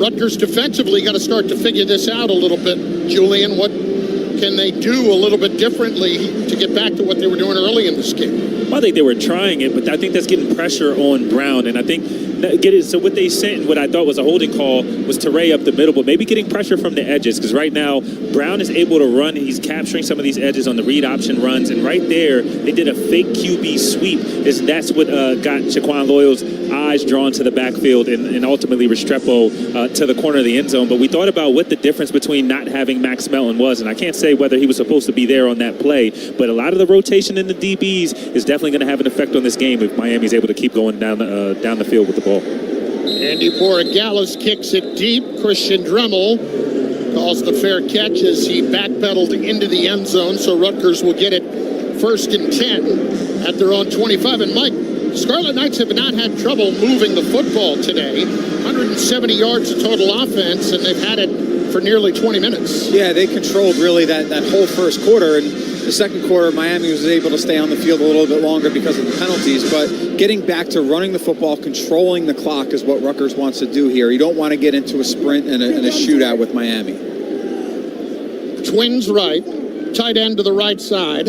Rutgers defensively got to start to figure this out a little bit. Julian, what can they do a little bit differently to get back to what they were doing early in this game? Well, I think they were trying it, but I think that's getting pressure on Brown. And I think so what they sent, what I thought was a holding call, was Teray up the middle, but maybe getting pressure from the edges, because right now Brown is able to run. He's capturing some of these edges on the read option runs, and right there they did a fake QB sweep. That's what got Shaquan Loyal's eyes drawn to the backfield and ultimately Restrepo to the corner of the end zone. But we thought about what the difference between not having Max Melton was, and I can't say whether he was supposed to be there on that play, but a lot of the rotation in the DBs is definitely going to have an effect on this game if Miami's able to keep going down the field with the ball. Andy Borregales kicks it deep. Christian Dremel calls the fair catch as he backpedaled into the end zone, so Rutgers will get it 1st and 10 at their own 25. And Mike, Scarlet Knights have not had trouble moving the football today. 170 yards of total offense, and they've had it for nearly 20 minutes. Yeah, they controlled really that whole first quarter, and the second quarter, Miami was able to stay on the field a little bit longer because of the penalties, but getting back to running the football, controlling the clock is what Rutgers wants to do here. You don't want to get into a sprint and a shootout with Miami. Twins right, tight end to the right side.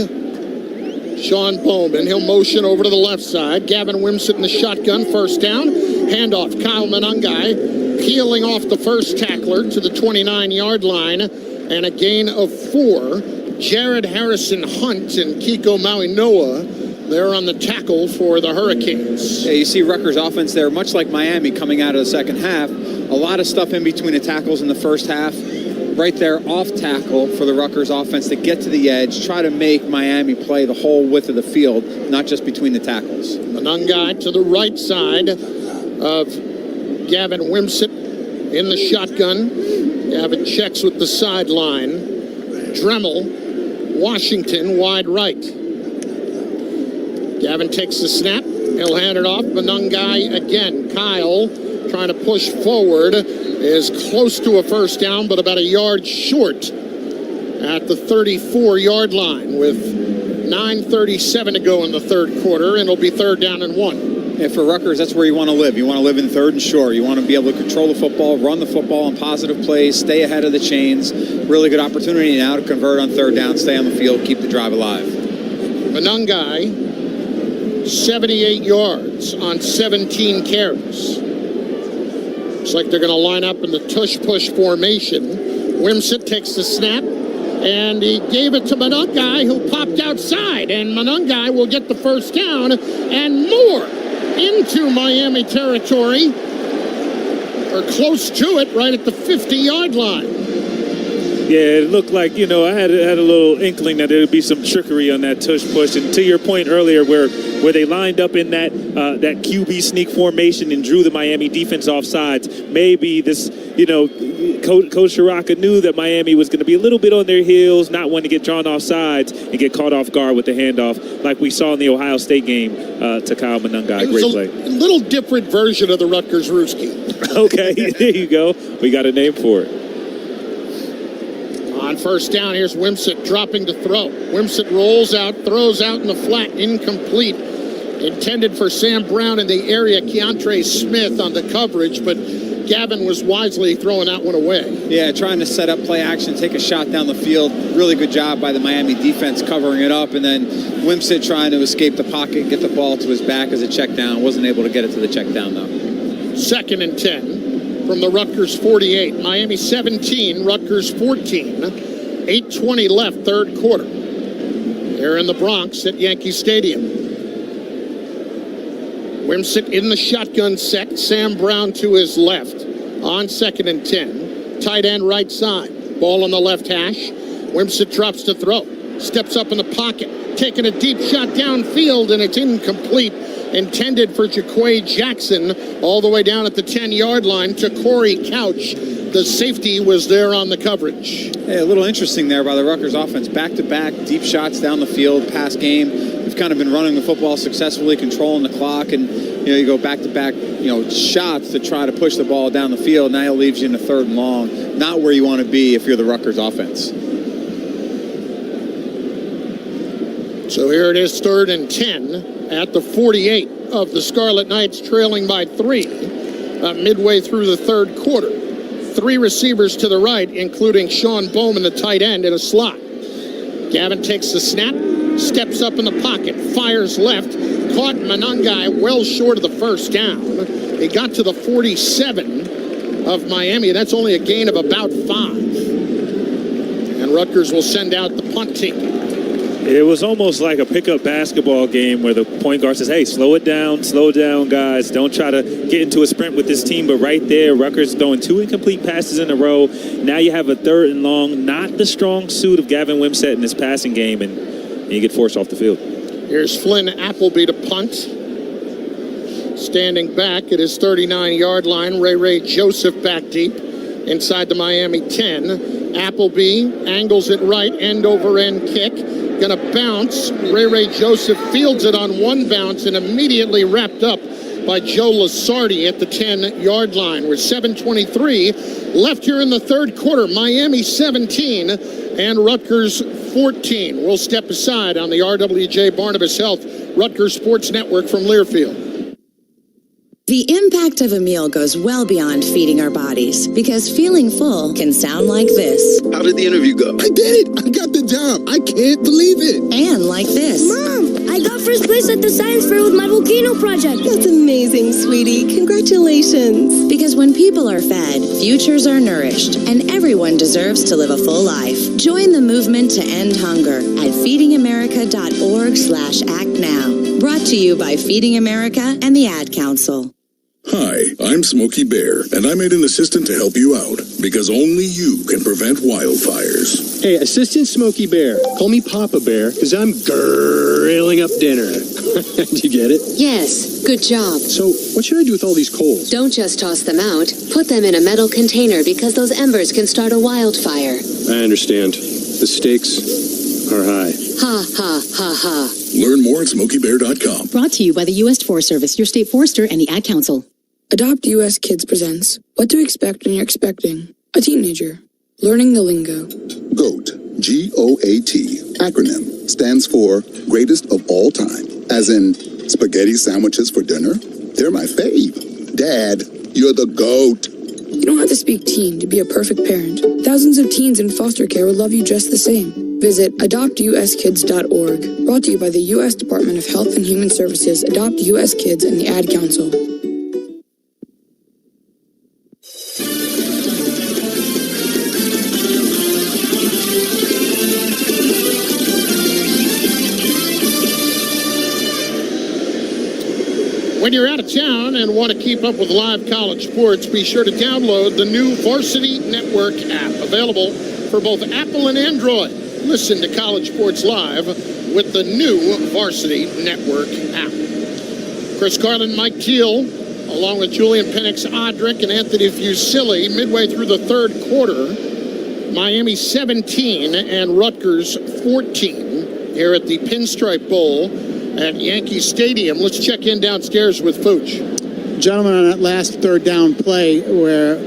Sean Bowman, he'll motion over to the left side. Gavin Wimsatt in the shotgun, first down. Handoff, Kyle Monangai peeling off the first tackler to the 29-yard line, and a gain of 4. Jared Harrison Hunt and Kiko Maui-Noa, they're on the tackle for the Hurricanes. Yeah, you see Rutgers offense there, much like Miami coming out of the second half. A lot of stuff in between the tackles in the first half. Right there, off tackle for the Rutgers offense to get to the edge, try to make Miami play the whole width of the field, not just between the tackles. Monangai to the right side of Gavin Wimsatt in the shotgun. Gavin checks with the sideline. Dremel, Washington, wide right. Gavin takes the snap. He'll hand it off. Monangai again. Kyle trying to push forward. Is close to a first down, but about a yard short at the 34-yard line with 9:37 to go in the third quarter, and it'll be 3rd down and 1. Yeah, for Rutgers, that's where you want to live. You want to live in 3rd and short. You want to be able to control the football, run the football on positive plays, stay ahead of the chains. Really good opportunity now to convert on 3rd down, stay on the field, keep the drive alive. Monangai, 78 yards on 17 carries. Looks like they're going to line up in the tush-push formation. Wimsatt takes the snap, and he gave it to Monangai, who popped outside. And Monangai will get the first down and more into Miami territory, or close to it, right at the 50-yard line. Yeah, it looked like, I had a little inkling that there would be some trickery on that tush push. And to your point earlier, where they lined up in that QB sneak formation and drew the Miami defense off sides, maybe this, Coach Shiraka knew that Miami was going to be a little bit on their heels, not want to get drawn off sides and get caught off guard with the handoff, like we saw in the Ohio State game to Kyle Monangai. Great play. A little different version of the Rutgers Rooski. Okay, there you go. We got a name for it. On first down, here's Wimsatt dropping to throw. Wimsatt rolls out, throws out in the flat, incomplete. Intended for Sam Brown in the area, Keontre Smith on the coverage, but Gavin was wisely throwing that one away. Yeah, trying to set up play action, take a shot down the field. Really good job by the Miami defense covering it up, and then Wimsatt trying to escape the pocket, get the ball to his back as a check down. Wasn't able to get it to the check down, though. 2nd and 10 from the Rutgers 48. Miami 17, Rutgers 14. 8:20 left, third quarter. They're in the Bronx at Yankee Stadium. Wimsatt in the shotgun set. Sam Brown to his left on 2nd and 10. Tight end right side. Ball on the left hash. Wimsatt drops to throw. Steps up in the pocket. taking a deep shot downfield, and it's incomplete. Intended for Jaquay Jackson, all the way down at the 10-yard line to Corey Couch. The safety was there on the coverage. Hey, a little interesting there by the Rutgers offense. Back-to-back deep shots down the field, pass game. They've kind of been running the football successfully, controlling the clock, and you go back-to-back shots to try to push the ball down the field. Now it leaves you in a 3rd and long. Not where you want to be if you're the Rutgers offense. So here it is, 3rd and 10 at the 48 of the Scarlet Knights, trailing by 3 midway through the 3rd quarter. 3 receivers to the right, including Sean Bowman, the tight end, in a slot. Gavin takes the snap, steps up in the pocket, fires left, caught Monangai well short of the 1st down. He got to the 47 of Miami. That's only a gain of about 5. And Rutgers will send out the punt team. It was almost like a pickup basketball game where the point guard says, hey, slow down, guys. Don't try to get into a sprint with this team. But right there, Rutgers throwing 2 incomplete passes in a row. Now you have a 3rd and long, not the strong suit of Gavin Wimsett in this passing game, and you get forced off the field. Here's Flynn Appleby to punt. Standing back at his 39-yard line, Ray Joseph back deep inside the Miami 10. Appleby angles it right, end-over-end kick. Going to bounce. Ray Joseph fields it on one bounce and immediately wrapped up by Joe Lasardi at the 10-yard line. With 7:23 left here in the 3rd quarter. Miami 17 and Rutgers 14. We'll step aside on the RWJ Barnabas Health Rutgers Sports Network from Learfield. The impact of a meal goes well beyond feeding our bodies, because feeling full can sound like this. How did the interview go? I did it! I got the job! I can't believe it! And like this. Mom, I got first place at the science fair with my volcano project. That's amazing, sweetie. Congratulations. Because when people are fed, futures are nourished, and everyone deserves to live a full life. Join the movement to end hunger at feedingamerica.org/actnow. Brought to you by Feeding America and the Ad Council. Hi, I'm Smokey Bear, and I made an assistant to help you out, because only you can prevent wildfires. Hey, Assistant Smokey Bear. Call me Papa Bear, because I'm grilling up dinner. Did you get it? Yes, good job. So, what should I do with all these coals? Don't just toss them out. Put them in a metal container, because those embers can start a wildfire. I understand. The stakes are high. Ha, ha, ha, ha. Learn more at SmokeyBear.com. Brought to you by the U.S. Forest Service, your state forester, and the Ad Council. Adopt US Kids presents What to Expect When You're Expecting a Teenager. Learning the Lingo. GOAT, G-O-A-T, acronym, stands for Greatest of All Time. As in, spaghetti sandwiches for dinner? They're my fave. Dad, you're the GOAT. You don't have to speak teen to be a perfect parent. Thousands of teens in foster care will love you just the same. Visit adoptuskids.org. Brought to you by the U.S. Department of Health and Human Services, Adopt U.S. Kids, and the Ad Council. When you're out of town and want to keep up with live college sports, be sure to download the new Varsity Network app, available for both Apple and Android. Listen to college sports live with the new Varsity Network app. Chris Carlin, Mike Teal, along with Julian Penix, Odrick, and Anthony Fusilli, midway through the 3rd quarter. Miami 17 and Rutgers 14 here at the Pinstripe Bowl at Yankee Stadium. Let's check in downstairs with Fooch. Gentlemen, on that last 3rd down play where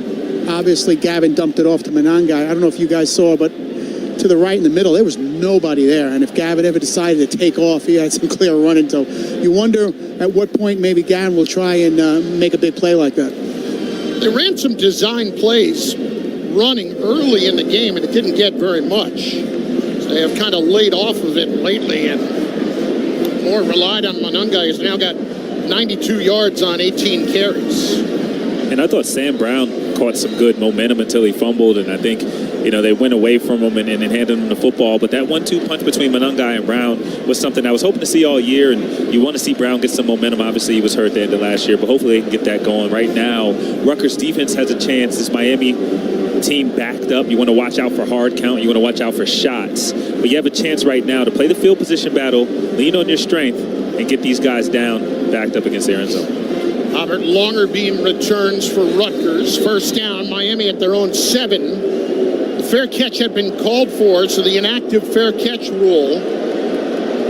obviously Gavin dumped it off to Monangai, I don't know if you guys saw, but to the right in the middle, there was nobody there. And if Gavin ever decided to take off, he had some clear running. So you wonder at what point maybe Gavin will try and make a big play like that. They ran some design plays running early in the game, and it didn't get very much. So they have kind of laid off of it lately and more relied on Monangai, who's now got 92 yards on 18 carries. And I thought Sam Brown caught some good momentum until he fumbled, and I think they went away from them and handed them the football. But that 1-2 punch between Monangai and Brown was something I was hoping to see all year. And you want to see Brown get some momentum. Obviously, he was hurt at the end of last year, but hopefully they can get that going. Right now, Rutgers defense has a chance. This Miami team backed up. You want to watch out for hard count. You want to watch out for shots. But you have a chance right now to play the field position battle, lean on your strength, and get these guys down, backed up against their end zone. Robert Longerbeam returns for Rutgers. First down, Miami at their own 7. The fair catch had been called for, so the inactive fair catch rule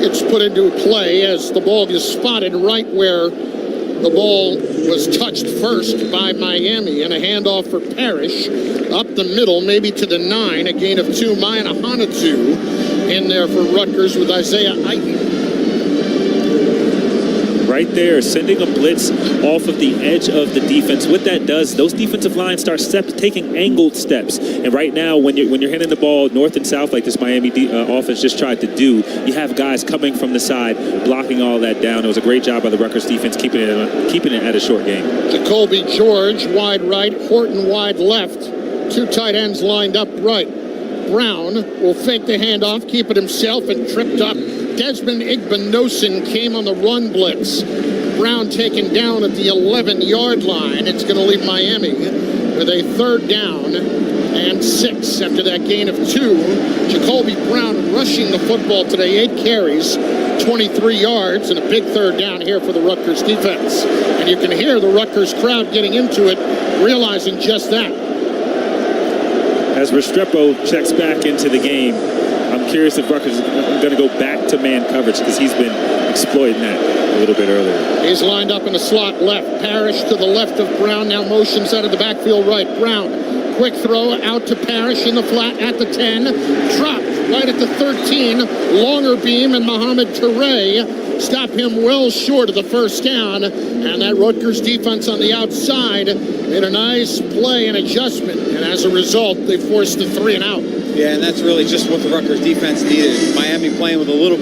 gets put into play as the ball is spotted right where the ball was touched first by Miami, and a handoff for Parrish up the middle, maybe to the 9, a gain of 2. Maya Hanatu in there for Rutgers with Isaiah Aiton. Right there, sending a blitz off of the edge of the defense. What that does, those defensive lines start taking angled steps. And right now, when you're handing the ball north and south like this Miami offense just tried to do, you have guys coming from the side, blocking all that down. It was a great job by the Rutgers defense, keeping it at a short game. Jacoby George, wide right, Horton wide left. 2 tight ends lined up right. Brown will fake the handoff, keep it himself, and tripped up. Desmond Igbinosin came on the run blitz. Brown taken down at the 11-yard line. It's going to leave Miami with a 3rd down and 6 after that gain of 2. Jacoby Brown rushing the football today, 8 carries, 23 yards, and a big 3rd down here for the Rutgers defense. And you can hear the Rutgers crowd getting into it, realizing just that. As Restrepo checks back into the game, I'm curious if Rutgers is going to go back to man coverage because he's been exploiting that a little bit earlier. He's lined up in the slot left. Parrish to the left of Brown, now motions out of the backfield right. Brown, quick throw out to Parrish in the flat at the 10. Dropped right at the 13. Longerbeam and Mohamed Touré stop him well short of the first down. And that Rutgers defense on the outside made a nice play and adjustment. And as a result, they forced the 3 and out. Yeah, and that's really just what the Rutgers defense needed. Miami playing with a little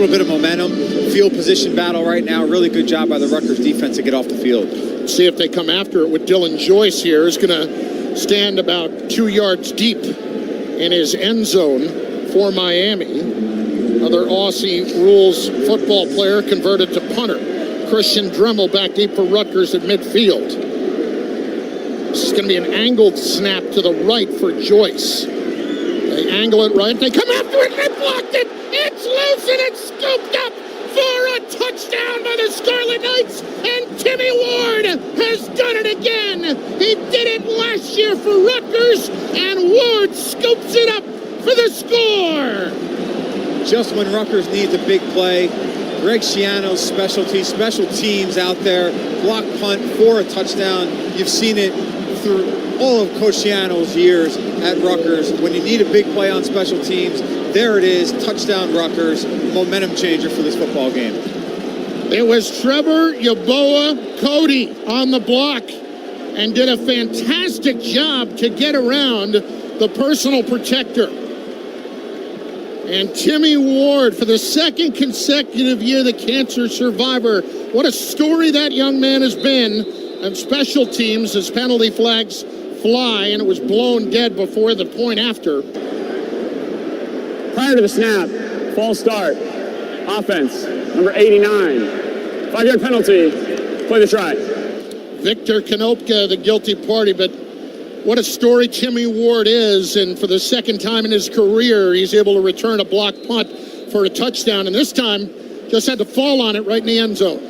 bit of momentum. Field position battle right now. Really good job by the Rutgers defense to get off the field. See if they come after it with Dylan Joyce here. Is going to stand about 2 yards deep in his end zone for Miami. Another Aussie rules football player converted to punter. Christian Dremel back deep for Rutgers at midfield. This is going to be an angled snap to the right for Joyce. They angle it right. They come after it. They blocked it. It's loose and it's scooped up for a touchdown by the Scarlet Knights. And Timmy Ward has done it again. He did it last year for Rutgers, and Ward scoops it up for the score. Just when Rutgers needs a big play, Greg Schiano's special teams out there, block punt for a touchdown. You've seen it through all of Coach Schiano's years at Rutgers. When you need a big play on special teams, there it is, touchdown Rutgers, momentum changer for this football game. It was Trevor Yeboah Cody on the block and did a fantastic job to get around the personal protector. And Timmy Ward, for the 2nd consecutive year, the cancer survivor. What a story that young man has been. And special teams as penalty flags fly, and it was blown dead before the point after. Prior to the snap, false start, offense, number 89. 5-yard penalty, play the try. Victor Konopka, the guilty party, but what a story Timmy Ward is, and for the 2nd time in his career, he's able to return a block punt for a touchdown, and this time just had to fall on it right in the end zone.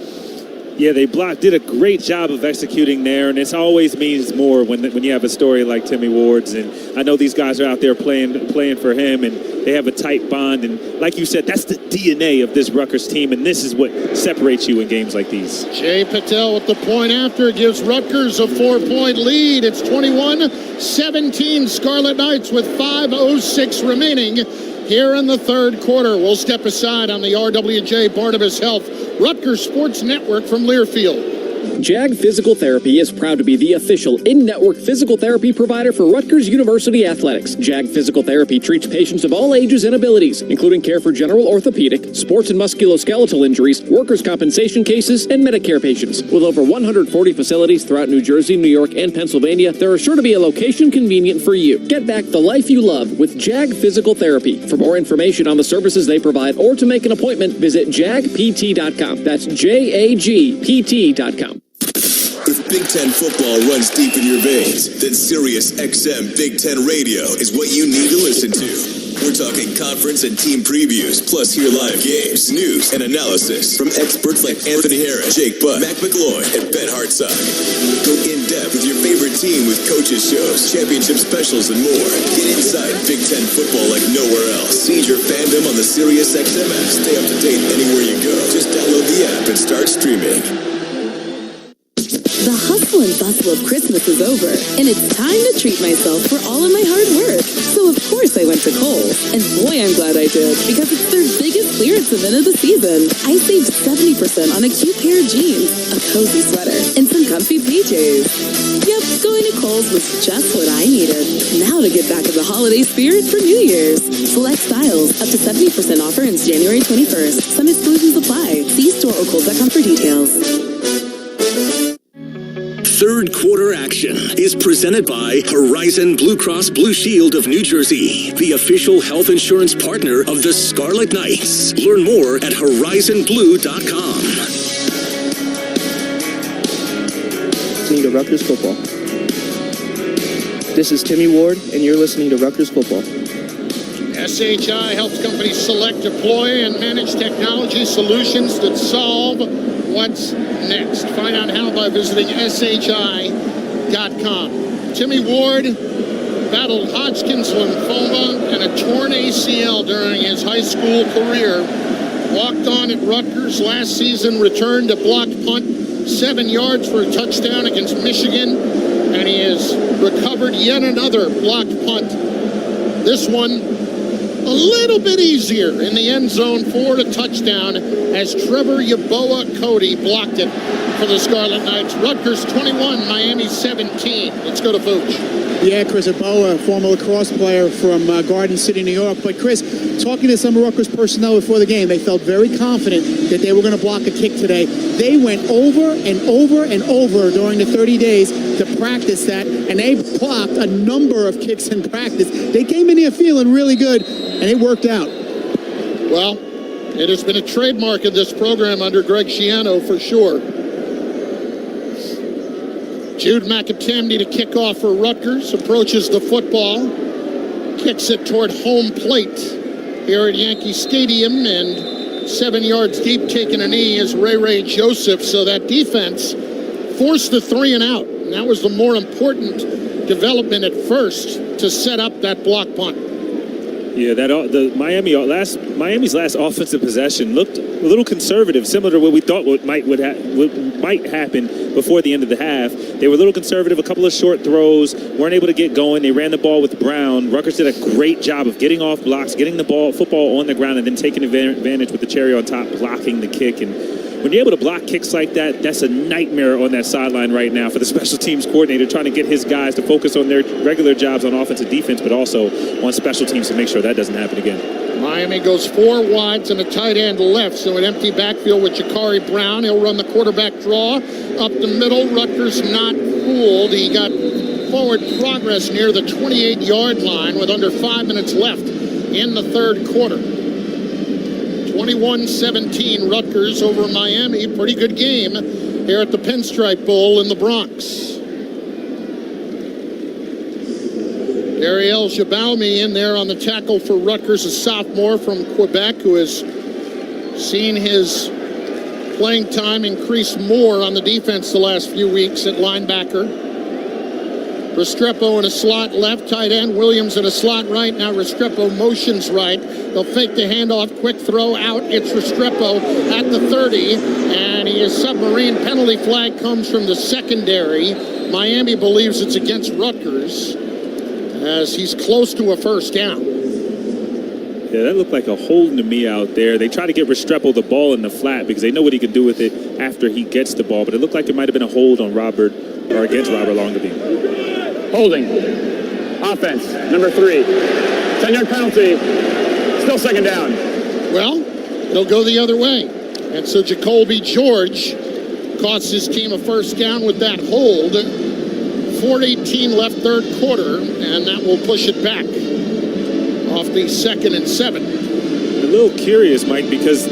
Yeah, they did a great job of executing there, and it always means more when you have a story like Timmy Ward's. And I know these guys are out there playing for him, and they have a tight bond. And like you said, that's the DNA of this Rutgers team, and this is what separates you in games like these. Jay Patel with the point after gives Rutgers a 4-point lead. It's 21-17 Scarlet Knights with 5:06 remaining here in the 3rd quarter. We'll step aside on the RWJ Barnabas Health Rutgers Sports Network from Learfield. JAG Physical Therapy is proud to be the official in-network physical therapy provider for Rutgers University Athletics. JAG Physical Therapy treats patients of all ages and abilities, including care for general orthopedic, sports and musculoskeletal injuries, workers' compensation cases, and Medicare patients. With over 140 facilities throughout New Jersey, New York, and Pennsylvania, there is sure to be a location convenient for you. Get back the life you love with JAG Physical Therapy. For more information on the services they provide or to make an appointment, visit jagpt.com. That's JAGPT.com. If Big Ten football runs deep in your veins, then Sirius XM Big Ten Radio is what you need to listen to. We're talking conference and team previews, plus hear live games, news, and analysis from experts like Anthony Harris, Jake Butt, Mac McLeod, and Ben Hartsock. Go in-depth with your favorite team with coaches shows, championship specials, and more. Get inside Big Ten football like nowhere else. See your fandom on the Sirius XM app. Stay up to date anywhere you go. Just download the app and start streaming. The hustle and bustle of Christmas is over, and it's time to treat myself for all of my hard work. So of course I went to Kohl's, and boy I'm glad I did, because it's their biggest clearance event of the season. I saved 70% on a cute pair of jeans, a cozy sweater, and some comfy PJs. Yep, going to Kohl's was just what I needed. Now to get back in the holiday spirit for New Year's. Select styles, up to 70% offer ends January 21st. Some exclusions apply. See store or Kohl's.com for details. Third quarter action is presented by Horizon Blue Cross Blue Shield of New Jersey, the official health insurance partner of the Scarlet Knights. Learn more at horizonblue.com. Listening to Rutgers football. This is Timmy Ward, and you're listening to Rutgers football. SHI helps companies select, deploy, and manage technology solutions that solve what's next. Find out how by visiting SHI.com. Timmy Ward battled Hodgkin's lymphoma and a torn ACL during his high school career. Walked on at Rutgers last season, returned a blocked punt, 7 yards for a touchdown against Michigan, and he has recovered yet another blocked punt. This one a little bit easier in the end zone for a touchdown as Trevor Yeboah Cody blocked it for the Scarlet Knights. Rutgers 21, Miami 17. Let's go to Vooch. Yeah, Chris Yeboah, former lacrosse player from Garden City, New York. But Chris, talking to some of Rutgers personnel before the game, they felt very confident that they were going to block a kick today. They went over and over and over during the 30 days to practice that, and they blocked a number of kicks in practice. They came in here feeling really good, and it worked out. Well, it has been a trademark of this program under Greg Schiano for sure. Jude McAtamney to kick off for Rutgers, approaches the football, kicks it toward home plate here at Yankee Stadium, and 7 yards deep taking a knee is Ray Joseph. So that defense forced the 3 and out. And that was the more important development at first to set up that block punt. Yeah, Miami's last offensive possession looked a little conservative, similar to what we thought might happen before the end of the half. They were a little conservative, a couple of short throws, weren't able to get going. They ran the ball with Brown. Rutgers did a great job of getting off blocks, getting the football on the ground, and then taking advantage with the cherry on top, blocking the kick. And when you're able to block kicks like that, that's a nightmare on that sideline right now for the special teams coordinator, trying to get his guys to focus on their regular jobs on offense and defense, but also on special teams to make sure that doesn't happen again. Miami goes 4 wides and a tight end left, so an empty backfield with Jakari Brown. He'll run the quarterback draw up the middle. Rutgers not fooled. He got forward progress near the 28-yard line with under 5 minutes left in the third quarter. 21-17 Rutgers over Miami. Pretty good game here at the Pinstripe Bowl in the Bronx. Ariel Jabalmi in there on the tackle for Rutgers, a sophomore from Quebec who has seen his playing time increase more on the defense the last few weeks at linebacker. Restrepo in a slot left, tight end. Williams in a slot right. Now Restrepo motions right. They'll fake the handoff, quick throw out. It's Restrepo at the 30, and he is submarine. Penalty flag comes from the secondary. Miami believes it's against Rutgers, as he's close to a first down. Yeah, that looked like a holding to me out there. They try to get Restrepo the ball in the flat because they know what he can do with it after he gets the ball, but it looked like it might have been a hold on Robert or against Robert Longavine. Holding. Offense, number 3. 10-yard penalty. Still second down. Well, it'll go the other way. And so Jacoby George costs his team a first down with that hold. 4:18 left third quarter, and that will push it back off the 2nd and 7. A little curious, Mike, because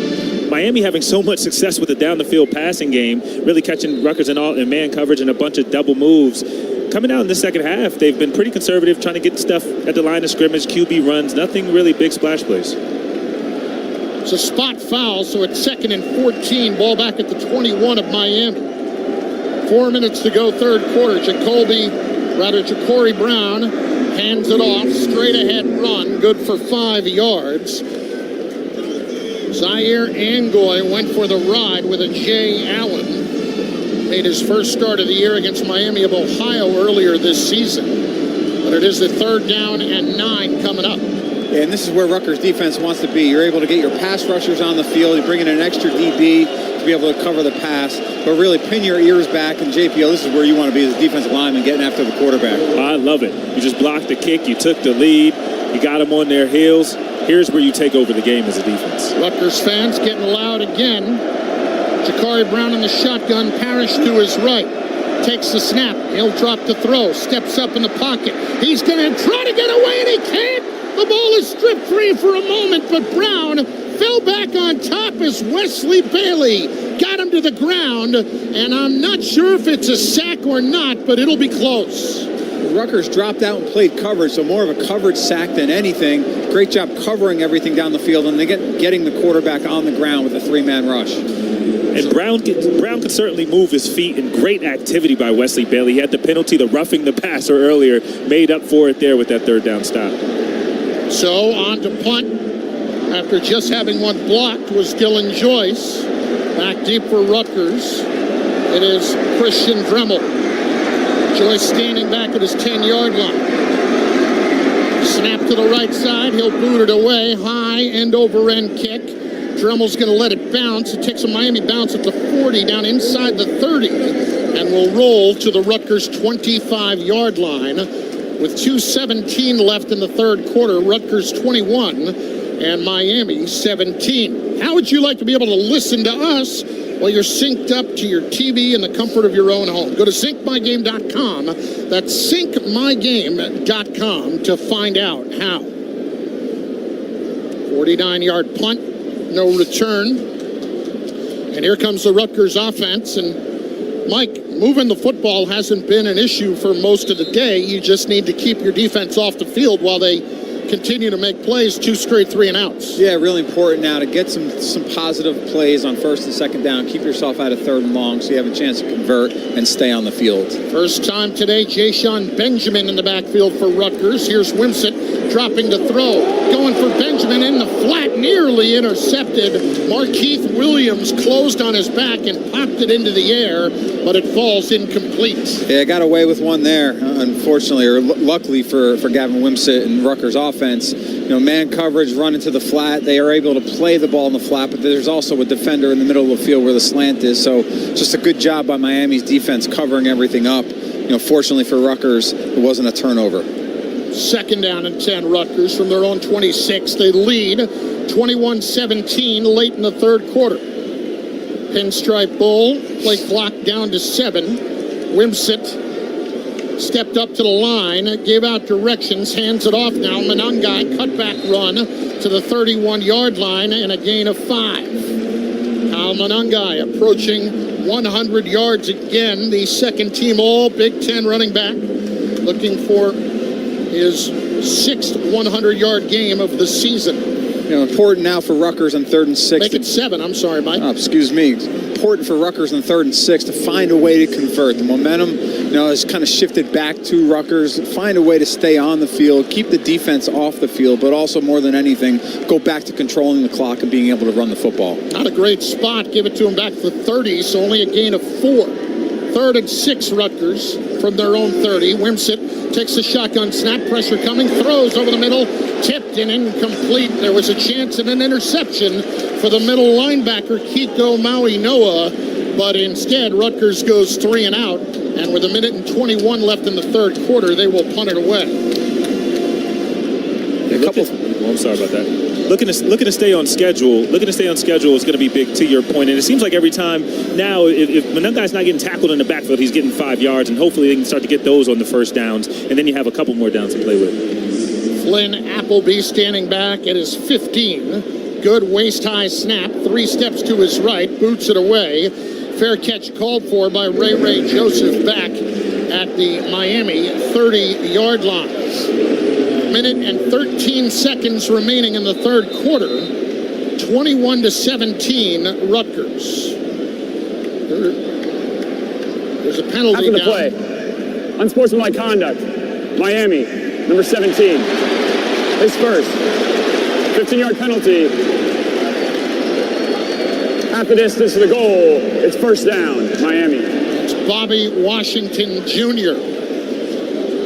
Miami having so much success with the down-the-field passing game, really catching Rutgers in man coverage and a bunch of double moves. Coming out in the second half, they've been pretty conservative, trying to get stuff at the line of scrimmage, QB runs, nothing really big splash plays. It's a spot foul, so it's 2nd and 14, ball back at the 21 of Miami. 4 minutes to go, third quarter. Ja'Cory Brown hands it off, straight ahead run, good for 5 yards. Zaire Angoy went for the ride with a Jay Allen. Made his first start of the year against Miami of Ohio earlier this season. But it is the 3rd down and 9 coming up. Yeah, and this is where Rutgers defense wants to be. You're able to get your pass rushers on the field. You bring in an extra DB to be able to cover the pass. But really pin your ears back. And JPO, this is where you want to be as a defensive lineman, getting after the quarterback. I love it. You just blocked the kick. You took the lead. You got them on their heels. Here's where you take over the game as a defense. Rutgers fans getting loud again. Ja'Cory Brown in the shotgun, Parrish to his right. Takes the snap. He'll drop the throw. Steps up in the pocket. He's going to try to get away, and he can't. The ball is stripped free for a moment, but Brown fell back on top as Wesley Bailey got him to the ground. And I'm not sure if it's a sack or not, but it'll be close. Rutgers dropped out and played coverage, so more of a coverage sack than anything. Great job covering everything down the field, and they getting the quarterback on the ground with a 3-man rush. And Brown could certainly move his feet, and great activity by Wesley Bailey. He had the penalty, the roughing the passer earlier, made up for it there with that 3rd down stop. So on to punt. After just having one blocked was Dylan Joyce. Back deep for Rutgers. It is Christian Dremel. Joyce standing back at his 10-yard line. Snap to the right side. He'll boot it away. High end-over-end kick. Dremel's going to let it bounce. It takes a Miami bounce at the 40, down inside the 30, and will roll to the Rutgers 25-yard line with 2:17 left in the third quarter. Rutgers 21 and Miami 17. How would you like to be able to listen to us while you're synced up to your TV in the comfort of your own home? Go to syncmygame.com. That's syncmygame.com to find out how. 49-yard punt. No return. And here comes the Rutgers offense. And Mike, moving the football hasn't been an issue for most of the day. You just need to keep your defense off the field while they continue to make plays, 2 straight 3-and-outs. Yeah, really important now to get some positive plays on 1st and 2nd down. Keep yourself out of 3rd and long so you have a chance to convert and stay on the field. First time today, Ja'Shawn Benjamin in the backfield for Rutgers. Here's Wimsett dropping to throw. Going for Benjamin in the flat, nearly intercepted. Markeith Williams closed on his back and popped it into the air, but it falls incomplete. Yeah, got away with one there, unfortunately, or luckily for Gavin Wimsett and Rutgers offense. You know, man coverage, run into the flat. They are able to play the ball in the flat, but there's also a defender in the middle of the field where the slant is. So just a good job by Miami's defense covering everything up. You know, fortunately for Rutgers, it wasn't a turnover. 2nd down and 10, Rutgers from their own 26. They lead 21-17 late in the third quarter. Pinstripe Bowl, play clock down to 7. Wimsett stepped up to the line, gave out directions, hands it off now. Manangai, cutback run to the 31-yard line and a gain of 5. Kyle Manangai approaching 100 yards again. The second team all Big Ten running back, looking for his 6th 100-yard game of the season. You know, important now for Rutgers on 3rd and 6. Make it 7, I'm sorry, Mike. Oh, excuse me. Important for Rutgers on 3rd and 6 to find a way to convert. The momentum, you know, has kind of shifted back to Rutgers. Find a way to stay on the field, keep the defense off the field, but also more than anything, go back to controlling the clock and being able to run the football. Not a great spot. Give it to him back to the 30, so only a gain of 4. 3rd and 6, Rutgers from their own 30. Wimsett takes the shotgun snap, pressure coming, throws over the middle, tipped and incomplete. There was a chance at an interception for the middle linebacker, Kiko Maui Noah, but instead Rutgers goes 3 and out, and with 1:21 left in the third quarter, they will punt it away. I'm sorry about that. Looking to stay on schedule. Looking to stay on schedule is going to be big, to your point. And it seems like every time now, if Manungai's not getting tackled in the backfield, he's getting 5 yards, and hopefully they can start to get those on the first downs, and then you have a couple more downs to play with. Flynn Appleby standing back at his 15. Good waist-high snap. 3 steps to his right, boots it away. Fair catch called for by Ray Joseph back at the Miami 30-yard line. 1:13 remaining in the third quarter. 21-17, Rutgers. There's a penalty after the down. play. Unsportsmanlike conduct. Miami, number 17. His first. 15-yard penalty. Half the distance to the goal. It's first down, Miami. It's Bobby Washington Jr.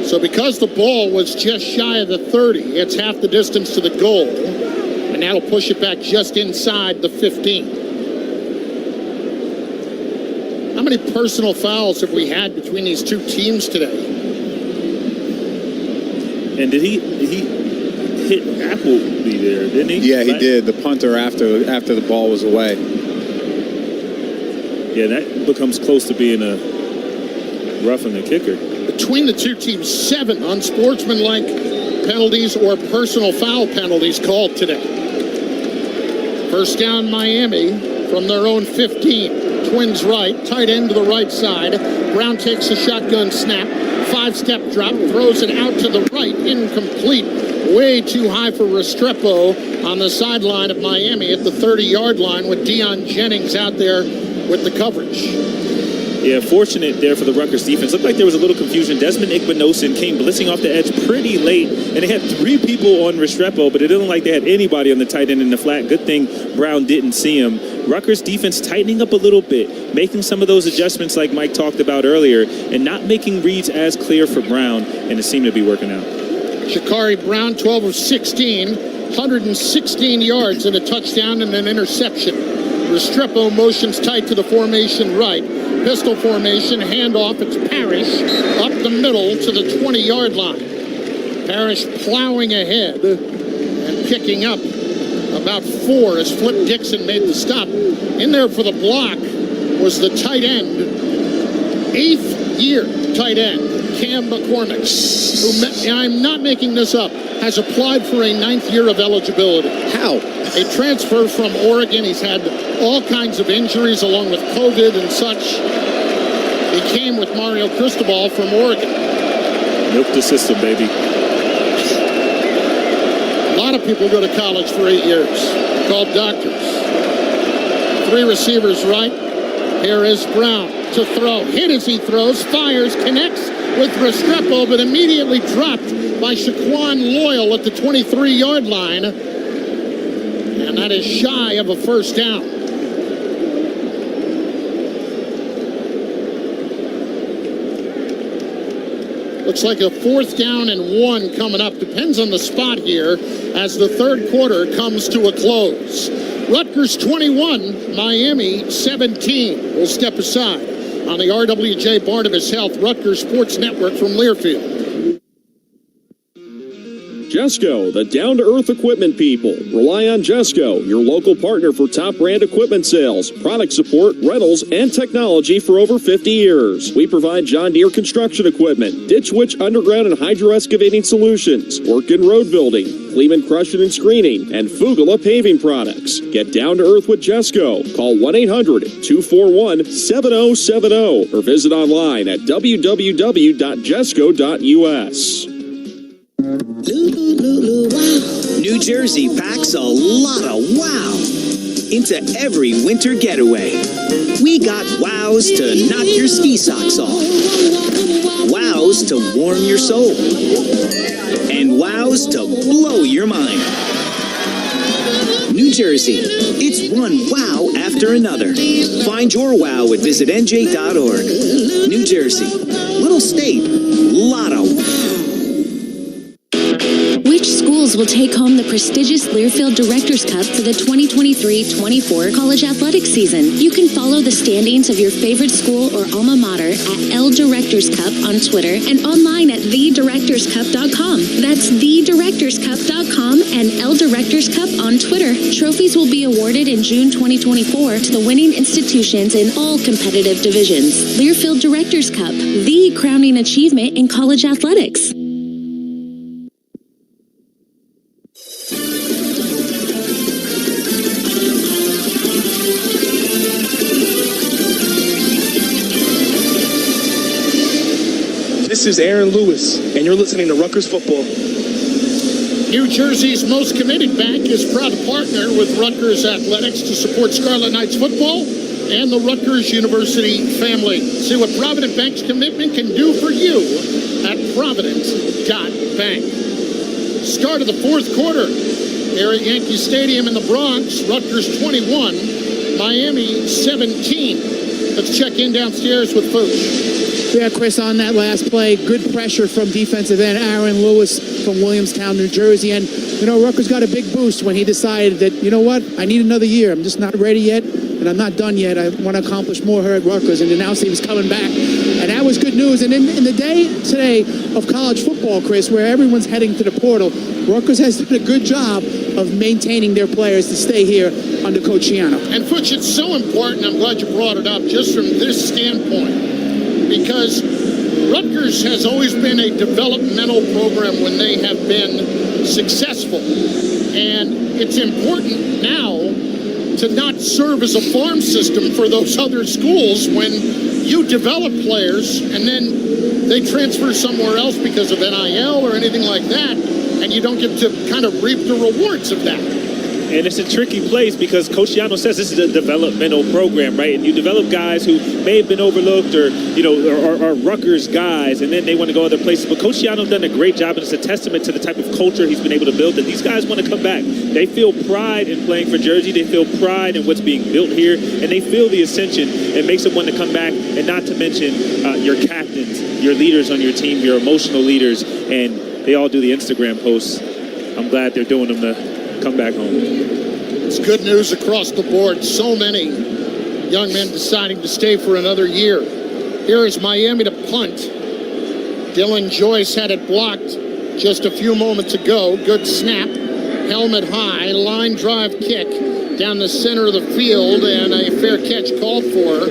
So because the ball was just shy of the 30, it's half the distance to the goal. And that'll push it back just inside the 15. How many personal fouls have we had between these two teams today? And did he hit Appleby there, didn't he? Yeah, he did. The punter after the ball was away. Yeah, that becomes close to being a roughing the kicker. Between the two teams, 7 unsportsmanlike penalties or personal foul penalties called today. First down, Miami from their own 15. Twins right, tight end to the right side. Brown takes a shotgun snap, 5-step drop, throws it out to the right, incomplete. Way too high for Restrepo on the sideline of Miami at the 30-yard line with Deion Jennings out there with the coverage. Yeah, fortunate there for the Rutgers defense. Looked like there was a little confusion. Desmond Igbinosin came blitzing off the edge pretty late, and they had 3 people on Restrepo, but it didn't look like they had anybody on the tight end in the flat. Good thing Brown didn't see him. Rutgers defense tightening up a little bit, making some of those adjustments like Mike talked about earlier, and not making reads as clear for Brown, and it seemed to be working out. Sha'Carri Brown, 12 of 16, 116 yards and a touchdown and an interception. Restrepo motions tight to the formation right. Pistol formation, handoff, it's Parrish up the middle to the 20-yard line. Parrish plowing ahead and picking up about 4 as Flip Dixon made the stop. In there for the block was the tight end, 8th year tight end, Cam McCormick, who, I'm not making this up, has applied for a 9th year of eligibility. How? A transfer from Oregon. He's had all kinds of injuries along with COVID and such. He came with Mario Cristobal from Oregon. Milk the system, baby. A lot of people go to college for 8 years, called doctors. 3 receivers right. Here is Brown to throw. Hit as he throws, fires, connects with Restrepo, but immediately dropped by Shaquan Loyal at the 23-yard line. And that is shy of a first down. Looks like a 4th down and 1 coming up. Depends on the spot here as the third quarter comes to a close. Rutgers 21, Miami 17. We'll step aside on the RWJ Barnabas Health Rutgers Sports Network from Learfield. Jesco, the down-to-earth equipment people. Rely on Jesco, your local partner for top brand equipment sales, product support, rentals, and technology for over 50 years. We provide John Deere construction equipment, ditch witch underground and hydro-excavating solutions, work in road building, Kleeman crushing and screening, and Fugala paving products. Get down to earth with Jesco. Call 1-800-241-7070 or visit online at www.jesco.us. New Jersey packs a lot of wow into every winter getaway. We got wows to knock your ski socks off, wows to warm your soul, and wows to blow your mind. New New Jersey. It's one wow after another. Find your wow at visitnj.org. New Jersey, little state, lot of wow. Which schools will take home the prestigious Learfield Directors Cup for the 2023-24 college athletics season? You can follow the standings of your favorite school or alma mater at L Directors Cup on Twitter and online at thedirectorscup.com. That's thedirectorscup.com and L Directors Cup on Twitter. Trophies will be awarded in June 2024 to the winning institutions in all competitive divisions. Learfield Directors Cup, the crowning achievement in college athletics. This is Aaron Lewis, and you're listening to Rutgers Football. New Jersey's most committed bank is proud to partner with Rutgers Athletics to support Scarlet Knights football and the Rutgers University family. See what Provident Bank's commitment can do for you at provident.bank. Start of the fourth quarter here at Yankee Stadium in the Bronx. Rutgers 21, Miami 17. Let's check in downstairs with Fooch. Yeah, Chris, on that last play, good pressure from defensive end Aaron Lewis from Williamstown, New Jersey. And, Rutgers got a big boost when he decided that, I need another year. I'm just not ready yet, and I'm not done yet. I want to accomplish more here at Rutgers. And announced he was coming back. And that was good news. And in the day today of college football, Chris, where everyone's heading to the portal, Rutgers has done a good job of maintaining their players to stay here under Coach Ciano. And, Fooch, it's so important. I'm glad you brought it up just from this standpoint. Because Rutgers has always been a developmental program when they have been successful. And it's important now to not serve as a farm system for those other schools when you develop players and then they transfer somewhere else because of NIL or anything like that, and you don't get to kind of reap the rewards of that. And it's a tricky place because Coach Ciano says this is a developmental program, right? And you develop guys who may have been overlooked or, are Rutgers guys, and then they want to go other places. But Coach Ciano's done a great job, and it's a testament to the type of culture he's been able to build, that these guys want to come back. They feel pride in playing for Jersey. They feel pride in what's being built here, and they feel the ascension. It makes them want to come back, and not to mention your captains, your leaders on your team, your emotional leaders, and they all do the Instagram posts. I'm glad they're doing them to come back home. It's good news across the board. So many young men deciding to stay for another year. Here is Miami to punt. Dylan Joyce had it blocked just a few moments ago. Good snap. Helmet high. Line drive kick down the center of the field, and a fair catch called for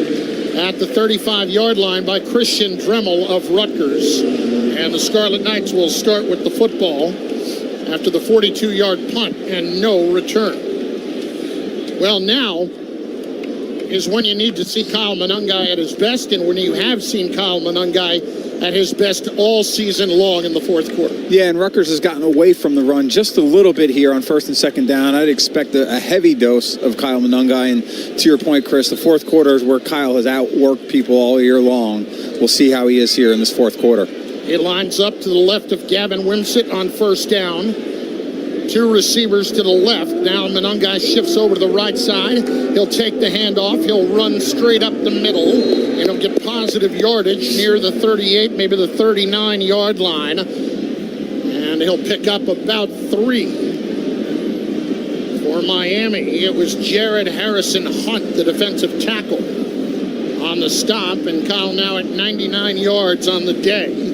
at the 35-yard line by Christian Dremel of Rutgers. And the Scarlet Knights will start with the football after the 42-yard punt and no return. Well, now is when you need to see Kyle Monangai at his best, and when you have seen Kyle Monangai at his best all season long in the fourth quarter. Yeah, and Rutgers has gotten away from the run just a little bit here on first and second down. I'd expect a heavy dose of Kyle Monangai, and to your point, Chris, the fourth quarter is where Kyle has outworked people all year long. We'll see how he is here in this fourth quarter. It lines up to the left of Gavin Wimsett on first down. Two receivers to the left. Now Monangai shifts over to the right side. He'll take the handoff. He'll run straight up the middle, and he'll get positive yardage near the 38, maybe the 39-yard line. And he'll pick up about 3. For Miami, it was Jared Harrison Hunt, the defensive tackle, on the stop. And Kyle now at 99 yards on the day,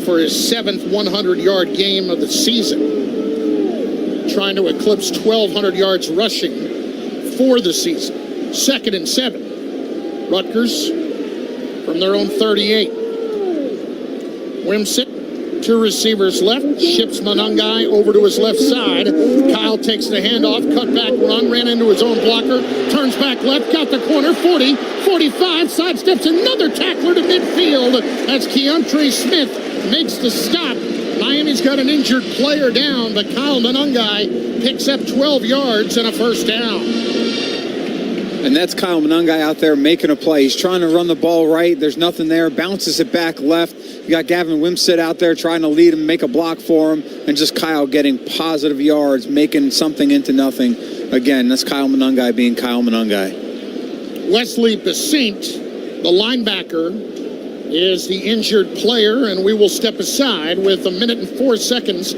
for his 7th 100-yard game of the season, trying to eclipse 1,200 yards rushing for the season. 2nd and 7. Rutgers from their own 38. Wimsett, 2 receivers left, ships Monangai over to his left side. Kyle takes the handoff, cut back run, ran into his own blocker, turns back left, got the corner, 40, 45, sidesteps another tackler to midfield as Keontre Smith makes the stop. Miami's got an injured player down, but Kyle Monangai picks up 12 yards and a first down. And that's Kyle Monangai out there making a play. He's trying to run the ball right. There's nothing there. Bounces it back left. You got Gavin Wimsatt out there trying to lead him, make a block for him. And just Kyle getting positive yards, making something into nothing. Again, that's Kyle Monangai being Kyle Monangai. Wesley Besant, the linebacker, is the injured player, and we will step aside with 1 minute and 4 seconds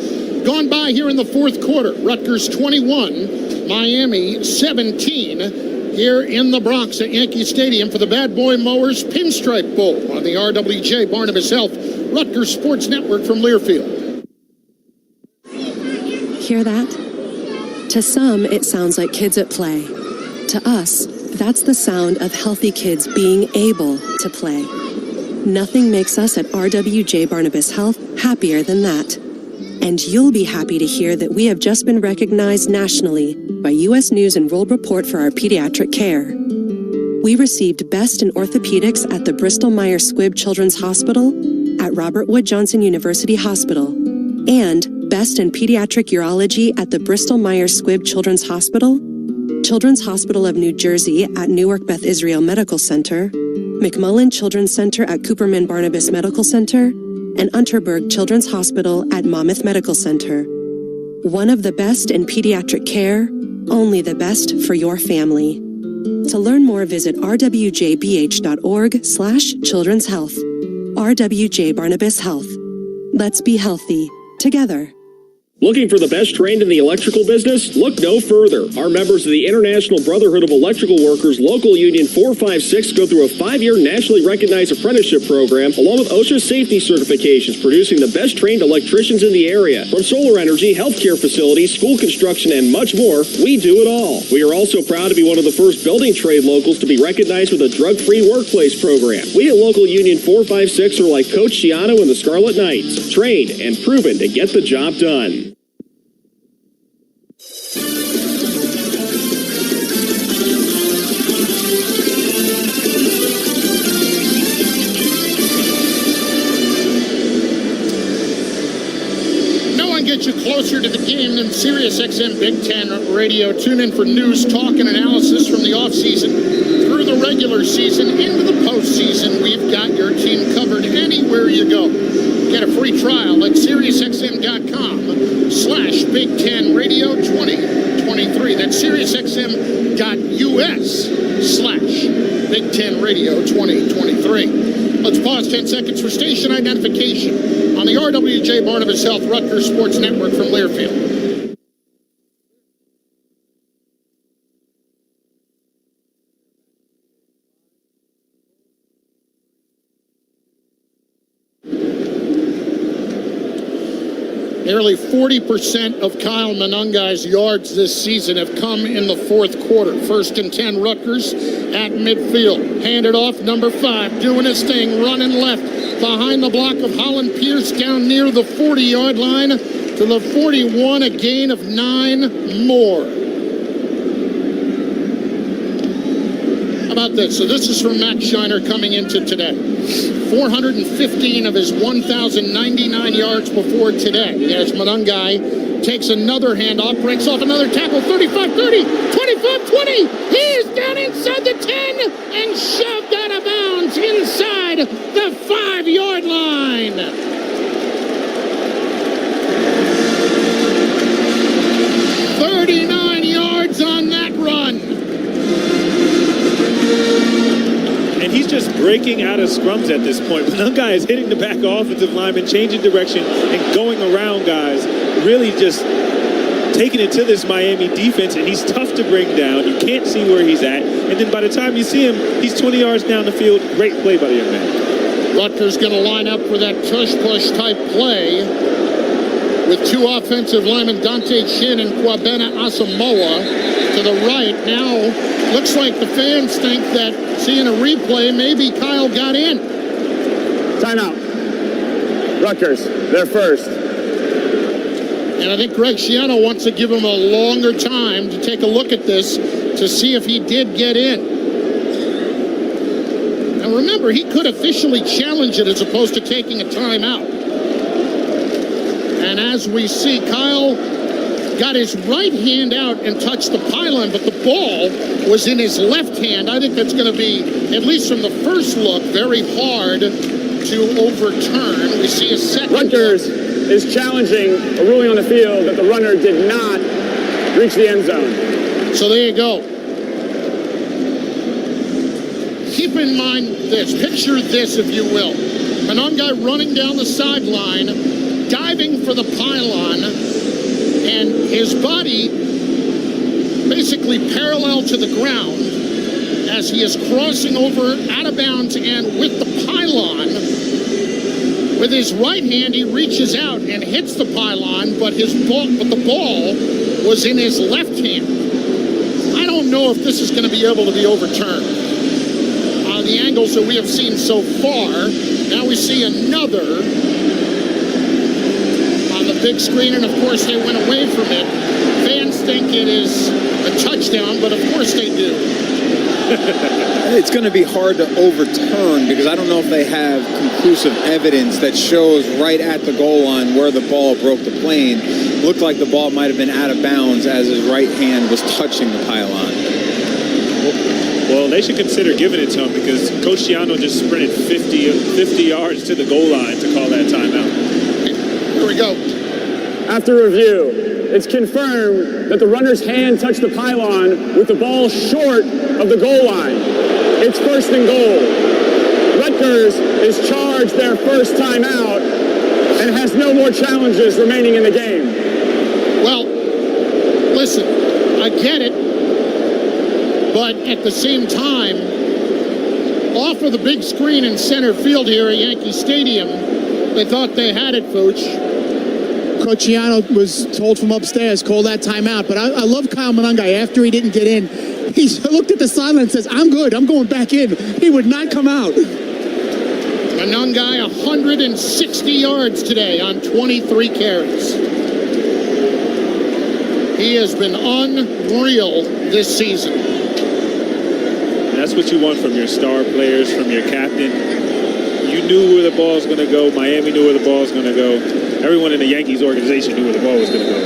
gone by here in the fourth quarter. Rutgers 21, Miami 17. Here in the Bronx at Yankee Stadium for the Bad Boy Mowers Pinstripe Bowl on the RWJ Barnabas Health Rutgers Sports Network from Learfield. Hear that? To some, it sounds like kids at play. To us, that's the sound of healthy kids being able to play. Nothing makes us at RWJ Barnabas Health happier than that. And you'll be happy to hear that we have just been recognized nationally by U.S. News and World Report for our pediatric care. We received Best in Orthopedics at the Bristol Myers Squibb Children's Hospital, at Robert Wood Johnson University Hospital, and Best in Pediatric Urology at the Bristol Myers Squibb Children's Hospital, Children's Hospital of New Jersey at Newark Beth Israel Medical Center, McMullen Children's Center at Cooperman Barnabas Medical Center, and Unterberg Children's Hospital at Monmouth Medical Center. One of the best in pediatric care, only the best for your family. To learn more, visit rwjbh.org/children's health. RWJ Barnabas Health. Let's be healthy together. Looking for the best trained in the electrical business? Look no further. Our members of the International Brotherhood of Electrical Workers Local Union 456 go through a 5-year nationally recognized apprenticeship program along with OSHA safety certifications, producing the best trained electricians in the area. From solar energy, healthcare facilities, school construction, and much more, we do it all. We are also proud to be one of the first building trade locals to be recognized with a drug-free workplace program. We at Local Union 456 are like Coach Schiano and the Scarlet Knights, trained and proven to get the job done. Get you closer to the game than SiriusXM Big Ten Radio. Tune in for news, talk, and analysis from the offseason through the regular season into the postseason. We've got your team covered anywhere you go. Get a free trial at SiriusXM.com/Big Ten Radio 2023. That's SiriusXM.US/Big Ten Radio 2023. Let's pause 10 seconds for station identification on the RWJ Barnabas Health Rutgers Sports Network from Learfield. Nearly 40% of Kyle Monangai's yards this season have come in the fourth quarter. 1st and 10 Rutgers at midfield. Handed off, number 5, doing his thing, running left behind the block of Holland Pierce down near the 40-yard line to the 41, a gain of 9 more. How about this? So this is from Matt Shiner coming into today. 415 of his 1,099 yards before today. As Monangai takes another handoff, breaks off another tackle, 35-30, 25-20. He is down inside the 10 and shoved out of bounds inside the 5-yard line. $39 yards on that run. And he's just breaking out of scrums at this point. Monangai is hitting the back offensive lineman, changing direction, and going around guys, really just taking it to this Miami defense, and he's tough to bring down. You can't see where he's at. And then by the time you see him, he's 20 yards down the field. Great play by the young man. Rutgers going to line up for that tush-push type play with 2 offensive linemen, Dante Chin and Kwabena Asamoah, to the right. Now, looks like the fans think that seeing a replay, maybe Kyle got in. Timeout. Rutgers, they're first. And I think Greg Schiano wants to give him a longer time to take a look at this to see if he did get in. Now remember, he could officially challenge it as opposed to taking a timeout. And as we see, Kyle got his right hand out and touched the pylon, but the ball was in his left hand. I think that's going to be, at least from the first look, very hard to overturn. We see a second. Rutgers is challenging a ruling on the field that the runner did not reach the end zone. So there you go. Keep in mind this. Picture this, if you will. Monangai running down the sideline, diving for the pylon, and his body basically parallel to the ground as he is crossing over out of bounds, and with the pylon, with his right hand, he reaches out and hits the pylon, but the ball was in his left hand. I don't know if this is going to be able to be overturned. The angles that we have seen so far, now we see another on the big screen, and of course they went away from it. Fans think it is a touchdown, but of course they do. It's going to be hard to overturn because I don't know if they have conclusive evidence that shows right at the goal line where the ball broke the plane. Looked like the ball might have been out of bounds as his right hand was touching the pylon. Well, they should consider giving it to him because Coach Ciano just sprinted 50 yards to the goal line to call that timeout. Here we go. After review, it's confirmed that the runner's hand touched the pylon with the ball short of the goal line. It's first and goal. Rutgers is charged their first timeout and has no more challenges remaining in the game. Well, listen, I get it. But at the same time, off of the big screen in center field here at Yankee Stadium, they thought they had it, Coach. Coach Ciano was told from upstairs, call that timeout. But I love Kyle Monangai. After he didn't get in, he looked at the sideline and says, I'm good, I'm going back in. He would not come out. Monangai, 160 yards today on 23 carries. He has been unreal this season. That's what you want from your star players, from your captain. You knew where the ball was going to go. Miami knew where the ball was going to go. Everyone in the Yankees organization knew where the ball was going to go.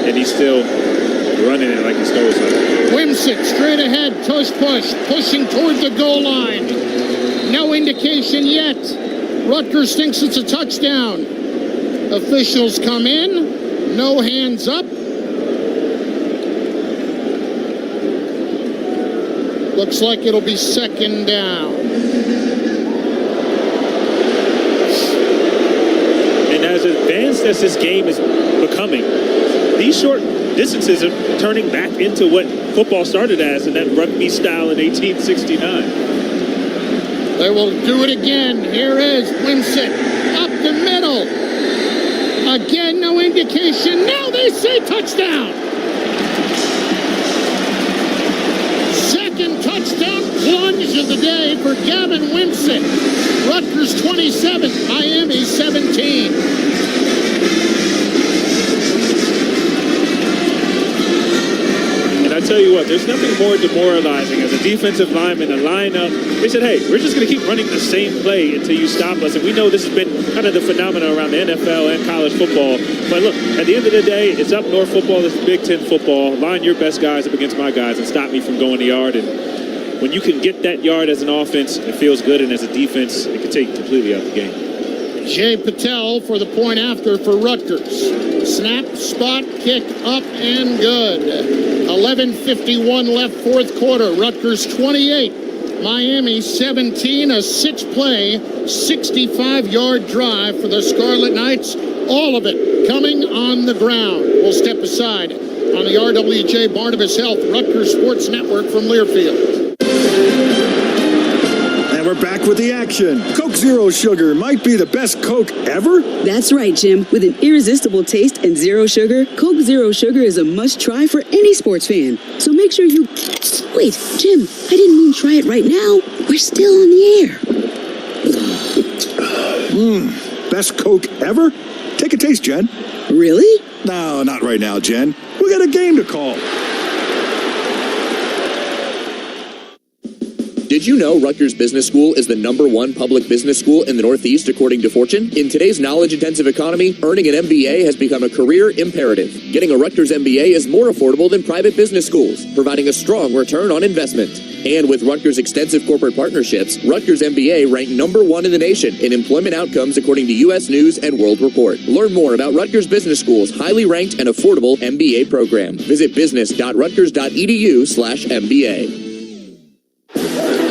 And he's still running it like he stole something. Wimsatt straight ahead, push, pushing towards the goal line. No indication yet. Rutgers thinks it's a touchdown. Officials come in. No hands up. Looks like it'll be second down. And as advanced as this game is becoming, these short distances are turning back into what football started as in that rugby style in 1869. They will do it again. Here is Wimsatt up the middle. Again, no indication. Now they say touchdown. Touchdown plunge of the day for Gavin Wimsatt. Rutgers 27, Miami 17. And I tell you what, there's nothing more demoralizing as a defensive lineman to line up. They said, hey, we're just going to keep running the same play until you stop us. And we know this has been kind of the phenomenon around the NFL and college football. But look, at the end of the day, it's up north football, it's Big Ten football. Line your best guys up against my guys and stop me from going the yard. And when you can get that yard as an offense, it feels good, and as a defense, it can take you completely out the game. Jay Patel for the point after for Rutgers. Snap, spot, kick, up, and good. 11:51 left, fourth quarter. Rutgers 28, Miami 17. A six-play, 65-yard drive for the Scarlet Knights. All of it coming on the ground. We'll step aside on the RWJ Barnabas Health Rutgers Sports Network from Learfield. And we're back with the action. Coke Zero Sugar might be the best Coke ever. That's right, Jim. With an irresistible taste and zero sugar, Coke Zero Sugar is a must-try for any sports fan. So make sure you... Wait, Jim, I didn't mean try it right now. We're still on the air. Best Coke ever? Take a taste, Jen. Really? No, not right now, Jen. We got a game to call. Did you know Rutgers Business School is the #1 public business school in the Northeast, according to Fortune? In today's knowledge-intensive economy, earning an MBA has become a career imperative. Getting a Rutgers MBA is more affordable than private business schools, providing a strong return on investment. And with Rutgers' extensive corporate partnerships, Rutgers MBA ranked #1 in the nation in employment outcomes according to U.S. News and World Report. Learn more about Rutgers Business School's highly ranked and affordable MBA program. Visit business.rutgers.edu/MBA.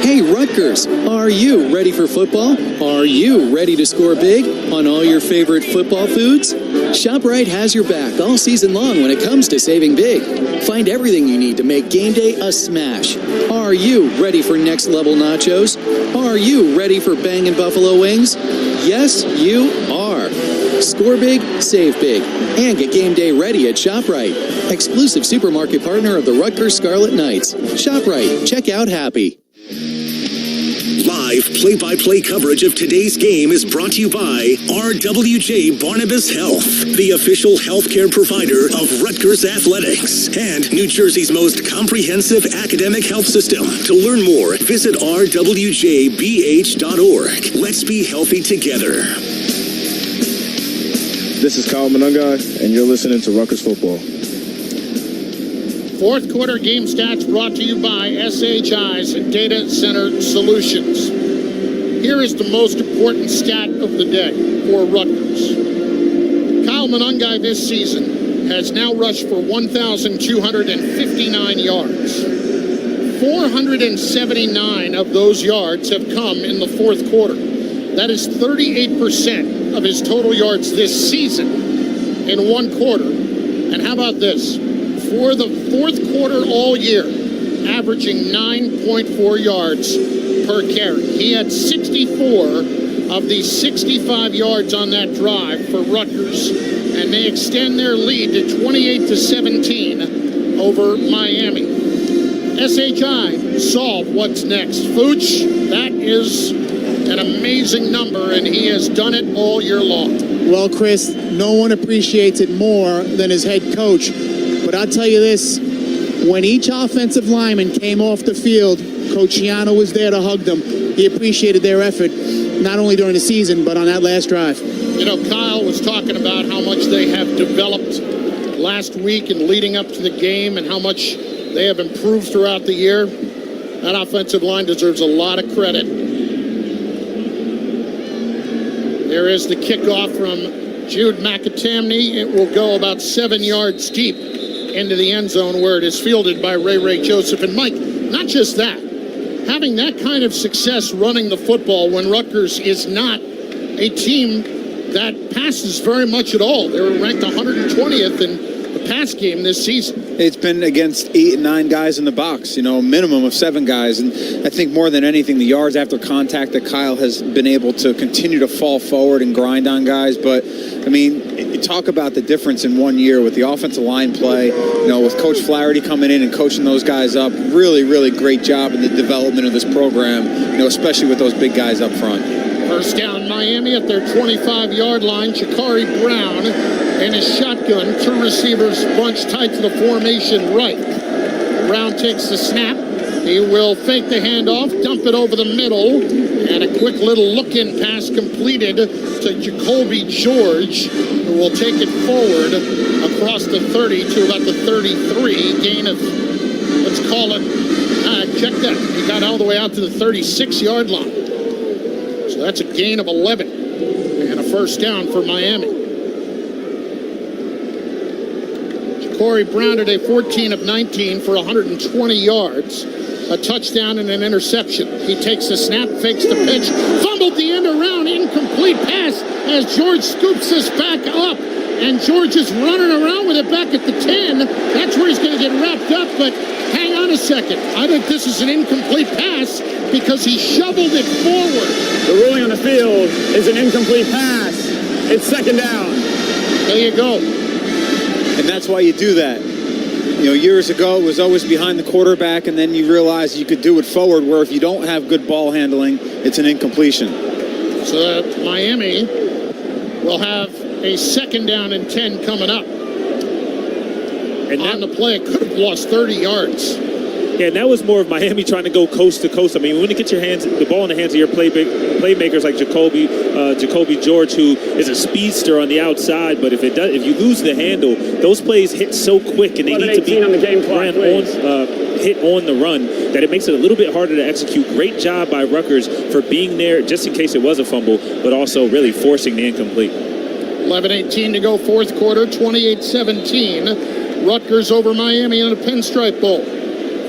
Hey Rutgers, are you ready for football? Are you ready to score big on all your favorite football foods? ShopRite has your back all season long when it comes to saving big. Find everything you need to make game day a smash. Are you ready for next level nachos? Are you ready for bangin' buffalo wings? Yes, you are. Score big, save big, and get game day ready at ShopRite. Exclusive supermarket partner of the Rutgers Scarlet Knights. ShopRite, check out happy. Live play-by-play coverage of today's game is brought to you by RWJ Barnabas Health, the official healthcare provider of Rutgers Athletics and New Jersey's most comprehensive academic health system. To learn more, visit rwjbh.org. Let's be healthy together. This is Kyle Manungai, and you're listening to Rutgers Football. Fourth quarter game stats brought to you by SHI's Data Center Solutions. Here is the most important stat of the day for Rutgers. Kyle Manungai this season has now rushed for 1,259 yards. 479 of those yards have come in the fourth quarter. That is 38% of his total yards this season in one quarter. And how about this? For the fourth quarter all year, averaging 9.4 yards per carry. He had 64 of the 65 yards on that drive for Rutgers, and they extend their lead to 28-17 over Miami. SHI, solve what's next. Fooch, that is an amazing number, and he has done it all year long. Well, Chris, no one appreciates it more than his head coach. But I'll tell you this, when each offensive lineman came off the field, Coach Ciano was there to hug them. He appreciated their effort, not only during the season, but on that last drive. You know, Kyle was talking about how much they have developed last week and leading up to the game and how much they have improved throughout the year. That offensive line deserves a lot of credit. There is the kickoff from Jude McAtamney. It will go about 7 yards deep into the end zone where it is fielded by Ray Joseph. And Mike, not just that, having that kind of success running the football when Rutgers is not a team that passes very much at all. They were ranked 120th in the pass game this season. It's been against 8 and 9 guys in the box, you know, a minimum of 7 guys. And I think more than anything, the yards after contact that Kyle has been able to continue to fall forward and grind on guys. But, I mean, talk about the difference in 1 year with the offensive line play, you know, with Coach Flaherty coming in and coaching those guys up. Really, really great job in the development of this program, you know, especially with those big guys up front. First down, Miami at their 25-yard line. Jakari Brown in his shotgun. 2 receivers bunched tight to the formation right. Brown takes the snap. He will fake the handoff, dump it over the middle, and a quick little look-in pass completed to Jacoby George, who will take it forward across the 30 to about the 33. Gain of, let's call it, check that. He got all the way out to the 36-yard line. So that's a gain of 11 and a first down for Miami. Corey Brown today 14 of 19 for 120 yards, a touchdown and an interception. He takes the snap, fakes the pitch, fumbled the end around, incomplete pass as George scoops this back up, and George is running around with it back at the 10. That's where he's going to get wrapped up, but hang on a second. I think this is an incomplete pass because he shoveled it forward. The ruling on the field is an incomplete pass. It's second down. There you go. And that's why you do that. You know, years ago, it was always behind the quarterback, and then you realize you could do it forward, where if you don't have good ball handling, it's an incompletion. So Miami will have a second down and 10 coming up. And on the play, it could have lost 30 yards. Yeah, and that was more of Miami trying to go coast to coast. I mean, when you get the ball in the hands of your playmakers like Jacoby George, who is a speedster on the outside, but if you lose the handle, those plays hit so quick and they need to be on the game clock, hit on the run that it makes it a little bit harder to execute. Great job by Rutgers for being there just in case it was a fumble, but also really forcing the incomplete. 11:18 to go, fourth quarter, 28-17. Rutgers over Miami in a Pinstripe Bowl.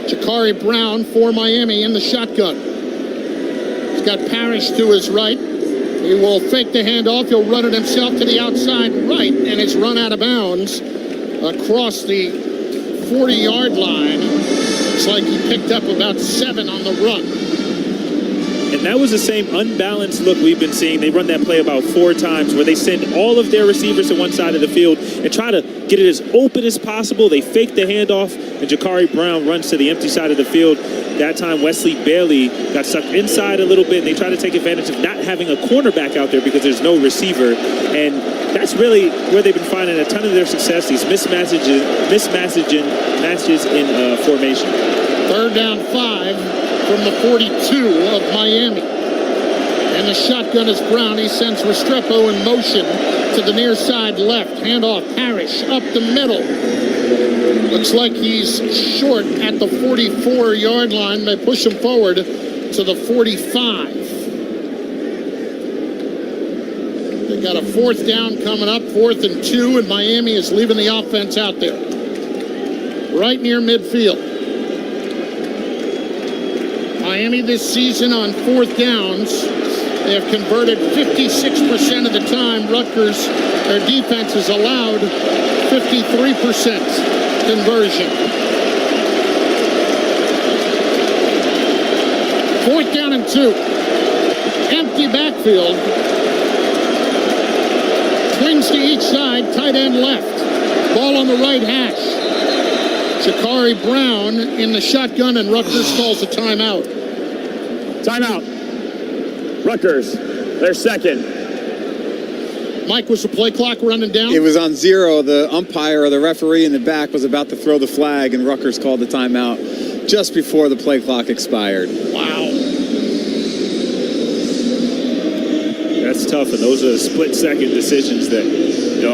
Jakari Brown for Miami in the shotgun. He's got Parrish to his right. He will fake the handoff. He'll run it himself to the outside right, and it's run out of bounds across the 40-yard line. It's like he picked up about 7 on the run. And that was the same unbalanced look we've been seeing. They run that play about 4 times where they send all of their receivers to one side of the field and try to get it as open as possible. They fake the handoff, and Jakari Brown runs to the empty side of the field. That time, Wesley Bailey got sucked inside a little bit, and they try to take advantage of not having a cornerback out there because there's no receiver. And that's really where they've been finding a ton of their success, these mismatches in formation. Third down 5 from the 42 of Miami. And the shotgun is Brown. He sends Restrepo in motion to the near side left. Handoff, Parrish up the middle. Looks like he's short at the 44-yard line. They push him forward to the 45. They got a fourth down coming up, 4th and 2, and Miami is leaving the offense out there. Right near midfield. Miami this season on 4th downs, they have converted 56% of the time. Rutgers, their defense has allowed 53% conversion. 4th down and 2. Empty backfield. Twins to each side, tight end left. Ball on the right hash. Jakari Brown in the shotgun, and Rutgers calls a timeout. Timeout. Rutgers, their second. Mike, was the play clock running down? It was on 0. The umpire or the referee in the back was about to throw the flag, and Rutgers called the timeout just before the play clock expired. Wow. That's tough, and those are split-second decisions that,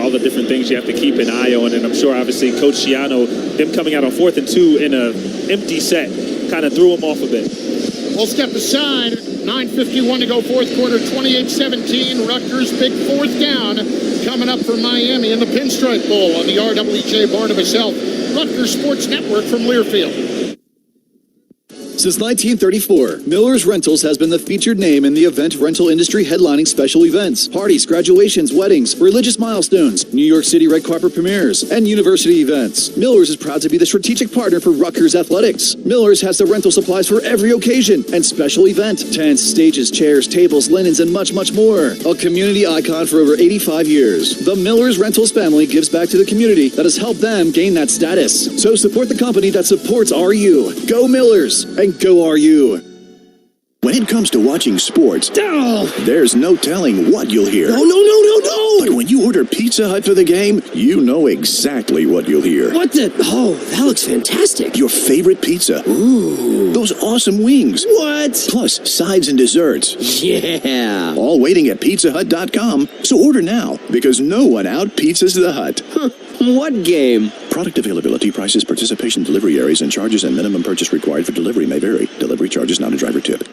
all the different things you have to keep an eye on. And I'm sure, obviously, Coach Schiano, them coming out on 4th and 2 in an empty set, kind of threw them off a bit. We'll step aside. 9:51 to go, fourth quarter, 28-17. Rutgers, big 4th down coming up for Miami in the Pinstripe Bowl on the RWJ Barnabas Health Rutgers Sports Network from Learfield. Since 1934, Miller's Rentals has been the featured name in the event rental industry, headlining special events, parties, graduations, weddings, religious milestones, New York City red carpet premieres, and university events. Miller's is proud to be the strategic partner for Rutgers athletics. Miller's has the rental supplies for every occasion and special event. Tents, stages, chairs, tables, linens, and much, much more. A community icon for over 85 years. The Miller's Rentals family gives back to the community that has helped them gain that status. So support the company that supports RU. Go Millers! And go RU. When it comes to watching sports, there's no telling what you'll hear. No. But when you order Pizza Hut for the game, you know exactly what you'll hear. What the? Oh, that looks fantastic. Your favorite pizza. Ooh. Those awesome wings. What? Plus sides and desserts. Yeah. All waiting at pizzahut.com. So order now, because no one out-pizzas the Hut. Huh. What game? Product availability, prices, participation, delivery areas, and charges and minimum purchase required for delivery may vary. Delivery charges not a driver tip.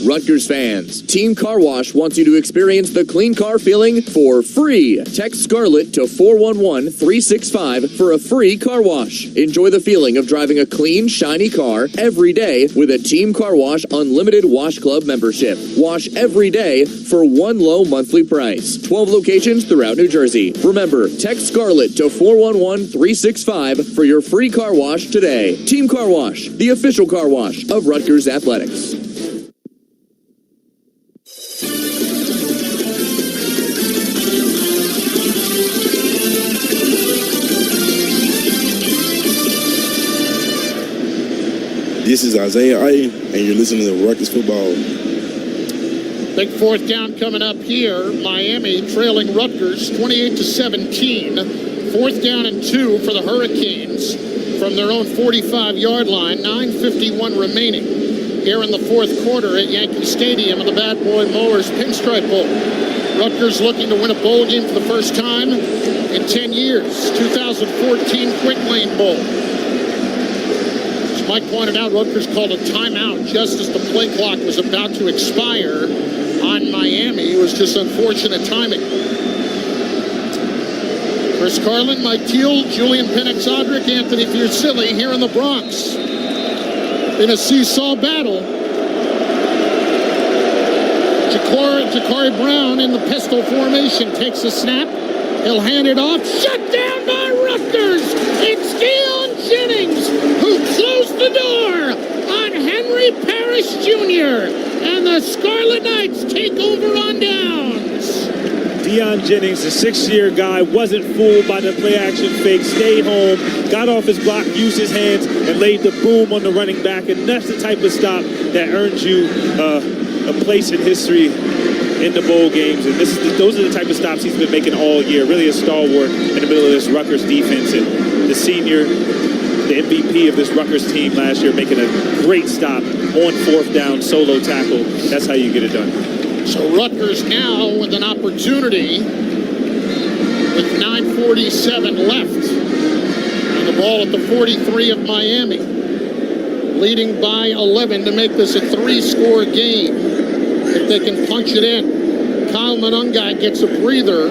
Rutgers fans, Team Car Wash wants you to experience the clean car feeling for free. Text Scarlet to 411-365 for a free car wash. Enjoy the feeling of driving a clean, shiny car every day with a Team Car Wash Unlimited Wash Club membership. Wash every day for one low monthly price. 12 locations throughout New Jersey. Remember, text Scarlet to 411-365 for your free car wash today. Team Car Wash, the official car wash of Rutgers Athletics. This is Isaiah Iton, and you're listening to Rutgers Football. Big 4th down coming up here. Miami trailing Rutgers 28-17. 4th down and 2 for the Hurricanes from their own 45-yard line. 9:51 remaining here in the fourth quarter at Yankee Stadium in the Bad Boy Mowers Pinstripe Bowl. Rutgers looking to win a bowl game for the first time in 10 years. 2014 Quick Lane Bowl. As Mike pointed out, Rutgers called a timeout just as the play clock was about to expire on Miami. It was just unfortunate timing. Chris Carlin, Mike Teal, Julian Penix-Odrick, Anthony Fiercilli here in the Bronx. In a seesaw battle. Ja'Cory Brown in the pistol formation takes a snap. He'll hand it off. Shut down by Rutgers. It's Deion Jennings who closed the door on Henry Parrish Jr. And the Scarlet Knights take over on downs. Deion Jennings, the 6-year guy, wasn't fooled by the play-action fake, stayed home, got off his block, used his hands, and laid the boom on the running back. And that's the type of stop that earns you a place in history in the bowl games. And those are the type of stops he's been making all year. Really a stalwart in the middle of this Rutgers defense. And the senior, the MVP of this Rutgers team last year, making a great stop on fourth down, solo tackle. That's how you get it done. So Rutgers now with an opportunity with 9:47 left. And the ball at the 43 of Miami. Leading by 11 to make this a 3-score game if they can punch it in. Kyle Monangai gets a breather.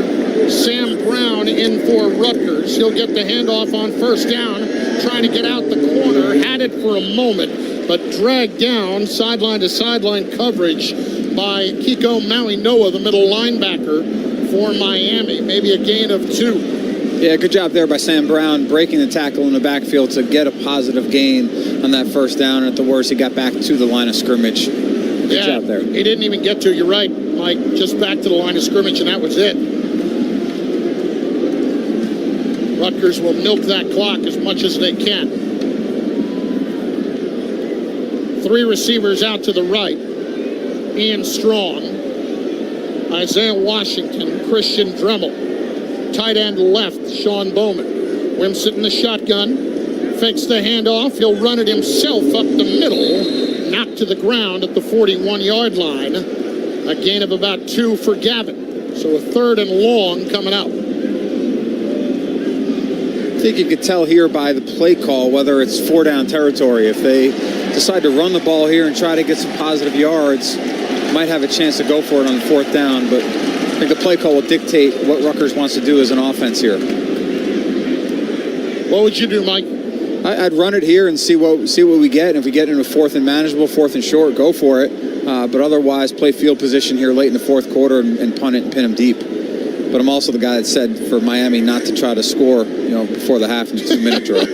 Sam Brown in for Rutgers. He'll get the handoff on first down, trying to get out the corner. Had it for a moment, but dragged down sideline to sideline coverage by Kiko Maui Noah, the middle linebacker for Miami. Maybe a gain of 2. Yeah, good job there by Sam Brown, breaking the tackle in the backfield to get a positive gain on that first down. And at the worst, he got back to the line of scrimmage. Good job there. He didn't even get to, you're right, Mike, just back to the line of scrimmage, and that was it. Rutgers will milk that clock as much as they can. 3 receivers out to the right. Ian Strong, Isaiah Washington, Christian Dremel. Tight end left, Sean Bowman. Wimsett in the shotgun, fakes the handoff. He'll run it himself up the middle, knocked to the ground at the 41-yard line. A gain of about 2 for Gavin. So a 3rd and long coming out. I think you could tell here by the play call whether it's 4-down territory. If they decide to run the ball here and try to get some positive yards, might have a chance to go for it on the 4th down, but I think the play call will dictate what Rutgers wants to do as an offense here. What would you do, Mike? I'd run it here and see what we get. And if we get into 4th and manageable, 4th and short, go for it. But otherwise, play field position here late in the 4th quarter and punt it and pin them deep. But I'm also the guy that said for Miami not to try to score, before the half in the 2-minute drill.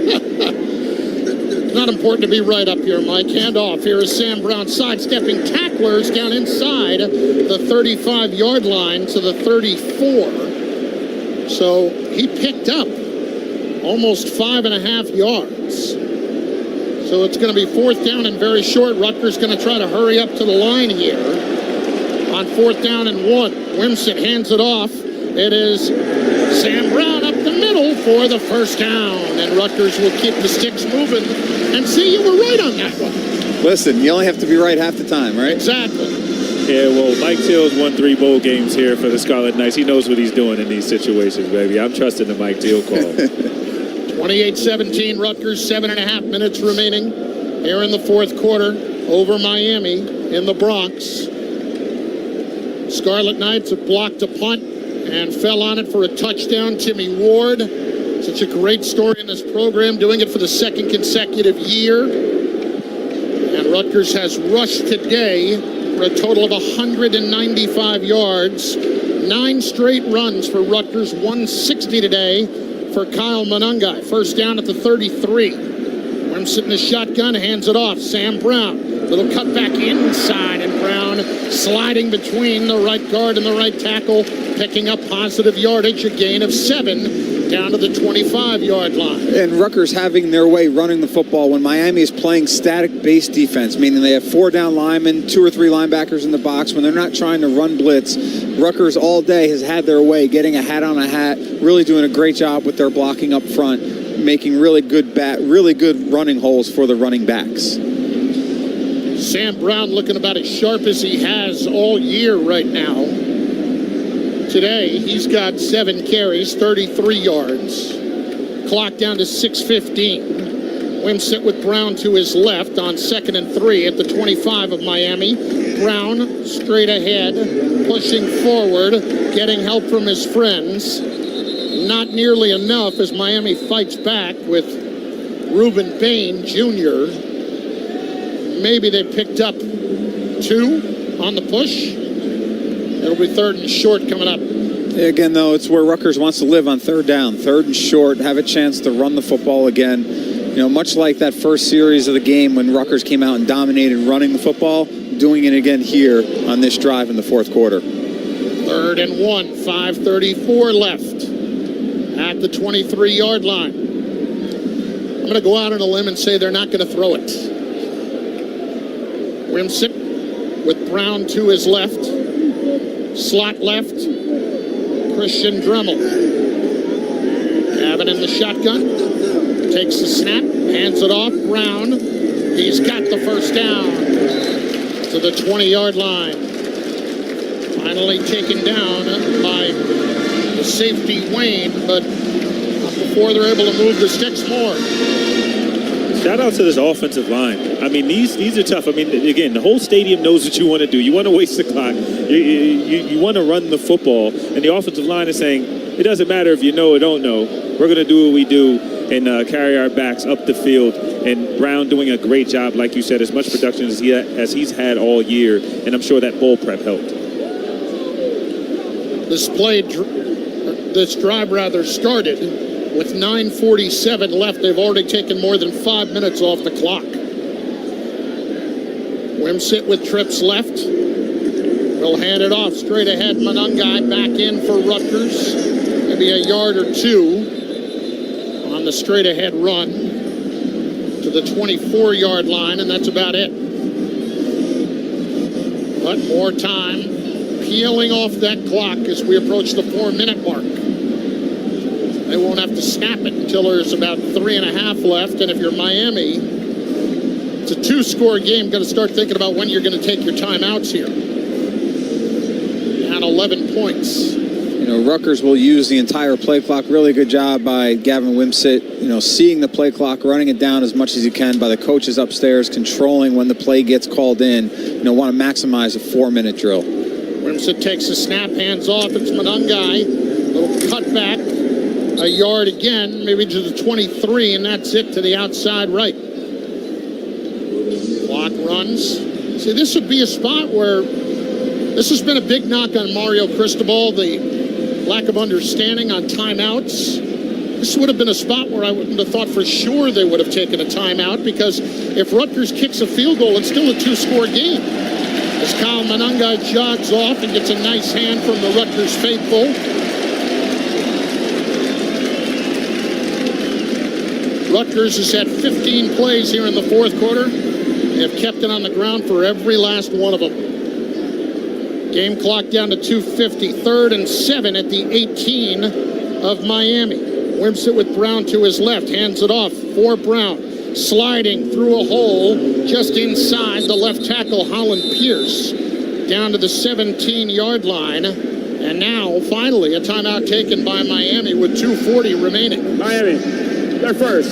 Not important to be right up here, Mike. Handoff. Here is Sam Brown sidestepping tacklers down inside the 35-yard line to the 34. So he picked up almost 5.5 yards. So it's going to be 4th down and very short. Rutgers going to try to hurry up to the line here on 4th down and 1. Wimsett hands it off. It is Sam Brown up the middle for the first down. And Rutgers will keep the sticks moving. And see, you were right on that one. Listen, you only have to be right half the time, right? Exactly. Yeah, well, Mike Teal's won 3 bowl games here for the Scarlet Knights. He knows what he's doing in these situations, baby. I'm trusting the Mike Teal call. 28-17, Rutgers, 7.5 minutes remaining here in the 4th quarter over Miami in the Bronx. Scarlet Knights have blocked a punt and fell on it for a touchdown. Timmy Ward, such a great story in this program, doing it for the 2nd consecutive year. And Rutgers has rushed today for a total of 195 yards. 9 straight runs for Rutgers, 160 today for Kyle Monangai. First down at the 33. Wimsett in the shotgun, hands it off. Sam Brown, little cutback inside, and Brown sliding between the right guard and the right tackle, picking up positive yardage, a gain of 7 down to the 25-yard line. And Rutgers having their way running the football when Miami is playing static base defense, meaning they have 4 down linemen, 2 or 3 linebackers in the box. When they're not trying to run blitz, Rutgers all day has had their way, getting a hat on a hat, really doing a great job with their blocking up front. making really good running holes for the running backs. Sam Brown looking about as sharp as he has all year right now. Today, he's got 7 carries, 33 yards. Clock down to 6:15. Wimsett with Brown to his left on 2nd and 3 at the 25 of Miami. Brown straight ahead, pushing forward, getting help from his friends. Not nearly enough as Miami fights back with Reuben Bain Jr. Maybe they picked up 2 on the push. It'll be 3rd and short coming up. Again, though, it's where Rutgers wants to live on 3rd down. 3rd and short, have a chance to run the football again. You know, much like that first series of the game when Rutgers came out and dominated running the football, doing it again here on this drive in the 4th quarter. 3rd and 1, 5:34 left at the 23-yard line. I'm going to go out on a limb and say they're not going to throw it. Wimsett with Brown to his left. Slot left. Christian Dremel. Gavin in the shotgun. Takes the snap. Hands it off. Brown. He's got the first down to the 20-yard line. Finally taken down by the safety Wayne, but before they're able to move the sticks more. Shout out to this offensive line. I mean, these are tough. I mean, again, the whole stadium knows what you want to do. You want to waste the clock. You want to run the football. And the offensive line is saying, it doesn't matter if you know or don't know. We're going to do what we do and carry our backs up the field. And Brown doing a great job, like you said, as much production as he's had all year. And I'm sure that bowl prep helped. This drive started with 9:47 left. They've already taken more than 5 minutes off the clock. Wimsett with trips left. They'll hand it off straight ahead. Manungai back in for Rutgers. Maybe a yard or 2 on the straight ahead run to the 24-yard line, and that's about it. But more time peeling off that clock as we approach the 4-minute mark. They won't have to snap it until there's about 3.5 left. And if you're Miami, it's a 2-score game. Got to start thinking about when you're going to take your timeouts here. And 11 points. You know, Rutgers will use the entire play clock. Really good job by Gavin Wimsett. You know, seeing the play clock, running it down as much as you can by the coaches upstairs, controlling when the play gets called in. You know, want to maximize a 4-minute drill. Wimsett takes a snap, hands off. It's Manungai. Little cutback. A yard again, maybe to the 23, and that's it to the outside right. Clock runs. See, this would be a spot where this has been a big knock on Mario Cristobal, the lack of understanding on timeouts. This would have been a spot where I wouldn't have thought for sure they would have taken a timeout, because if Rutgers kicks a field goal, it's still a 2-score game. As Kyle Manungai jogs off and gets a nice hand from the Rutgers faithful. Rutgers has had 15 plays here in the 4th quarter. They have kept it on the ground for every last one of them. Game clock down to 2:50. 3rd and 7 at the 18 of Miami. Wimsett with Brown to his left. Hands it off for Brown. Sliding through a hole just inside the left tackle, Holland Pierce. Down to the 17-yard line. And now, finally, a timeout taken by Miami with 2:40 remaining. Miami. They're first.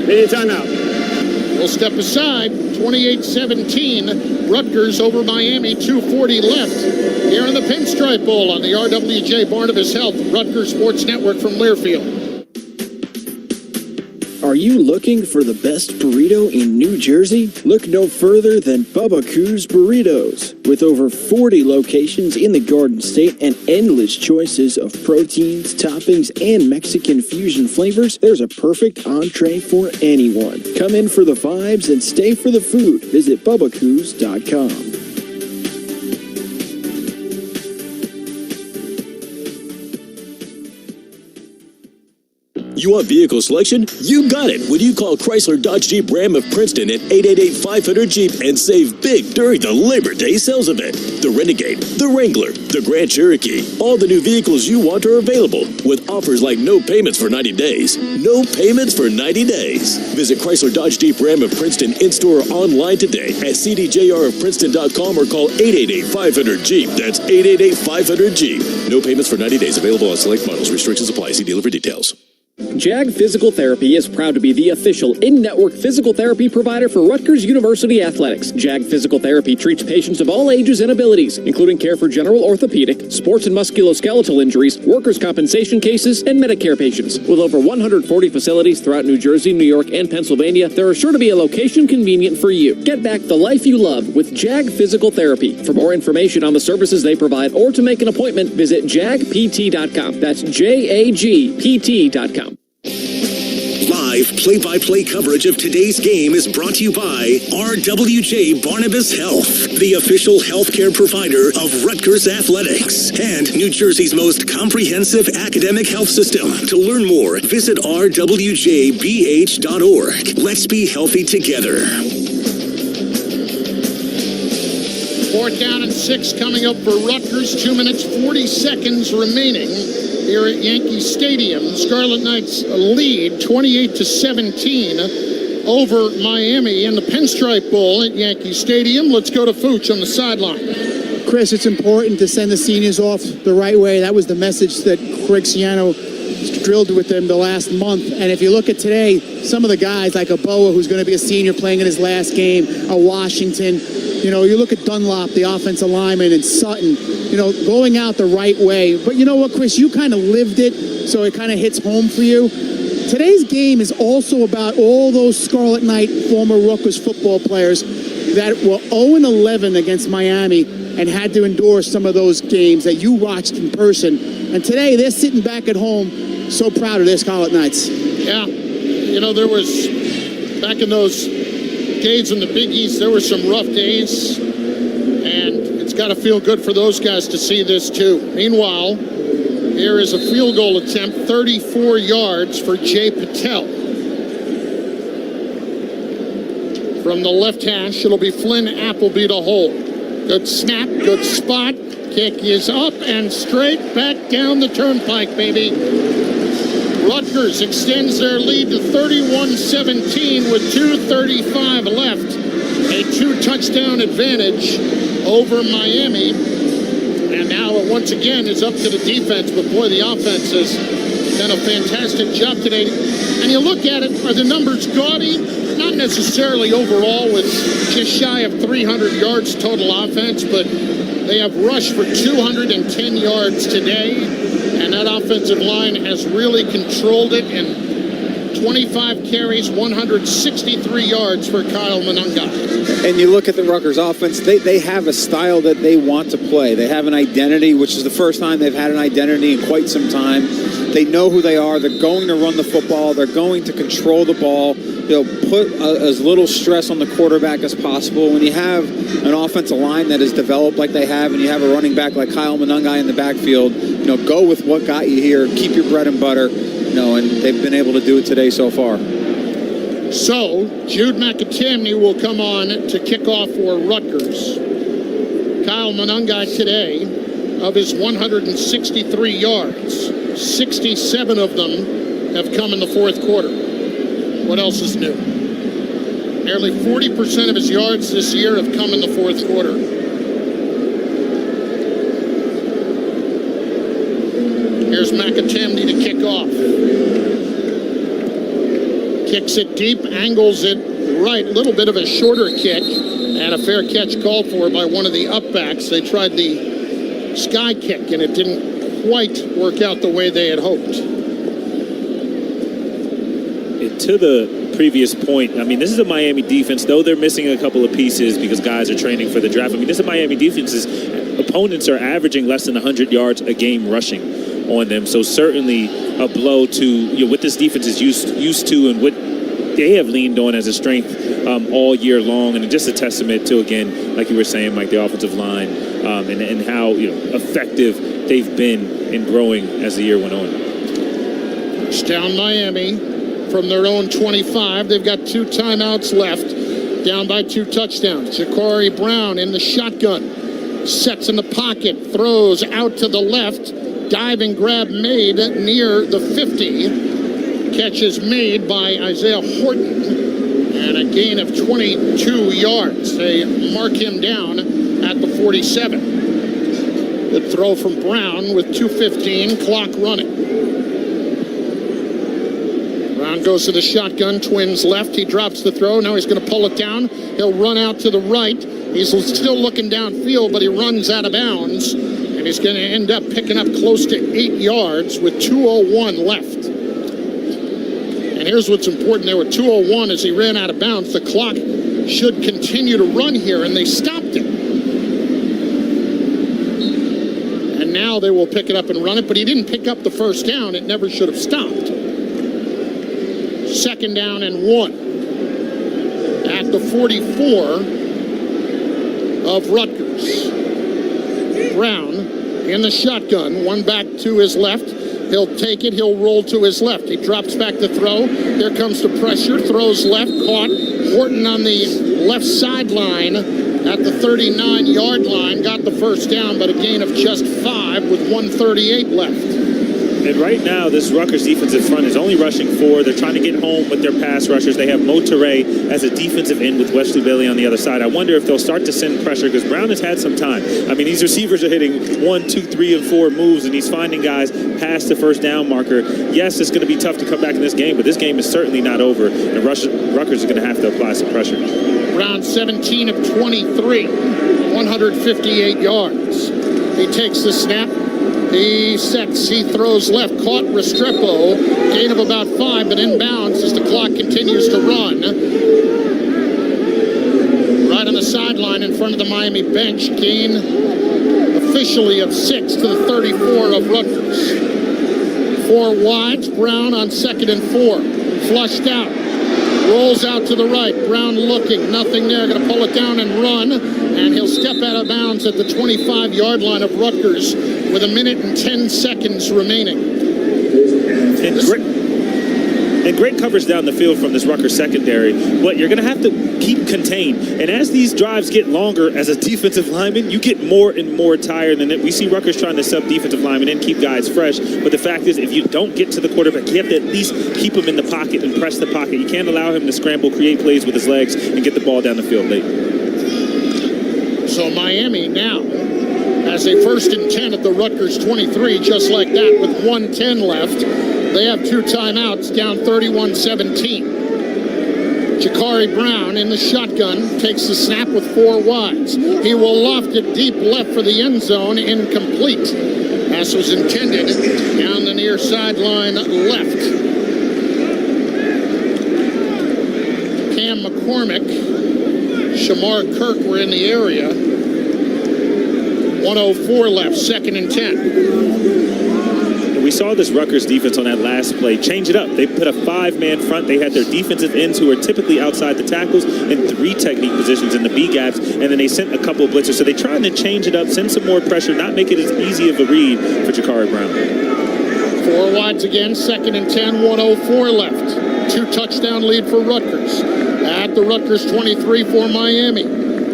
Need a timeout. We'll step aside. 28-17. Rutgers over Miami. 2:40 left. Here in the Pinstripe Bowl on the RWJ Barnabas Health Rutgers Sports Network from Learfield. Are you looking for the best burrito in New Jersey? Look no further than Bubba Coos Burritos. With over 40 locations in the Garden State and endless choices of proteins, toppings, and Mexican fusion flavors, there's a perfect entree for anyone. Come in for the vibes and stay for the food. Visit BubbaCoos.com. You want vehicle selection? You got it when you call Chrysler Dodge Jeep Ram of Princeton at 888-500-JEEP and save big during the Labor Day sales event. The Renegade, the Wrangler, the Grand Cherokee, all the new vehicles you want are available with offers like no payments for 90 days. No payments for 90 days. Visit Chrysler Dodge Jeep Ram of Princeton in-store or online today at cdjrofprinceton.com or call 888-500-JEEP. That's 888-500-JEEP. No payments for 90 days. Available on select models. Restrictions apply. See dealer for details. JAG Physical Therapy is proud to be the official in-network physical therapy provider for Rutgers University Athletics. JAG Physical Therapy treats patients of all ages and abilities, including care for general orthopedic, sports and musculoskeletal injuries, workers' compensation cases, and Medicare patients. With over 140 facilities throughout New Jersey, New York, and Pennsylvania, there is sure to be a location convenient for you. Get back the life you love with JAG Physical Therapy. For more information on the services they provide or to make an appointment, visit jagpt.com. That's jagpt.com. Live play-by-play coverage of today's game is brought to you by RWJ Barnabas Health, the official healthcare provider of Rutgers Athletics and New Jersey's most comprehensive academic health system. To learn more, visit rwjbh.org. Let's be healthy together. 4th down and 6 coming up for Rutgers. 2 minutes, 40 seconds remaining here at Yankee Stadium. Scarlet Knights lead 28-17 over Miami in the Pinstripe Bowl at Yankee Stadium. Let's go to Fooch on the sideline. Chris, it's important to send the seniors off the right way. That was the message that Craig Ciano drilled with them the last month. And if you look at today, some of the guys like a Boa, who's going to be a senior playing in his last game, a Washington, you know, you look at Dunlop, the offensive lineman, and Sutton, you know, going out the right way. But you know what, Chris, you kind of lived it, so it kind of hits home for you. Today's game is also about all those Scarlet Knight former Rutgers football players that were 0-11 against Miami and had to endure some of those games that you watched in person. And today they're sitting back at home so proud of their Scarlet Knights. Yeah, you know, there was, back in those days in the Big East, there were some rough days, and it's got to feel good for those guys to see this too. Meanwhile, here is a field goal attempt, 34 yards for Jay Patel. From the left hash, it'll be Flynn Appleby to hold. Good snap, good spot. Kick is up and straight back down the turnpike, baby. Rutgers extends their lead to 31-17 with 2:35 left. A 2-touchdown advantage over Miami. And now it once again is up to the defense. But boy, the offense has done a fantastic job today. And you look at it, are the numbers gaudy? Not necessarily overall with just shy of 300 yards total offense, but they have rushed for 210 yards today. And that offensive line has really controlled it, and 25 carries, 163 yards for Kyle Monunga. And you look at the Rutgers offense, they have a style that they want to play. They have an identity, which is the first time they've had an identity in quite some time. They know who they are. They're going to run the football. They're going to control the ball. They'll put as little stress on the quarterback as possible. When you have an offensive line that is developed like they have, and you have a running back like Kyle Monunga in the backfield, you know, go with what got you here. Keep your bread and butter, you know, and they've been able to do it today so far. So, Jude McAtamney will come on to kick off for Rutgers. Kyle Monunga today, of his 163 yards, 67 of them have come in the fourth quarter. What else is new? Nearly 40% of his yards this year have come in the fourth quarter. Here's McAtamney to kick off. Kicks it deep, angles it right. A little bit of a shorter kick, and a fair catch called for by one of the upbacks. They tried the sky kick, and it didn't quite work out the way they had hoped. To the previous point, I mean, this is a Miami defense, though they're missing a couple of pieces because guys are training for the draft. I mean, this is a Miami defense. Opponents are averaging less than 100 yards a game rushing on them. So certainly a blow to, you know, what this defense is used to and what they have leaned on as a strength all year long. And just a testament to, again, like you were saying, Mike, the offensive line and how, you know, effective they've been in growing as the year went on. It's down Miami from their own 25. They've got 2 timeouts left. Down by 2 touchdowns. Ja'Cory Brown in the shotgun. Sets in the pocket. Throws out to the left. Diving grab made near the 50. Catch is made by Isaiah Horton. And a gain of 22 yards. They mark him down at the 47. Good throw from Brown with 2:15 clock running. Brown goes to the shotgun, twins left. He drops the throw. Now he's going to pull it down. He'll run out to the right. He's still looking downfield, but he runs out of bounds. And he's going to end up picking up close to 8 yards with 2:01 left. And here's what's important. There were 2:01 as he ran out of bounds. The clock should continue to run here, and they stopped it. And now they will pick it up and run it, but he didn't pick up the first down. It never should have stopped. 2nd down and 1 at the 44 of Rutgers. Brown in the shotgun, one back to his left. He'll take it, he'll roll to his left. He drops back to throw. Here comes the pressure, throws left, caught. Horton on the left sideline at the 39-yard line. Got the first down, but a gain of just 5 with 1:38 left. And right now, this Rutgers defensive front is only rushing 4. They're trying to get home with their pass rushers. They have Mo Toure as a defensive end with Wesley Bailey on the other side. I wonder if they'll start to send pressure because Brown has had some time. I mean, these receivers are hitting 1, 2, 3, and 4 moves, and he's finding guys past the first down marker. Yes, it's going to be tough to come back in this game, but this game is certainly not over, and Rutgers is going to have to apply some pressure. Brown 17 of 23, 158 yards. He takes the snap. He sets, he throws left, caught Restrepo, gain of about 5, but inbounds as the clock continues to run. Right on the sideline in front of the Miami bench, gain officially of 6 to the 34 of Rutgers. 4 wides, Brown on 2nd and 4, flushed out. Rolls out to the right. Brown looking. Nothing there. Going to pull it down and run. And he'll step out of bounds at the 25-yard line of Rutgers with 1 minute and 10 seconds remaining. And great coverage down the field from this Rutgers secondary. But you're going to have to keep contained. And as these drives get longer as a defensive lineman, you get more and more tired. And we see Rutgers trying to sub defensive linemen and keep guys fresh. But the fact is, if you don't get to the quarterback, you have to at least keep him in the pocket and press the pocket. You can't allow him to scramble, create plays with his legs, and get the ball down the field late. So Miami now has a 1st and 10 at the Rutgers 23, just like that, with 1:10 left. They have 2 timeouts, down 31-17. Ja'Cory Brown in the shotgun takes the snap with 4 wides. He will loft it deep left for the end zone, incomplete, as was intended, down the near sideline left. Cam McCormick, Shamar Kirk were in the area. 1:04 left, 2nd and 10. We saw this Rutgers defense on that last play change it up. They put a 5-man front. They had their defensive ends who are typically outside the tackles in 3 technique positions in the B gaps, and then they sent a couple of blitzers. So they're trying to change it up, send some more pressure, not make it as easy of a read for Ja'Cory Brown. 4 wides again, 2nd and 10, 1:04 left. 2 touchdown lead for Rutgers. At the Rutgers 23 for Miami.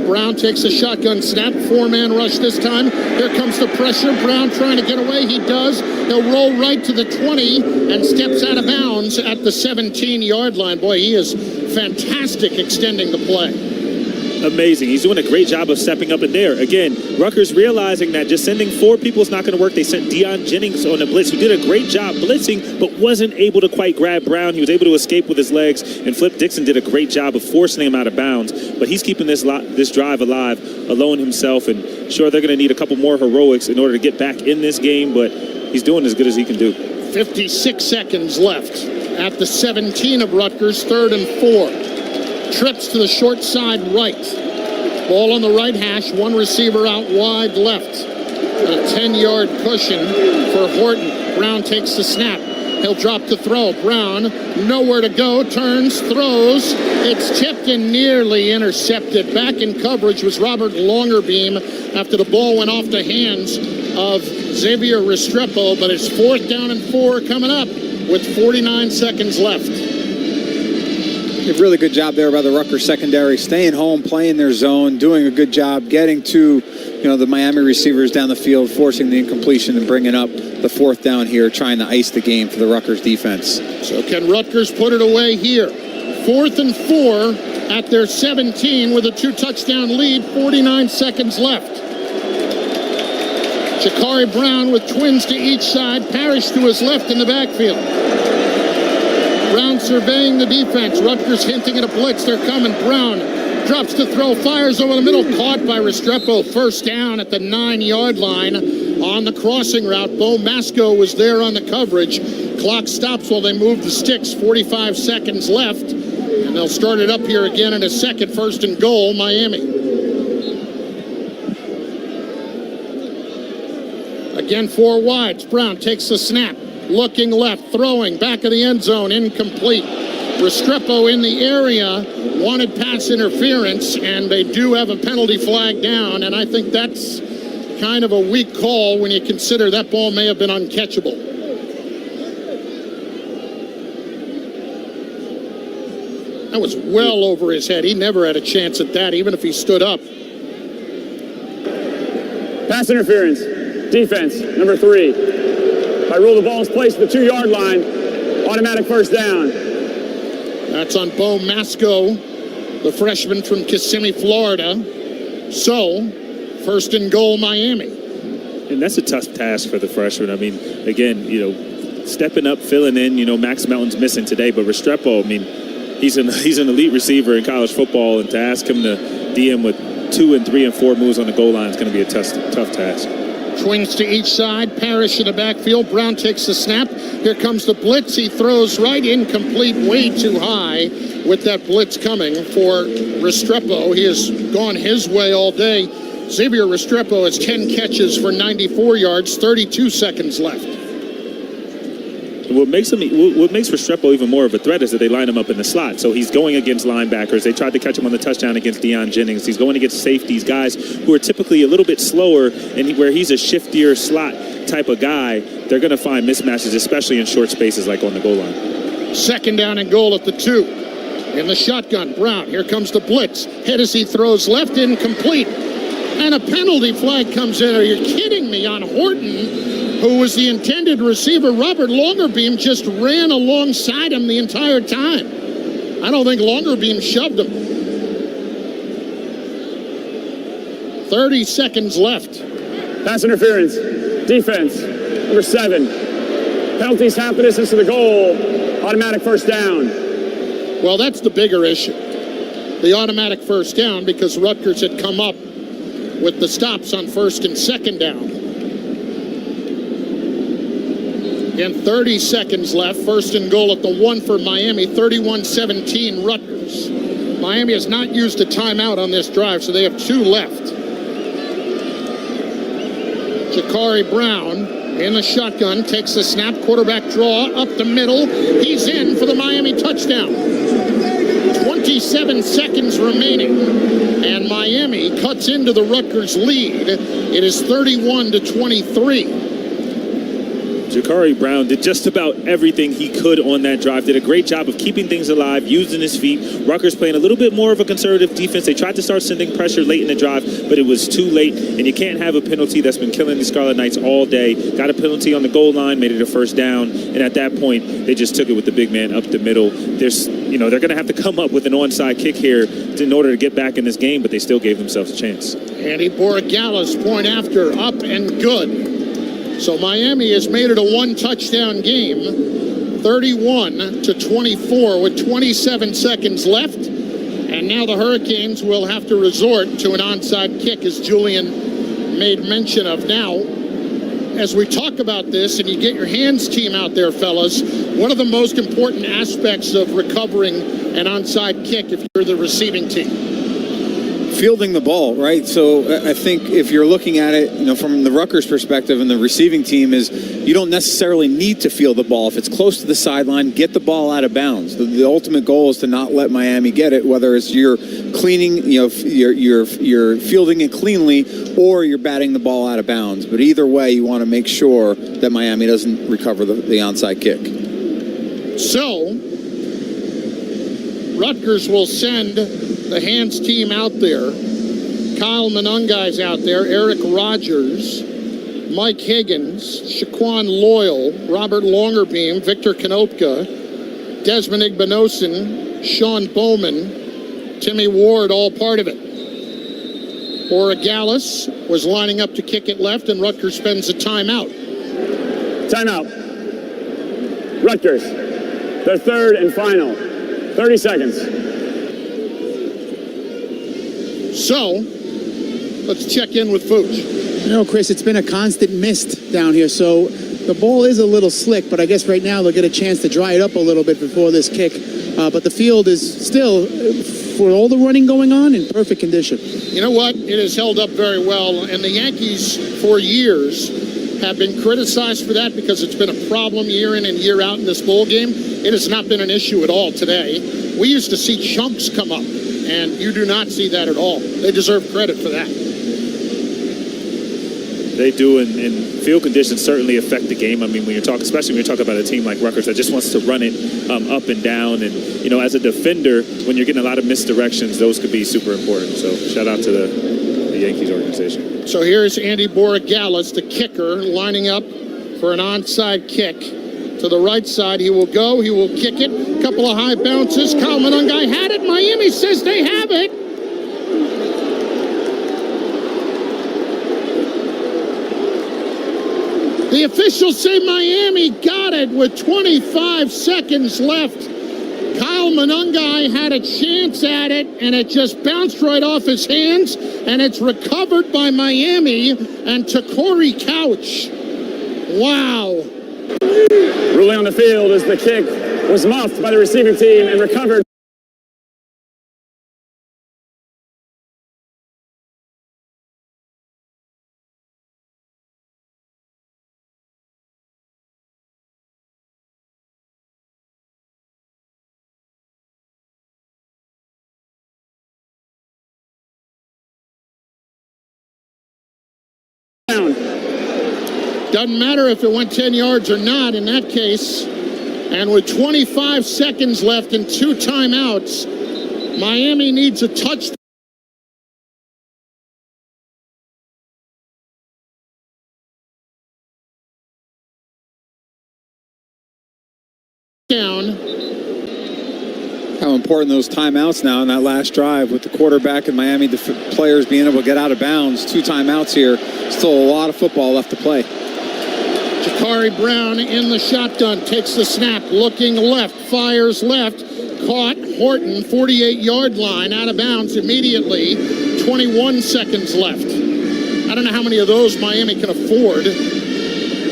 Brown takes a shotgun snap, 4-man rush this time. Here comes the pressure. Brown trying to get away. He does. He'll roll right to the 20 and steps out of bounds at the 17-yard line. Boy, he is fantastic extending the play. Amazing. He's doing a great job of stepping up in there. Again, Rutgers realizing that just sending 4 people is not going to work. They sent Deion Jennings on a blitz, who did a great job blitzing, but wasn't able to quite grab Brown. He was able to escape with his legs, and Flip Dixon did a great job of forcing him out of bounds. But he's keeping this drive alive alone himself, and sure, they're going to need a couple more heroics in order to get back in this game, but he's doing as good as he can do. 56 seconds left at the 17 of Rutgers, 3rd and 4. Trips to the short side right. Ball on the right hash, 1 receiver out wide left. A 10-yard cushion for Horton. Brown takes the snap. He'll drop the throw. Brown, nowhere to go, turns, throws. It's tipped and nearly intercepted. Back in coverage was Robert Longerbeam after the ball went off the hands of Xavier Restrepo, but it's 4th down and 4 coming up. with 49 seconds left. A really good job there by the Rutgers secondary, staying home, playing their zone, doing a good job getting to the Miami receivers down the field, forcing the incompletion and bringing up the 4th down here, trying to ice the game for the Rutgers defense. So can Rutgers put it away here? 4th and 4 at their 17 with a 2-touchdown lead, 49 seconds left. Jakari Brown with twins to each side, Parrish to his left in the backfield. Brown surveying the defense. Rutgers hinting at a blitz. They're coming. Brown drops to throw, fires over the middle, caught by Restrepo. First down at the 9-yard line on the crossing route. Bo Masco was there on the coverage. Clock stops while they move the sticks. 45 seconds left, and they'll start it up here again in a second. 1st and goal, Miami. Again, 4 wides. Brown takes the snap. Looking left, throwing, back of the end zone, incomplete. Restrepo in the area, wanted pass interference, and they do have a penalty flag down, and I think that's kind of a weak call when you consider that ball may have been uncatchable. That was well over his head. He never had a chance at that, even if he stood up. Pass interference. Defense, number 3. By rule, the ball is placed at the 2-yard line. Automatic first down. That's on Bo Masco, the freshman from Kissimmee, Florida. So, 1st and goal, Miami. And that's a tough task for the freshman. I mean, again, stepping up, filling in. Max Melton's missing today, but Restrepo, I mean, he's an elite receiver in college football, and to ask him to DM with 2 and 3 and 4 moves on the goal line is going to be a tough task. Twins to each side. Parrish in the backfield. Brown takes the snap. Here comes the blitz. He throws right, incomplete, way too high with that blitz coming for Restrepo. He has gone his way all day. Xavier Restrepo has 10 catches for 94 yards, 32 seconds left. What makes Restrepo even more of a threat is that they line him up in the slot. So he's going against linebackers. They tried to catch him on the touchdown against Deion Jennings. He's going against safeties, guys who are typically a little bit slower, and where he's a shiftier slot type of guy, they're going to find mismatches, especially in short spaces like on the goal line. 2nd down and goal at the 2. In the shotgun, Brown. Here comes the blitz. Hennessy throws left, incomplete. And a penalty flag comes in. Are you kidding me? On Horton, who was the intended receiver. Robert Longerbeam just ran alongside him the entire time. I don't think Longerbeam shoved him. 30 seconds left. Pass interference. Defense, number 7. Penalties half the distance to the goal. Automatic first down. Well, that's the bigger issue. The automatic first down, because Rutgers had come up with the stops on 1st and 2nd down. Again, 30 seconds left. 1st and goal at the 1 for Miami. 31-17 Rutgers. Miami has not used a timeout on this drive, so they have 2 left. Jakari Brown in the shotgun, takes the snap, quarterback draw, up the middle. He's in for the Miami touchdown. 27 seconds remaining, and Miami cuts into the Rutgers lead. It is 31-23. Jakari Brown did just about everything he could on that drive. Did a great job of keeping things alive, using his feet. Rutgers playing a little bit more of a conservative defense. They tried to start sending pressure late in the drive, but it was too late. And you can't have a penalty that's been killing the Scarlet Knights all day. Got a penalty on the goal line, made it a first down. And at that point, they just took it with the big man up the middle. They're going to have to come up with an onside kick here in order to get back in this game, but they still gave themselves a chance. Andy Borregala's point after, up and good. So Miami has made it a 1-touchdown game, 31-24 with 27 seconds left. And now the Hurricanes will have to resort to an onside kick, as Julian made mention of. Now, as we talk about this and you get your hands team out there, fellas, what are the most important aspects of recovering an onside kick if you're the receiving team? Fielding the ball, right? So I think if you're looking at it, from the Rutgers perspective and the receiving team, is you don't necessarily need to field the ball. If it's close to the sideline, get the ball out of bounds. The ultimate goal is to not let Miami get it, whether it's you're cleaning, you're fielding it cleanly, or you're batting the ball out of bounds. But either way, you want to make sure that Miami doesn't recover the onside kick. So, Rutgers will send the hands team out there. Kyle Monungai's out there, Eric Rogers, Mike Higgins, Shaquan Loyal, Robert Longerbeam, Victor Konopka, Desmond Igbenosin, Sean Bowman, Timmy Ward, all part of it. Borregales was lining up to kick it left, and Rutgers spends a timeout. Timeout. Rutgers, their third and final. 30 seconds. So, let's check in with Fuchs. You know, Chris, it's been a constant mist down here, so the ball is a little slick, but I guess right now they'll get a chance to dry it up a little bit before this kick. But the field is still, for all the running going on, in perfect condition. You know what? It has held up very well, and the Yankees, for years, have been criticized for that because it's been a problem year in and year out in this bowl game. It has not been an issue at all today. We used to see chunks come up, and you do not see that at all. They deserve credit for that. They do, and field conditions certainly affect the game. I mean, when you're talking, especially when you're talking about a team like Rutgers that just wants to run it up and down, and you know, as a defender, when you're getting a lot of misdirections, those could be super important. So, shout out to the Yankees organization. So here's Andy Borregales, the kicker, lining up for an onside kick. To the right side, he will go, he will kick it. Couple of high bounces. Kyle Monungai had it. Miami says they have it. The officials say Miami got it with 25 seconds left. Kyle Monungai had a chance at it, and it just bounced right off his hands, and it's recovered by Miami and to Corey Couch. Wow. Ruling on the field as the kick was muffed by the receiving team and recovered. Doesn't matter if it went 10 yards or not in that case. And with 25 seconds left and 2 timeouts, Miami needs a touchdown. How important those timeouts now in that last drive with the quarterback and Miami players being able to get out of bounds. 2 timeouts here. Still a lot of football left to play. Jakari Brown in the shotgun, takes the snap, looking left, fires left, caught Horton, 48-yard line, out of bounds immediately, 21 seconds left. I don't know how many of those Miami can afford.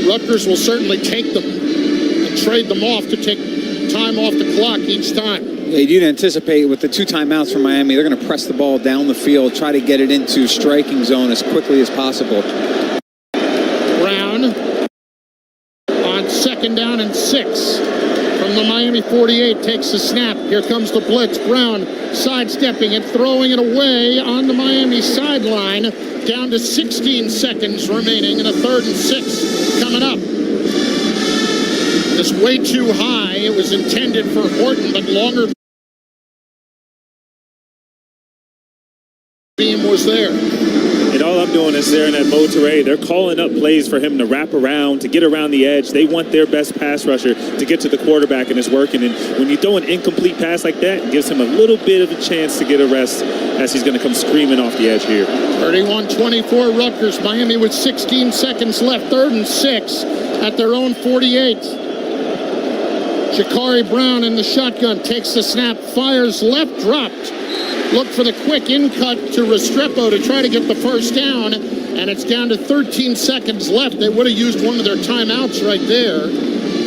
Rutgers will certainly take them and trade them off to take time off the clock each time. Yeah, you'd anticipate with the 2 timeouts from Miami, they're going to press the ball down the field, try to get it into striking zone as quickly as possible. Brown on 2nd down and 6 from the Miami 48 takes the snap. Here comes the blitz. Brown sidestepping it, throwing it away on the Miami sideline. Down to 16 seconds remaining and a 3rd and 6 coming up. It's way too high. It was intended for Horton, but longer beam was there. And all I'm doing is there in that Monterey, they're calling up plays for him to wrap around, to get around the edge. They want their best pass rusher to get to the quarterback, and it's working. And when you throw an incomplete pass like that, it gives him a little bit of a chance to get a rest as he's going to come screaming off the edge here. 31-24 Rutgers. Miami with 16 seconds left. 3rd and 6 at their own 48. Jakari Brown in the shotgun, takes the snap, fires left, dropped. Look for the quick in-cut to Restrepo to try to get the first down, and it's down to 13 seconds left. They would have used one of their timeouts right there,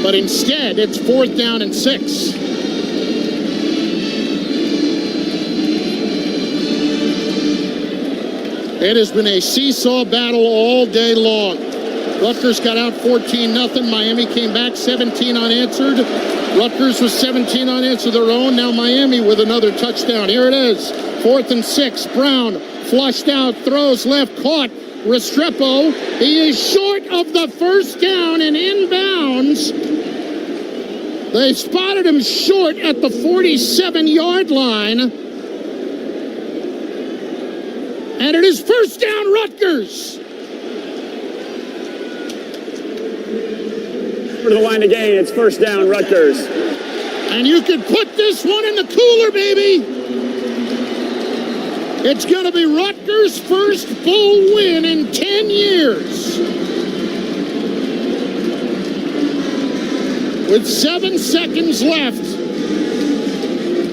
but instead it's 4th down and 6. It has been a seesaw battle all day long. Rutgers got out 14-0. Miami came back 17 unanswered. Rutgers was 17 unanswered their own. Now Miami with another touchdown. Here it is. 4th and 6. Brown flushed out, throws left, caught. Restrepo. He is short of the first down and inbounds. They spotted him short at the 47-yard line. And it is first down, Rutgers. For the line to gain, it's first down, Rutgers. And you could put this one in the cooler, baby. It's going to be Rutgers' first bowl win in 10 years. With 7 seconds left,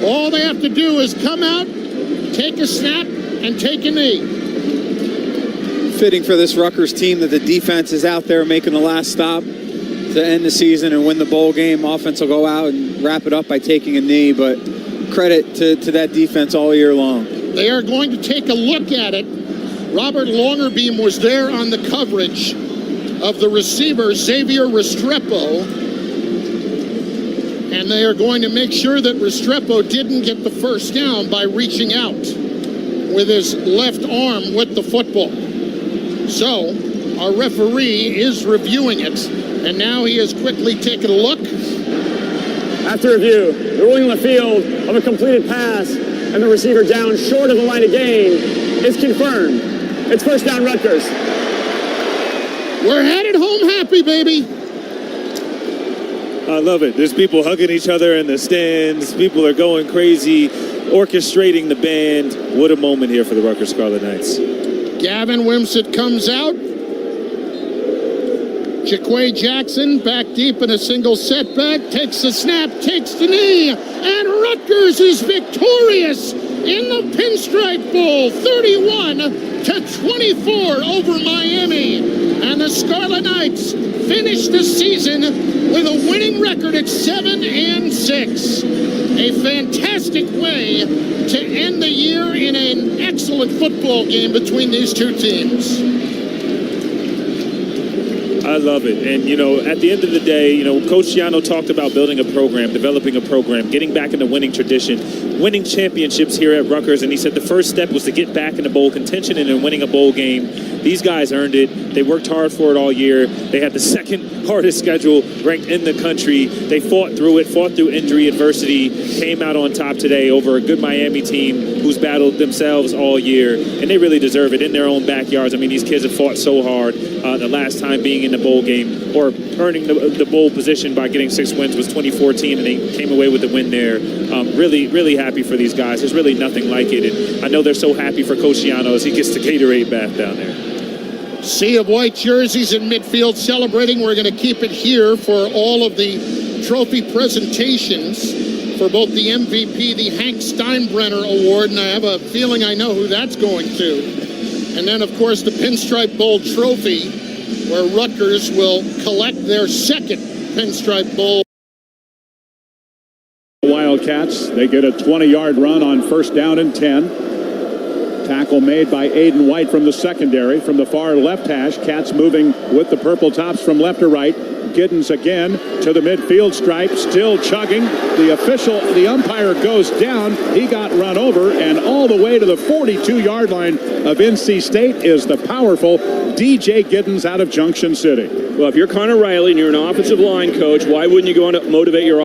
all they have to do is come out, take a snap, and take a knee. Fitting for this Rutgers team that the defense is out there making the last stop to end the season and win the bowl game. Offense will go out and wrap it up by taking a knee, but credit to that defense all year long. They are going to take a look at it. Robert Longerbeam was there on the coverage of the receiver, Xavier Restrepo, and they are going to make sure that Restrepo didn't get the first down by reaching out with his left arm with the football. So, our referee is reviewing it, and now he has quickly taken a look. After review, the ruling on the field of a completed pass and the receiver down short of the line of gain is confirmed. It's first down, Rutgers. We're headed home happy, baby. I love it. There's people hugging each other in the stands. People are going crazy, orchestrating the band. What a moment here for the Rutgers Scarlet Knights. Gavin Wimsatt comes out. Jaquay Jackson back deep in a single setback, takes the snap, takes the knee, and Rutgers is victorious in the Pinstripe Bowl, 31-24 over Miami. And the Scarlet Knights finish the season with a winning record at 7-6. A fantastic way to end the year in an excellent football game between these two teams. I love it. And, you know, at the end of the day, you know, Coach Schiano talked about building a program, developing a program, getting back into winning tradition, winning championships here at Rutgers. And he said the first step was to get back into bowl contention and in winning a bowl game. These guys earned it. They worked hard for it all year. They had the second hardest schedule ranked in the country. They fought through it, fought through injury adversity, came out on top today over a good Miami team who's battled themselves all year. And they really deserve it in their own backyards. I mean, these kids have fought so hard. The last time being in the bowl game or earning the bowl position by getting 6 wins was 2014, and they came away with the win there. Really, really happy for these guys. There's really nothing like it. And I know they're so happy for Coach Schiano as he gets the Gatorade bath down there. Sea of white jerseys in midfield celebrating. We're going to keep it here for all of the trophy presentations for both the MVP, the Hank Steinbrenner Award, and I have a feeling I know who that's going to. And then, of course, the Pinstripe Bowl trophy, where Rutgers will collect their second Pinstripe Bowl. Wildcats, they get a 20-yard run on first down and 10. Tackle made by Aiden White from the secondary. From the far left hash, Cats moving with the purple tops from left to right. Giddens again to the midfield stripe, still chugging. The umpire goes down. He got run over, and all the way to the 42-yard line of NC State is the powerful DJ Giddens out of Junction City. Well, if you're Connor Riley and you're an offensive line coach, why wouldn't you go on to motivate your